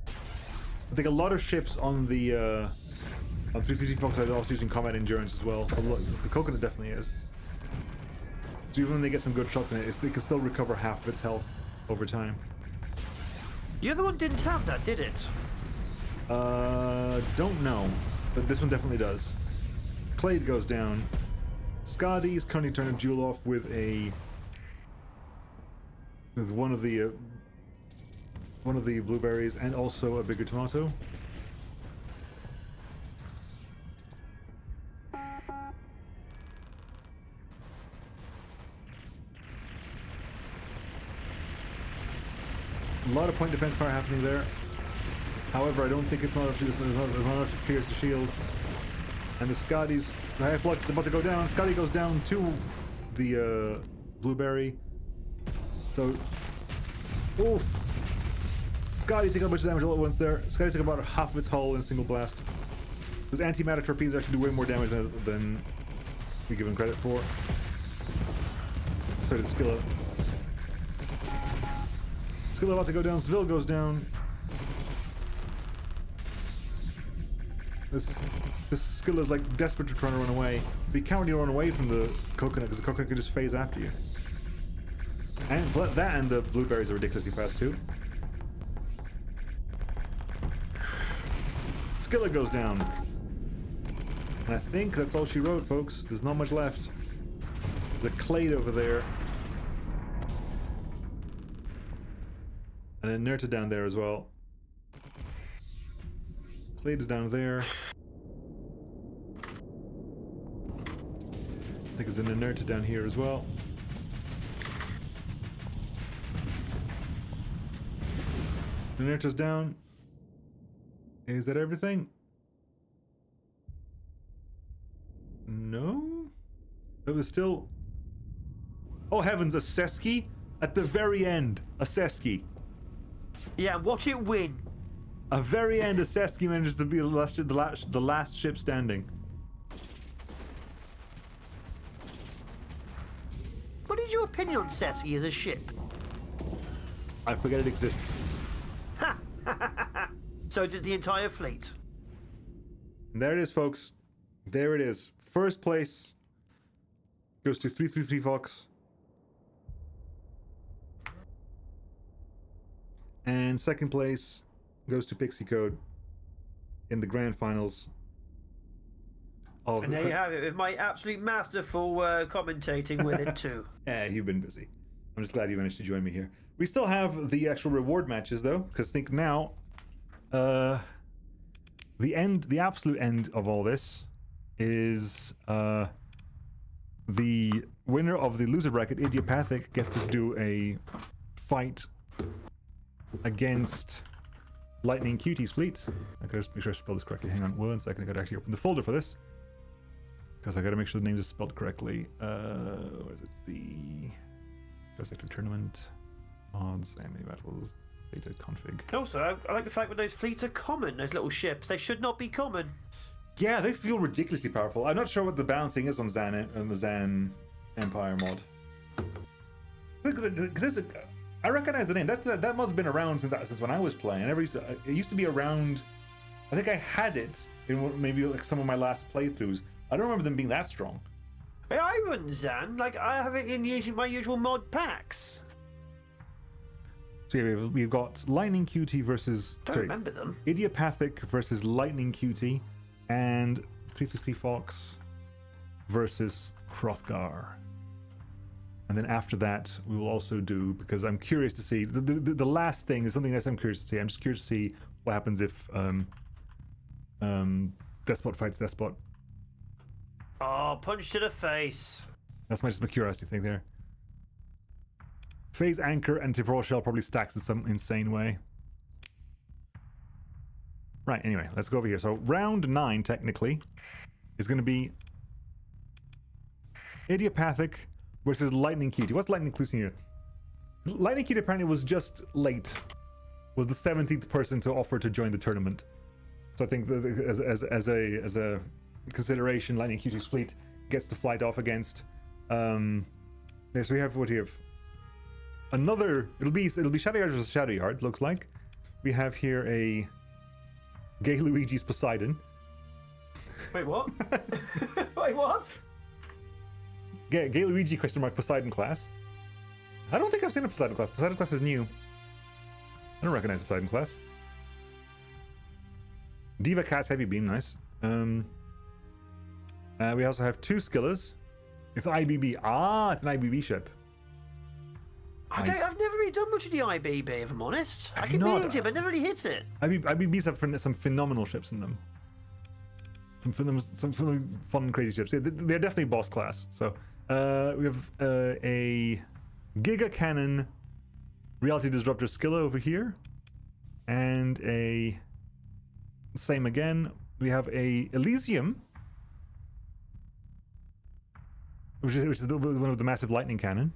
I think a lot of ships on the on 350 Fox are also using combat endurance as well. So the coconut definitely is. So even when they get some good shots in it, they can still recover half of its health over time. The other one didn't have that, did it? Don't know, but this one definitely does. Clade goes down. Skadi is currently trying to duel off with one of the blueberries and also a bigger tomato. A lot of point defense power happening there. However, I don't think it's not enough to pierce the shields. And the Skadi's, the high flux is about to go down. Skadi goes down to the blueberry. So, oof. Skadi took a bunch of damage all at once there. Skadi took about half of its hull in a single blast. Those antimatter torpedoes actually do way more damage than we give them credit for. So did Scylla. Scylla about to go down. Svil goes down. This Scylla is like desperate to try to run away. But you can't really run away from the coconut because the coconut can just phase after you. And that and the blueberries are ridiculously fast too. Scylla goes down. And I think that's all she wrote, folks. There's not much left. There's a Clade over there. And then Nerta down there as well. Clade is down there. I think there's an Nerta down here as well. Nerta's down. Is that everything? No? There was still... Oh heavens, a Seski? At the very end, a Seski. Yeah, watch it win. A very end, a Seski manages to be the last ship standing. What is your opinion on Seski as a ship? I forget it exists. Ha! So did the entire fleet. And there it is, folks. There it is. First place goes to 333 Fox. And second place goes to Pixicode in the grand finals. And there you have it, with my absolute masterful commentating with it too. Yeah, you've been busy. I'm just glad you managed to join me here. We still have the actual reward matches though, because think now, the absolute end of all this is the winner of the loser bracket, Idiopathic, gets to do a fight against Lightningcutey's fleet. I gotta make sure I spell this correctly. Hang on 1 second. I gotta actually open the folder for this because I gotta make sure the name is spelled correctly. Where is it? The Starsector tournament, mods, enemy battles, data config. Also, I like the fact that those fleets are common. Those little ships, they should not be common. Yeah, they feel ridiculously powerful. I'm not sure what the balancing is on Zan and the Zan Empire mod. Because I recognize the name. That mod's been around since when I was playing. It used to be around. I think I had it in maybe like some of my last playthroughs. I don't remember them being that strong. I run Zan, like I have it in my usual mod packs. So yeah, we've got Lightningcutey versus... Don't remember them. Idiopathic versus Lightningcutey, and 333 Fox versus Hrothgar. And then after that, we will also do, because I'm curious to see, the last thing is something else I'm curious to see. I'm just curious to see what happens if Despot fights Despot. Oh, punch to the face. That's just my curiosity thing there. Phase Anchor and Temporal Shell probably stacks in some insane way. Right, anyway, let's go over here. So round 9, technically, is going to be Idiopathic versus Lightningcutey. What's Lightningcutey here? Lightningcutey apparently was just late. Was the 17th person to offer to join the tournament. So I think that as a consideration, Lightningcutey's fleet gets the flight off against. So we have what do you have? Another. It'll be Shadow Yard versus Shadow Yard. Looks like we have here a Gay Luigi's Poseidon. Wait, what? Wait, what? Gay Luigi Poseidon class. I don't think I've seen a Poseidon class. Poseidon class is new. I don't recognize the Poseidon class. Diva cast Heavy Beam, nice. We also have 2 Skillers. It's IBB. Ah, it's an IBB ship. I've never really done much of the IBB, if I'm honest. I keep know meaning to, but never really hit it. IBBs have some phenomenal ships in them. Some fun, crazy ships. They're definitely boss class. So we have a Giga Cannon Reality Disruptor Skiller over here, and a same again. We have a Elysium, which is one of the massive lightning cannon.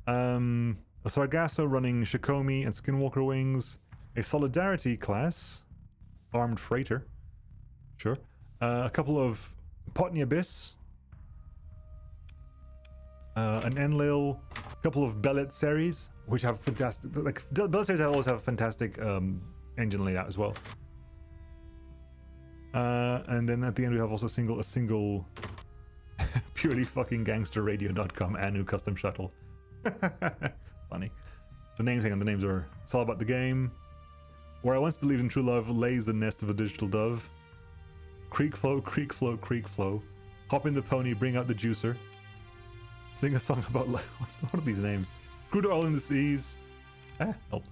A Sargasso running Shikomi and Skinwalker wings. A Solidarity class armed freighter. Sure. A couple of Potney Abyss. An Enlil. A couple of Bellet series, which have fantastic. Like Bellet series always have a fantastic engine layout as well. And then at the end we have also a single purely fucking gangsterradio.com Anu custom shuttle. Funny. The names, hang on, the names are It's All About the Game. Where I Once Believed in True Love lays the nest of a digital dove. Creek flow, creek flow, creek flow. Hop in the pony, bring out the juicer. Sing a song about what are these names? Crude oil in the seas. Help.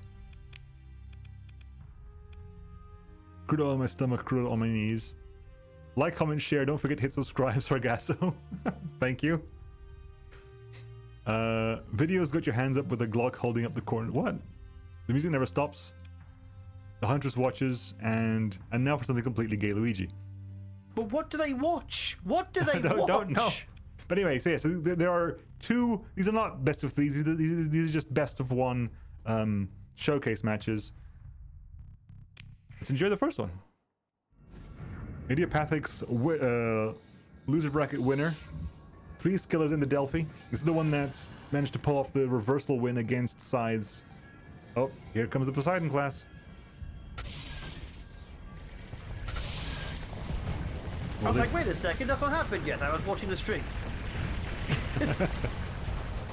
Crude oil in my stomach, crude oil on my knees. Like, comment, share. Don't forget to hit subscribe, Sargasso. Thank you. Videos got your hands up with a Glock holding up the corner. What? The music never stops. The Huntress watches, and now for something completely Gay Luigi. But what do they watch? What do they watch? Don't know. But anyway, so there are 2. These are not best of 3. These are just best of 1 showcase matches. Let's enjoy the first one. Idiopathic's loser bracket winner. 3 Skillers in the Delphi. This is the one that's managed to pull off the reversal win against Scythes. Oh, here comes the Poseidon class. I was like, wait a second, that's not happened yet. I was watching the stream.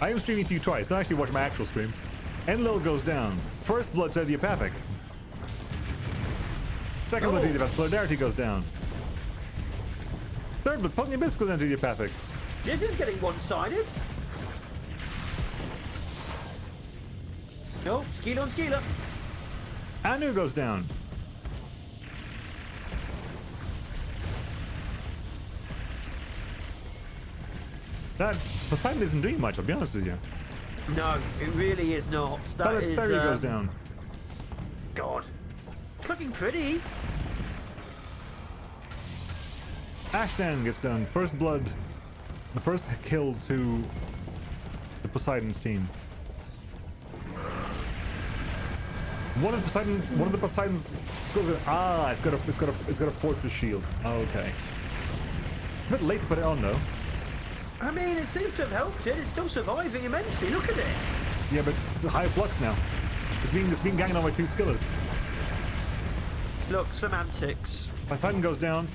I am streaming to you twice. Don't actually watch my actual stream. Enlil goes down. First blood to Idiopathic. Second blood to Idiopathic. Solidarity goes down. Third blood, Potney Abyss goes down to Idiopathic. This is getting one-sided. No, Skeeler on Skeeler. Anu goes down. That Poseidon isn't doing much, I'll be honest with you. No, it really is not. Bellet Seri goes down. God. It's looking pretty. Ashtan gets done. First blood. The first kill to the Poseidon's team. One of the Poseidon's it's got a fortress shield. Oh, okay. A bit late to put it on though. I mean, it seems to have helped it. It's still surviving immensely. Look at it. Yeah, but it's high flux now. It's being ganged on by 2 Skillers. Look, semantics. Poseidon goes down.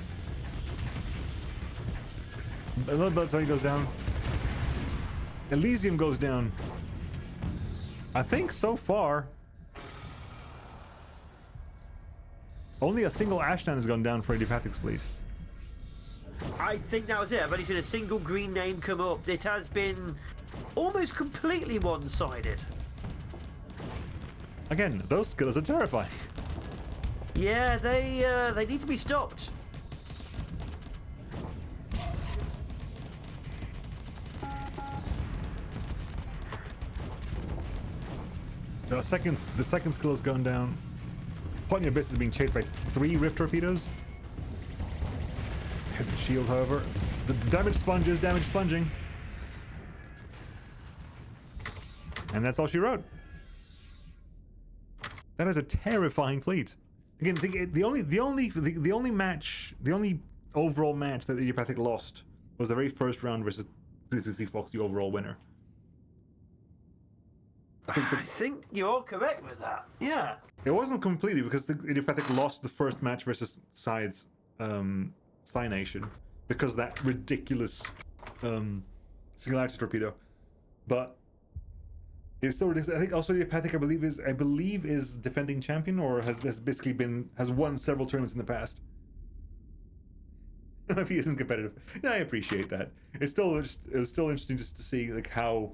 Another Blood Seri goes down. Elysium goes down. I think so far only a single Ashtan has gone down for Idiopathic's fleet. I think that was it. I've only seen a single green name come up. It has been almost completely one-sided. Again, those Skillers are terrifying. Yeah, they need to be stopped. The second skill is going down. Point of Abyss is being chased by 3 rift torpedoes. Hit the shield, however. The damage sponge is damage sponging. And that's all she wrote. That is a terrifying fleet. Again, the only overall match that Idiopathic lost was the very first round versus 333 Fox, the overall winner. I think you're correct with that. Yeah. It wasn't completely because the Idiopathic lost the first match versus Scythe's Scythe Nation because of that ridiculous singularity torpedo. But it's still, I think also Idiopathic I believe is defending champion or has basically has won several tournaments in the past. If he isn't competitive, yeah, I appreciate that. It was still interesting just to see like how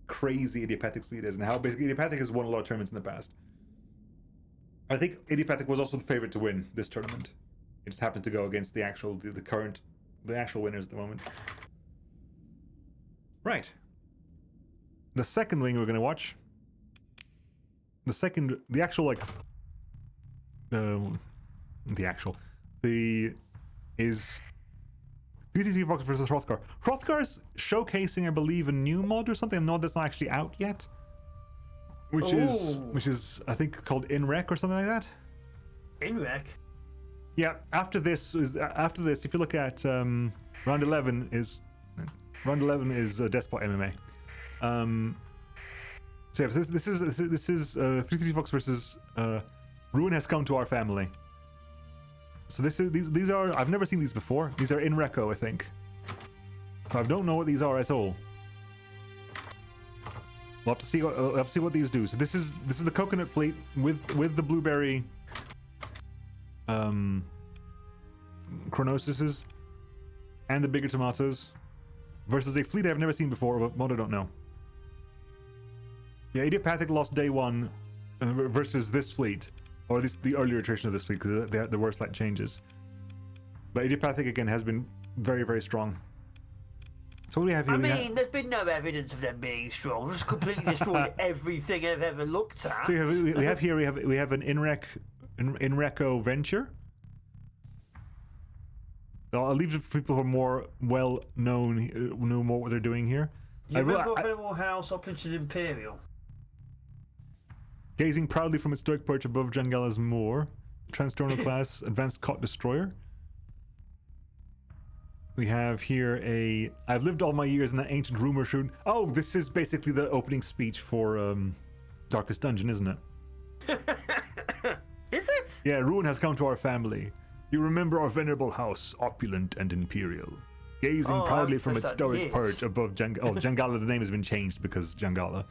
crazy Idiopathic's fleet is and how basically Idiopathic has won a lot of tournaments in the past. I think Idiopathic was also the favorite to win this tournament. It just happened to go against the actual winners at the moment. Right. The second wing we're going to watch. Is PTC Fox versus Hrothgar. Hrothgar's showcasing, I believe, a new mod or something. No, that's not actually out yet. Which is I think called InRec or something like that. InRec? Yeah. After this, if you look at round 11 is Despot MMA. So yeah, this is 333 Fox versus Ruin Has Come to Our Family. So these are, I've never seen these before. These are in Reco, I think. So I don't know what these are at all. We'll have to see what these do. So this is the coconut fleet with the blueberry chronosises and the bigger tomatoes versus a fleet I've never seen before, but what I don't know. Yeah, Idiopathic lost day 1 versus this fleet. Or the earlier iteration of this fleet, because there were slight changes. But Idiopathic, again, has been very, very strong. So what do we have here? There's been no evidence of them being strong. Just completely destroyed everything I've ever looked at. So we have an Inreco venture. So I'll leave it for people who are more well-known, know more what they're doing here. You remember Federal House Operation Imperial? Gazing proudly from its stoic perch above Jangala's moor, Transtornal class advanced cot destroyer. We have here I've lived all my years in that ancient rumor shroud. Oh, this is basically the opening speech for Darkest Dungeon, isn't it? Is it? Yeah, ruin has come to our family. You remember our venerable house, opulent and imperial. Gazing proudly from its stoic perch above Jangala. The name has been changed because Jangala.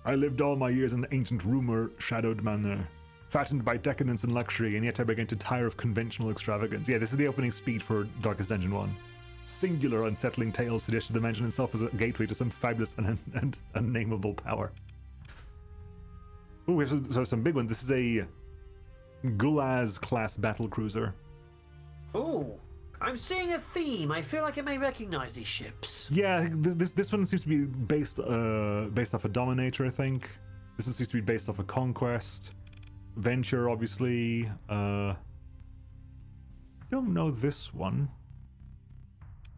I lived all my years in the ancient rumor-shadowed manor, fattened by decadence and luxury, and yet I began to tire of conventional extravagance. Yeah, this is the opening speech for Darkest Dungeon 1. Singular, unsettling tales suggest the dimension itself as a gateway to some fabulous and unnameable power. Ooh, we have some big ones. This is a Gulaz-class battlecruiser. Ooh. I'm seeing a theme. I feel like I may recognize these ships. Yeah, this one seems to be based off a Dominator, I think. This one seems to be based off a Conquest. Venture, obviously. Don't know this one.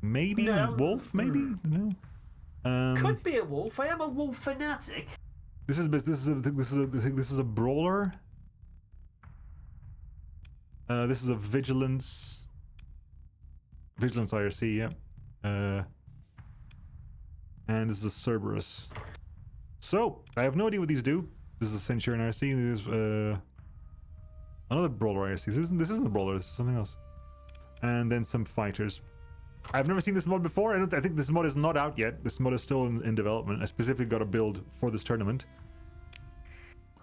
Maybe Wolf, maybe? No. Could be a Wolf. I am a Wolf fanatic. This is a Brawler. This is a Vigilance IRC, yeah. And this is a Cerberus. So, I have no idea what these do. This is a Centurion IRC. There's another Brawler IRC. This isn't a Brawler, this is something else. And then some fighters. I've never seen this mod before. I think this mod is not out yet. This mod is still in development. I specifically got a build for this tournament.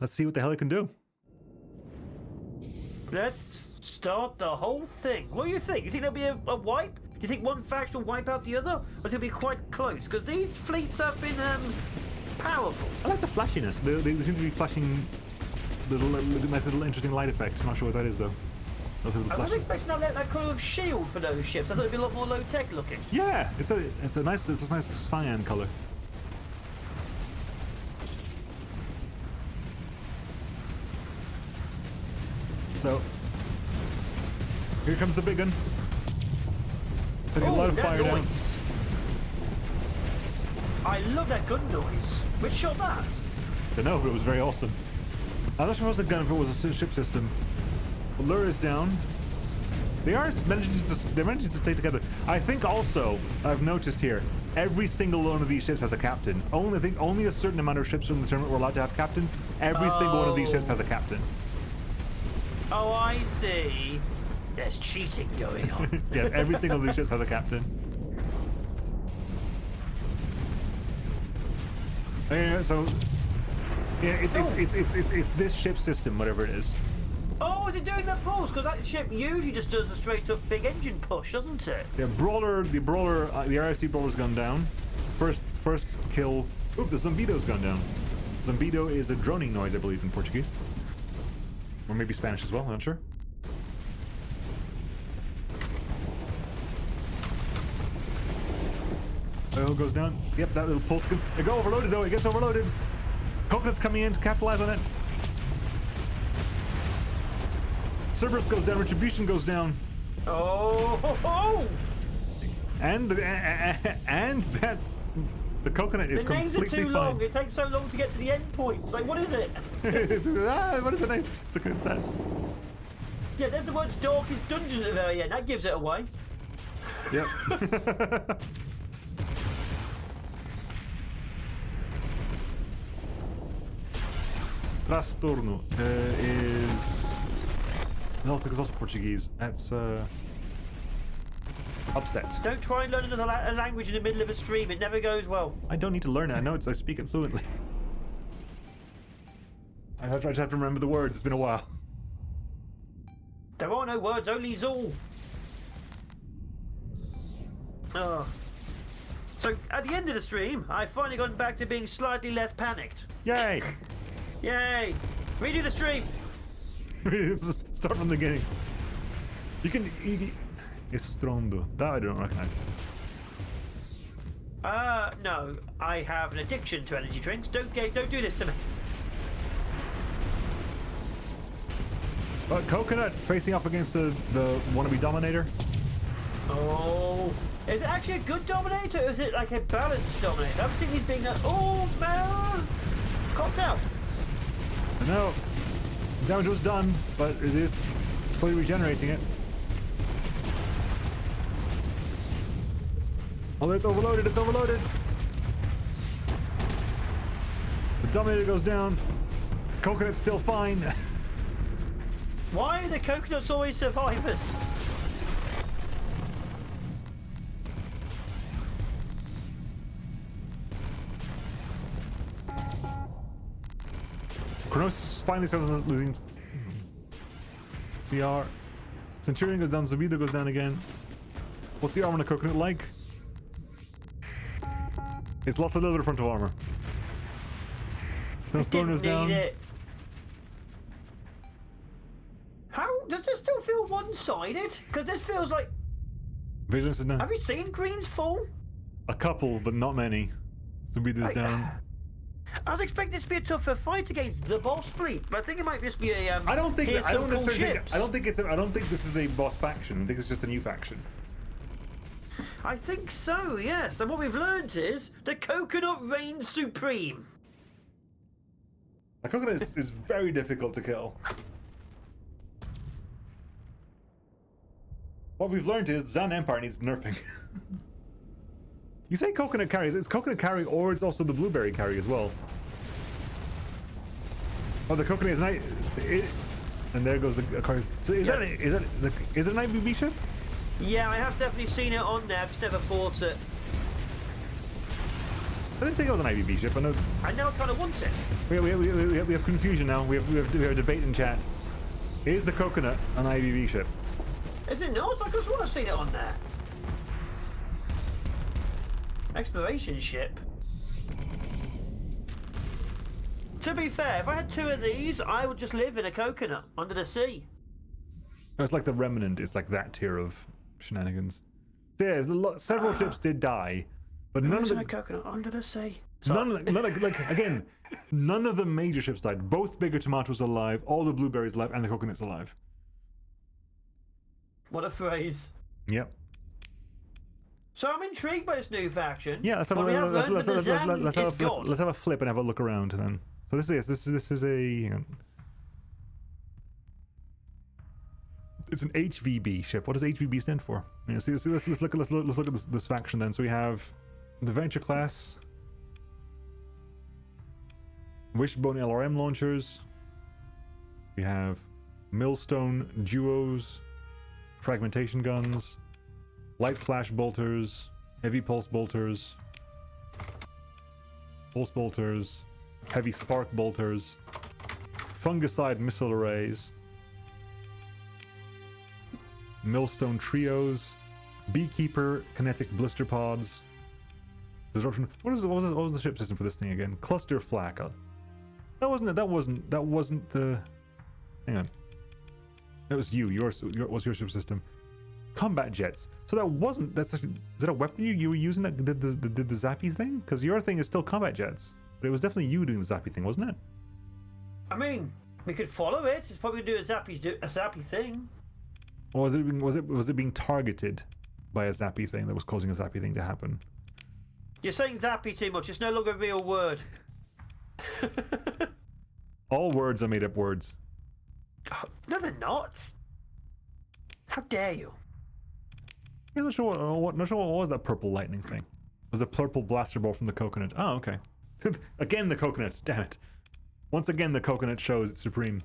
Let's see what the hell it can do. Let's start the whole thing. What do you think? You think there'll be a wipe? Do you think one faction will wipe out the other? Or it'll be quite close? Because these fleets have been powerful. I like the flashiness. They seem to be flashing nice little interesting light effect. I'm not sure what that is though. I was expecting to have that colour of shield for those ships. I thought it'd be a lot more low tech looking. Yeah, it's a nice cyan color. So here comes the big one. Putting a lot of fire down. I love that gun noise. Which shot that? I know, but it was very awesome. I'm not sure if it was a gun, if it was a ship system. Lure is down. They are managing to stay together. I think also, I've noticed here, every single one of these ships has a captain. I think only a certain amount of ships in the tournament were allowed to have captains. Every single one of these ships has a captain. Oh, I see. There's cheating going on. Yes, every single of these ships has a captain. So, yeah, it's this ship system, whatever it is. Oh, is it doing that pulse? Because that ship usually just does a straight up big engine push, doesn't it? Yeah, the RIC brawler's gone down. First kill. Oop, the Zumbido's gone down. Zumbido is a droning noise, I believe, in Portuguese. Or maybe Spanish as well, I'm not sure. Oil goes down. Yep, that little pulse. It got overloaded though, it gets overloaded. Coconut's coming in to capitalize on it. Cerberus goes down, Retribution goes down. Oh! And that the coconut is completely fine. The names are too long. It takes so long to get to the end point. It's like, what is it? What is the name? It's a good that. Yeah, there's the words Darkest Dungeon at the very end. That gives it away. Yep. Trastorno is... I think it's also Portuguese. That's upset. Don't try and learn another language in the middle of a stream. It never goes well. I don't need to learn it. I know I speak it fluently. I just have to remember the words. It's been a while. There are no words, only Zool. Oh. So, at the end of the stream, I've finally gotten back to being slightly less panicked. Yay! Yay! Redo the stream! Just start from the beginning. You can... Estrondo. That I don't recognize. No. I have an addiction to energy drinks. Don't do this to me. Coconut facing off against the wannabe Dominator. Oh. Is it actually a good Dominator, or is it like a balanced Dominator? I don't think he's being a... Oh, man! Cocked out. I know. Damage was done, but it is slowly regenerating it. Oh, it's overloaded, it's overloaded! The Dominator goes down. Coconut's still fine. Why are the coconuts always survivors? Kronos finally starts losing. CR. Centurion goes down, Zubido goes down again. What's the armor on the coconut like? It's lost a little bit of frontal armor. Stormer's down. It. How does this still feel one-sided? Because this feels like... Vigilance is down. Have you seen greens fall? A couple, but not many. Zubido's down. I was expecting this to be a tougher fight against the boss fleet, but I think it might just be a. I don't think this is a boss faction. I think it's just a new faction. I think so, yes. And what we've learned is the coconut reigns supreme. The coconut is very difficult to kill. What we've learned is Zan Empire needs nerfing. You say coconut carries, it's coconut carry or it's also the blueberry carry as well. Oh, the coconut is nice. And there goes the card. So is that an IBB ship? Yeah, I have definitely seen it on there. I've just never fought it. I didn't think it was an IBB ship. I now kind of want it. We have confusion now. We have a debate in chat. Is the coconut an IBB ship? Is it not? I just want to see it on there. Exploration ship. To be fair, if I had 2 of these, I would just live in a coconut under the sea. It's like the Remnant. It's like that tier of shenanigans. So yeah, several ships did die, but none of in the a coconut under the sea. again, none of the major ships died. Both bigger tomatoes alive, all the blueberries alive, and the coconuts alive. What a phrase. Yep. So I'm intrigued by this new faction. Yeah, let's have a flip and have a look around then. So this is a hang on. It's an HVB ship. What does HVB stand for? Yeah, let's look at this faction then. So we have the Venture class, Wishbone LRM launchers. We have Millstone duos, fragmentation guns, light flash bolters, heavy pulse bolters, heavy spark bolters, fungicide missile arrays, millstone trios, beekeeper kinetic blister pods, disruption. What was the ship system for this thing again? Cluster flak. That wasn't the. Hang on. That was what's your ship system? Combat jets. So that wasn't. Is that a weapon you were using that did the zappy thing? Because your thing is still combat jets, but it was definitely you doing the zappy thing, wasn't it? I mean, we could follow it. It's probably do a zappy thing. Or was it being targeted by a zappy thing that was causing a zappy thing to happen? You're saying zappy too much. It's no longer a real word. All words are made up words. No, they're not. How dare you? Yeah, not sure what was that purple lightning thing? It was a purple blaster ball from the coconut. Oh, okay. Again, the coconut. Damn it. Once again, the coconut shows it's supreme.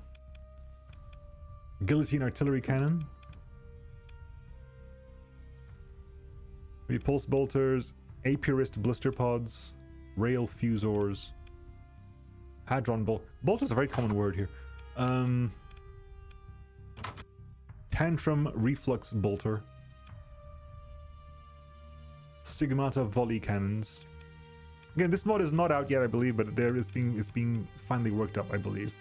Guillotine artillery cannon. Repulse bolters, Apurist blister pods, rail fusors, hadron bolter is a very common word here. Tantrum reflux bolter, stigmata volley cannons. Again, this mod is not out yet, I believe, but it's being finally worked up, I believe.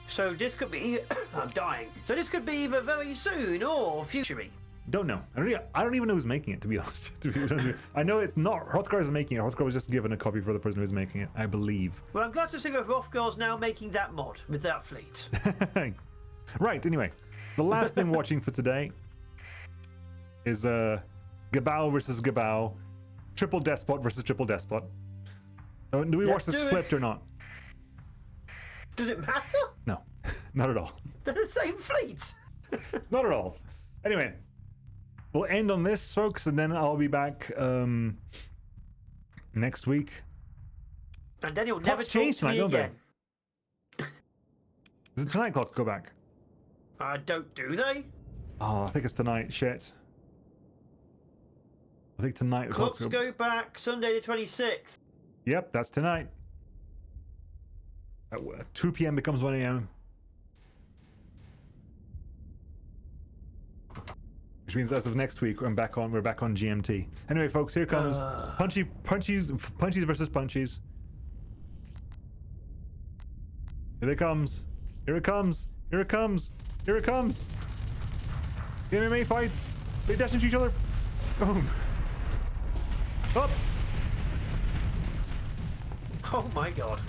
So this could be. I'm dying. So this could be either very soon or future-y. Don't know. I don't even know who's making it, to be honest. I know it's not. Hrothgar is making it. Hrothgar was just given a copy for the person who's making it, I believe. Well, I'm glad to see that Hrothgar's now making that mod with that fleet. Right, anyway. The last thing watching for today is Gebao versus Gebao. Triple Despot versus Triple Despot. Do we watch this flipped or not? Does it matter? No, not at all. They're the same fleet. Not at all. Anyway, we'll end on this, folks, and then I'll be back next week. And then you'll never talk to me again. Is it tonight clock go back? Do they? Oh, I think it's tonight. Shit. I think tonight the clocks go back Sunday the 26th. Yep, that's tonight. At 2 p.m. becomes 1 a.m. Which means as of next week, we're back on GMT. Anyway, folks, here comes punchies versus punchies. Here it comes. Here it comes. Here it comes. Here it comes. The MMA fights. They dash into each other. Boom. Up. Oh my god.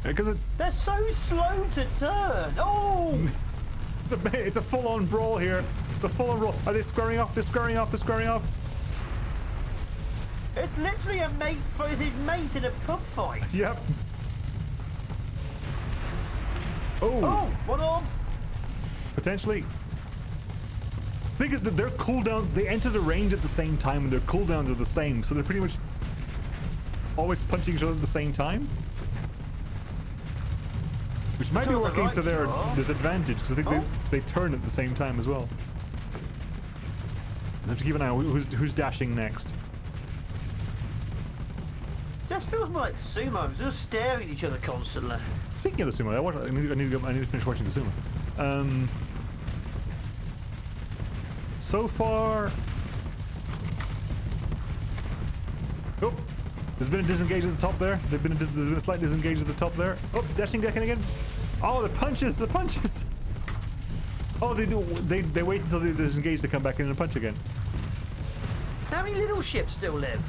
They're so slow to turn. Oh! It's a full-on brawl here. It's a full-on brawl. Are they squaring off? They're squaring off. They're squaring off. It's literally a mate for his mate in a pub fight. Yep. Oh, one arm. Potentially. The thing is that their cooldown, they enter the range at the same time and their cooldowns are the same, so they're pretty much always punching each other at the same time. Which might be working to their disadvantage, because I think they turn at the same time as well. I have to keep an eye on who's dashing next. Just feels more like sumo. They're just staring at each other constantly. Speaking of the sumo, I need to finish watching the sumo. So far, There's been a disengage at the top there. There's been a slight disengage at the top there. Oh, dashing deck again. Oh, the punches, the punches. Oh, they do. They wait until they disengage to come back in and punch again. How many little ships still live?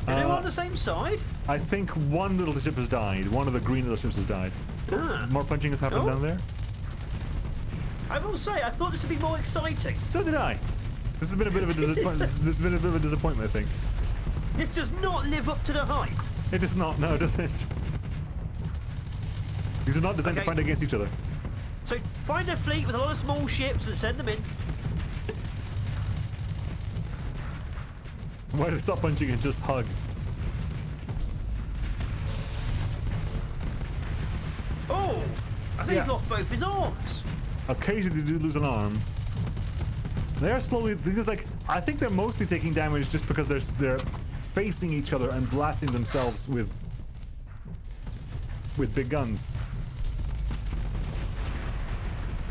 Are they all on the same side? I think one little ship has died. One of the green little ships has died. Ah. More punching has happened down there. I will say, I thought this would be more exciting. So did I. This has been a bit of a disappointment. This has been a bit of a disappointment, I think. This does not live up to the hype. It does not. No, it doesn't. These are not designed to fight against each other. So find a fleet with a lot of small ships and send them in. Why did it stop punching and just hug? Oh, I think he's lost both his arms. Occasionally they do lose an arm. They are slowly, because like, I think they're mostly taking damage just because they're facing each other and blasting themselves with big guns.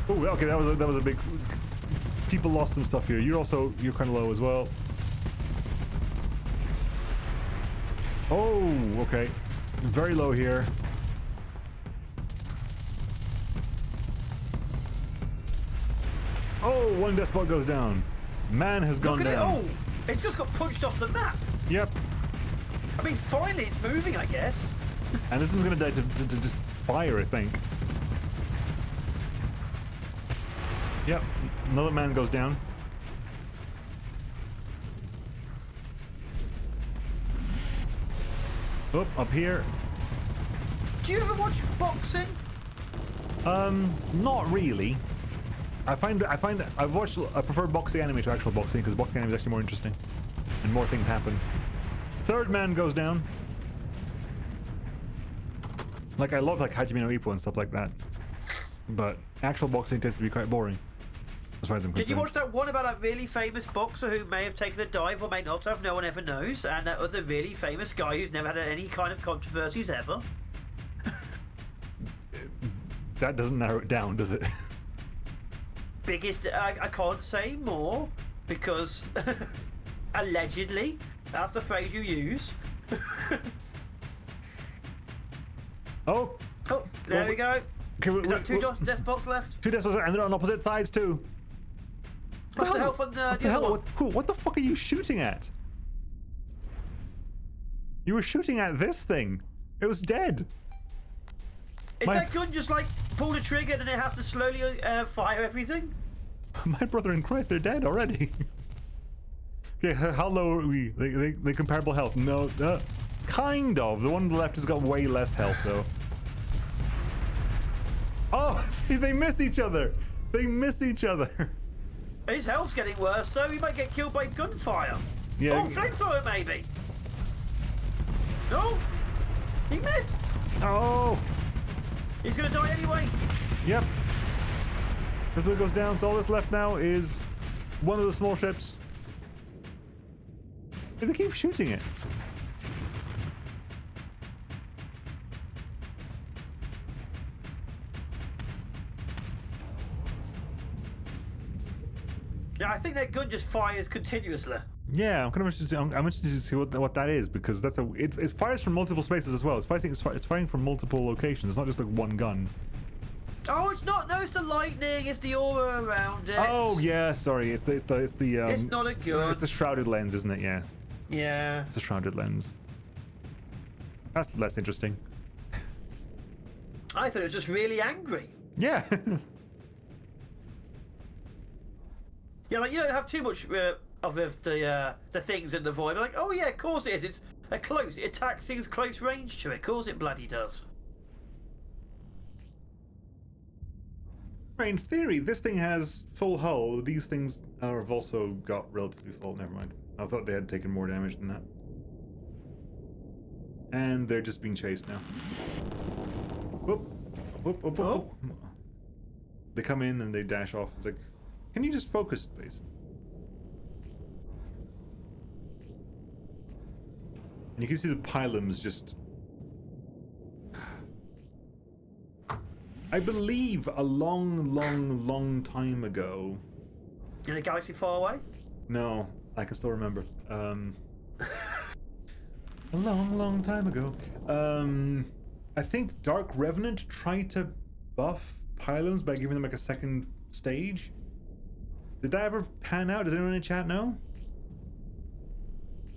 Oh, okay, that was a big. People lost some stuff here. You're kind of low as well. Oh, okay, very low here. Oh, one despot goes down. Man has gone down. Oh, it's just got punched off the map. Yep. I mean, finally it's moving, I guess. And this is gonna die to just fire, I think. Yep. Another man goes down. Oh, up here. Do you ever watch boxing? Not really. I prefer boxing anime to actual boxing because boxing anime is actually more interesting and more things happen. Third man goes down. Like I love like Hajime no Ippo and stuff like that, but actual boxing tends to be quite boring as far as I'm concerned. Did you watch that one about that really famous boxer who may have taken a dive or may not have? No one ever knows. And that other really famous guy who's never had any kind of controversies ever. That doesn't narrow it down, does it? Biggest, I can't say more because allegedly that's the phrase you use. Oh, there we go. Okay, Is that two despots left? Two despots, and they're on opposite sides too. What's the hell on the other one? What the fuck are you shooting at? You were shooting at this thing. It was dead. Is that gun just like pull the trigger and it has to slowly fire everything? My brother in Christ, they're dead already. Okay, how low are we? They comparable health? No, kind of. The one on the left has got way less health though. Oh, they miss each other. They miss each other. His health's getting worse though. He might get killed by gunfire. Yeah. Oh, flamethrower maybe. No, he missed. Oh. He's gonna die anyway. Yep. This one goes down, so all that's left now is one of the small ships. They keep shooting it. Yeah, I think that gun just fires continuously. Yeah, I'm kind of interested. I'm interested to see what that is because that's it fires from multiple spaces as well. It's firing from multiple locations. It's not just like one gun. Oh, it's not. No, it's the lightning. It's the aura around it. Oh yeah, sorry. It's the. It's not a gun. It's the shrouded lens, isn't it? Yeah. Yeah. It's a shrouded lens. That's less interesting. I thought it was just really angry. Yeah. Yeah, like you don't have too much of the things in the void. Like, oh yeah, of course it is. It's a close. It attacks things close range to it. Of course it bloody does. In theory, this thing has full hull. These things have also got relatively full. Never mind. I thought they had taken more damage than that. And they're just being chased now. Whoop. Whoop, whoop, whoop, whoop. They come in and they dash off. It's like, can you just focus, please? And you can see the pylons just... I believe a long time ago... In a galaxy far away? No, I can still remember. A long, long time ago. I think Dark Revenant tried to buff pylons by giving them like a second stage. Did that ever pan out? Does anyone in chat know?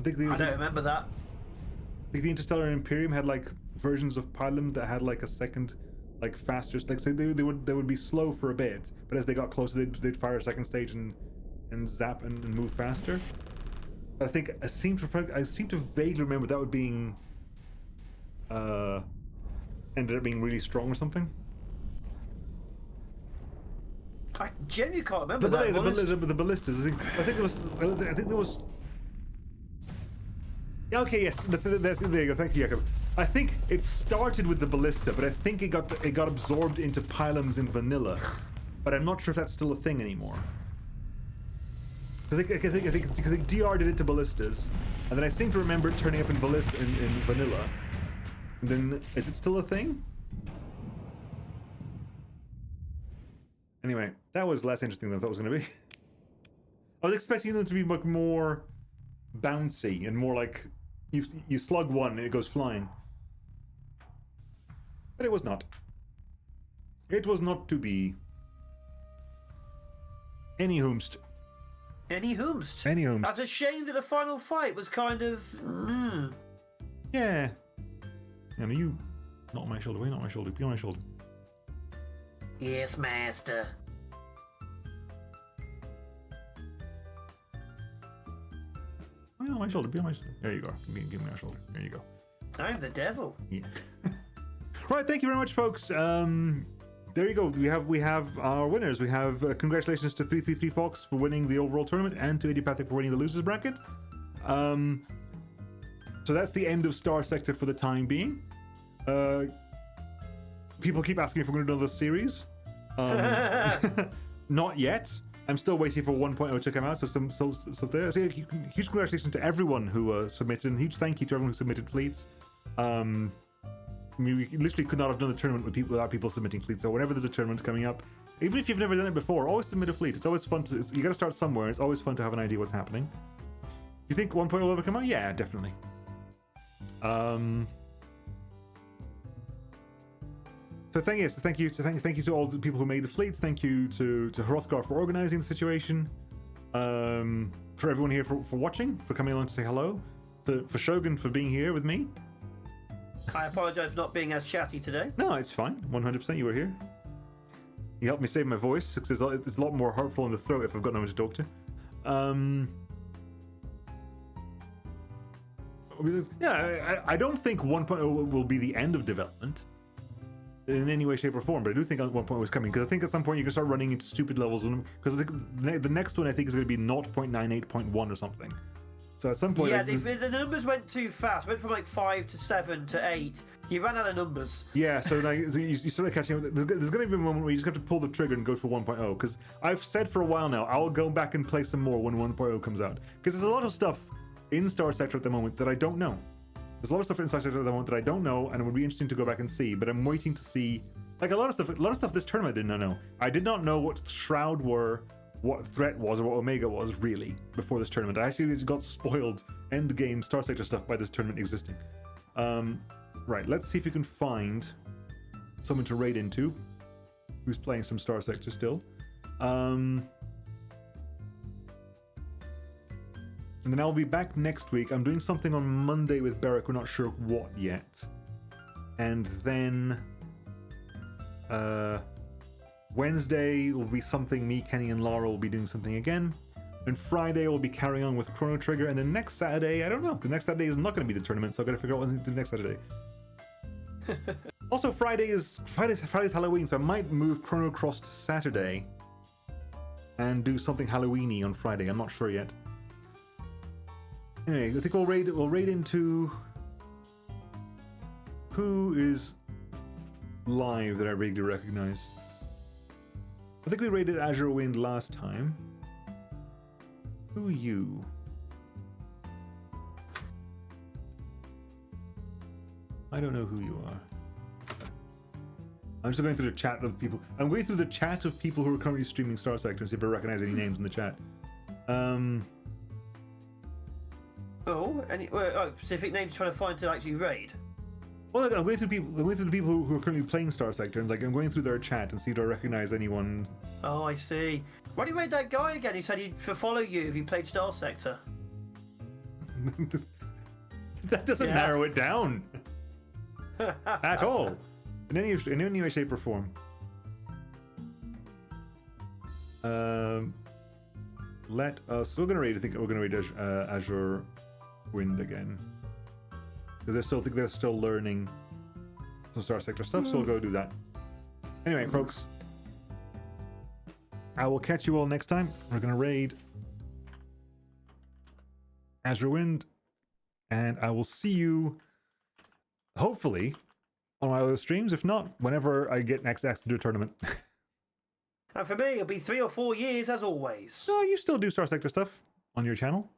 I don't remember that. I think the Interstellar Imperium had like versions of pylon that had like a second, like faster, like so they would be slow for a bit, but as they got closer, they'd fire a second stage and zap and move faster. I think I seem to vaguely remember that being ended up being really strong or something. I genuinely can't remember the ballistas. I think there was. Okay, yes, there you go. Thank you, Jakob. I think it started with the ballista, but I think it got absorbed into pylons in vanilla. But I'm not sure if that's still a thing anymore. I think DR did it to ballistas, and then I seem to remember it turning up in vanilla. And then, is it still a thing? Anyway, that was less interesting than I thought it was going to be. I was expecting them to be much more bouncy and more like you slug one and it goes flying. But it was not. It was not to be. Any whomst. That's a shame that the final fight was kind of. Yeah. Yeah, you. Not on my shoulder. Wait, not on my shoulder. Be on my shoulder. Yes, master. Be on my shoulder. Be on my shoulder. There you go. Give me my shoulder. There you go. I'm the devil. Yeah. Right. Thank you very much, folks. There you go. We have our winners. We have congratulations to 333 Fox for winning the overall tournament and to Idiopathic for winning the losers bracket. So that's the end of Starsector for the time being. People keep asking if we're going to do another series. Not yet. I'm still waiting for 1.0 to come out. So there. So huge congratulations to everyone who submitted, and huge thank you to everyone who submitted fleets. I mean, we literally could not have done the tournament without people submitting fleets. So whenever there's a tournament coming up, even if you've never done it before, always submit a fleet. It's always fun you got to start somewhere. It's always fun to have an idea what's happening. You think 1.0 will ever come out? Yeah, definitely. So thank you to all the people who made the fleets. Thank you to Hrothgar for organizing the situation. For everyone here for watching, for coming along to say hello. For Shogun for being here with me. I apologize for not being as chatty today. No, it's fine. 100% you were here. You helped me save my voice, because it's a lot more hurtful in the throat if I've got no one to talk to. Yeah, I don't think 1.0 will be the end of development in any way, shape, or form, but I do think 1.0 is coming, because I think at some point you can start running into stupid levels, because I think the next one I think is going to be 0.98.1 or something. So at some point, yeah, the numbers went too fast. Went from like 5 to 7 to 8. You ran out of numbers. Yeah, so like you started catching up. There's going to be a moment where you just have to pull the trigger and go for 1.0. Because I've said for a while now, I'll go back and play some more when 1.0 comes out. Because there's a lot of stuff in Starsector at the moment that I don't know. There's a lot of stuff in Starsector at the moment that I don't know, and it would be interesting to go back and see. But I'm waiting to see, like a lot of stuff this tournament I did not know. I did not know what Shroud were, what Threat was, or what Omega was, really, before this tournament. I actually got spoiled endgame Starsector stuff by this tournament existing. Right, let's see if we can find someone to raid into who's playing some Starsector still. And then I'll be back next week. I'm doing something on Monday with Beric, we're not sure what yet. And then Wednesday will be something, me, Kenny, and Lara will be doing something again. And Friday we'll be carrying on with Chrono Trigger. And then next Saturday, I don't know, because next Saturday is not going to be the tournament, so I've got to figure out what to do next Saturday. Also, Friday's Halloween, so I might move Chrono Cross to Saturday and do something Halloween-y on Friday. I'm not sure yet. Anyway, I think we'll raid into who is live that I really recognize. I think we raided Azure Wind last time. Who are you? I don't know who you are. I'm just going through the chat of people. I'm going through the chat of people who are currently streaming Starsector and see if I recognize any names in the chat. Oh, specific names you're trying to find to actually raid. Well, I'm going through the people who are currently playing Starsector, and like I'm going through their chat and see if I recognize anyone. Oh, I see. Why do you raid that guy again? He said he'd follow you if you played Starsector. That doesn't narrow it down at all, in any way, shape, or form. Let us. We're gonna raid. I think we're gonna raid Azure Wind again. Because they're still learning some Starsector stuff, so we'll go do that. Anyway, folks, I will catch you all next time. We're gonna raid Azure Wind, and I will see you hopefully on my other streams. If not, whenever I get next access to do a tournament. And for me, it'll be 3 or 4 years as always. No, you still do Starsector stuff on your channel.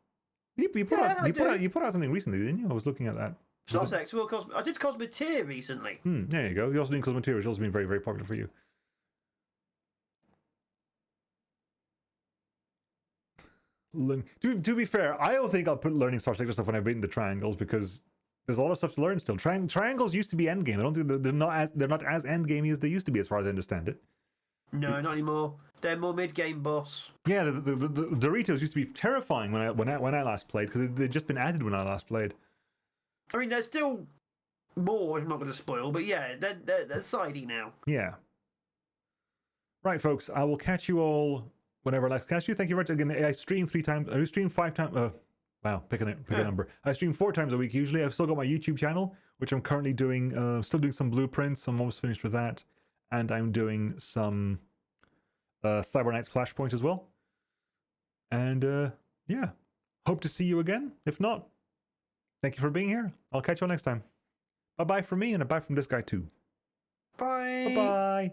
You put out something recently, didn't you? I was looking at that. Starsector, well, I did Cosmeteer recently. There you go. You're also doing Cosmeteer, which has also been very, very popular for you. To be fair, I don't think I'll put learning Starsector stuff when I've beaten the triangles, because there's a lot of stuff to learn still. Triangles used to be endgame. I don't think they're not as endgamey as they used to be, as far as I understand it. No, not anymore. They're more mid-game boss. Yeah, the Doritos used to be terrifying when I last played, because they'd just been added when I last played. I mean, there's still more. I'm not going to spoil, but yeah, they're sidey now. Yeah. Right, folks. I will catch you all whenever I like to catch you. Thank you very much again. I stream 3 times. I stream 5 times. Wow, pick a number. I stream 4 times a week usually. I've still got my YouTube channel, which I'm currently doing. Still doing some blueprints. I'm almost finished with that, and I'm doing some Cyber Knights Flashpoint as well. And yeah, hope to see you again. If not, thank you for being here. I'll catch you all next time. Bye bye from me, and a bye from this guy too. Bye. Bye bye.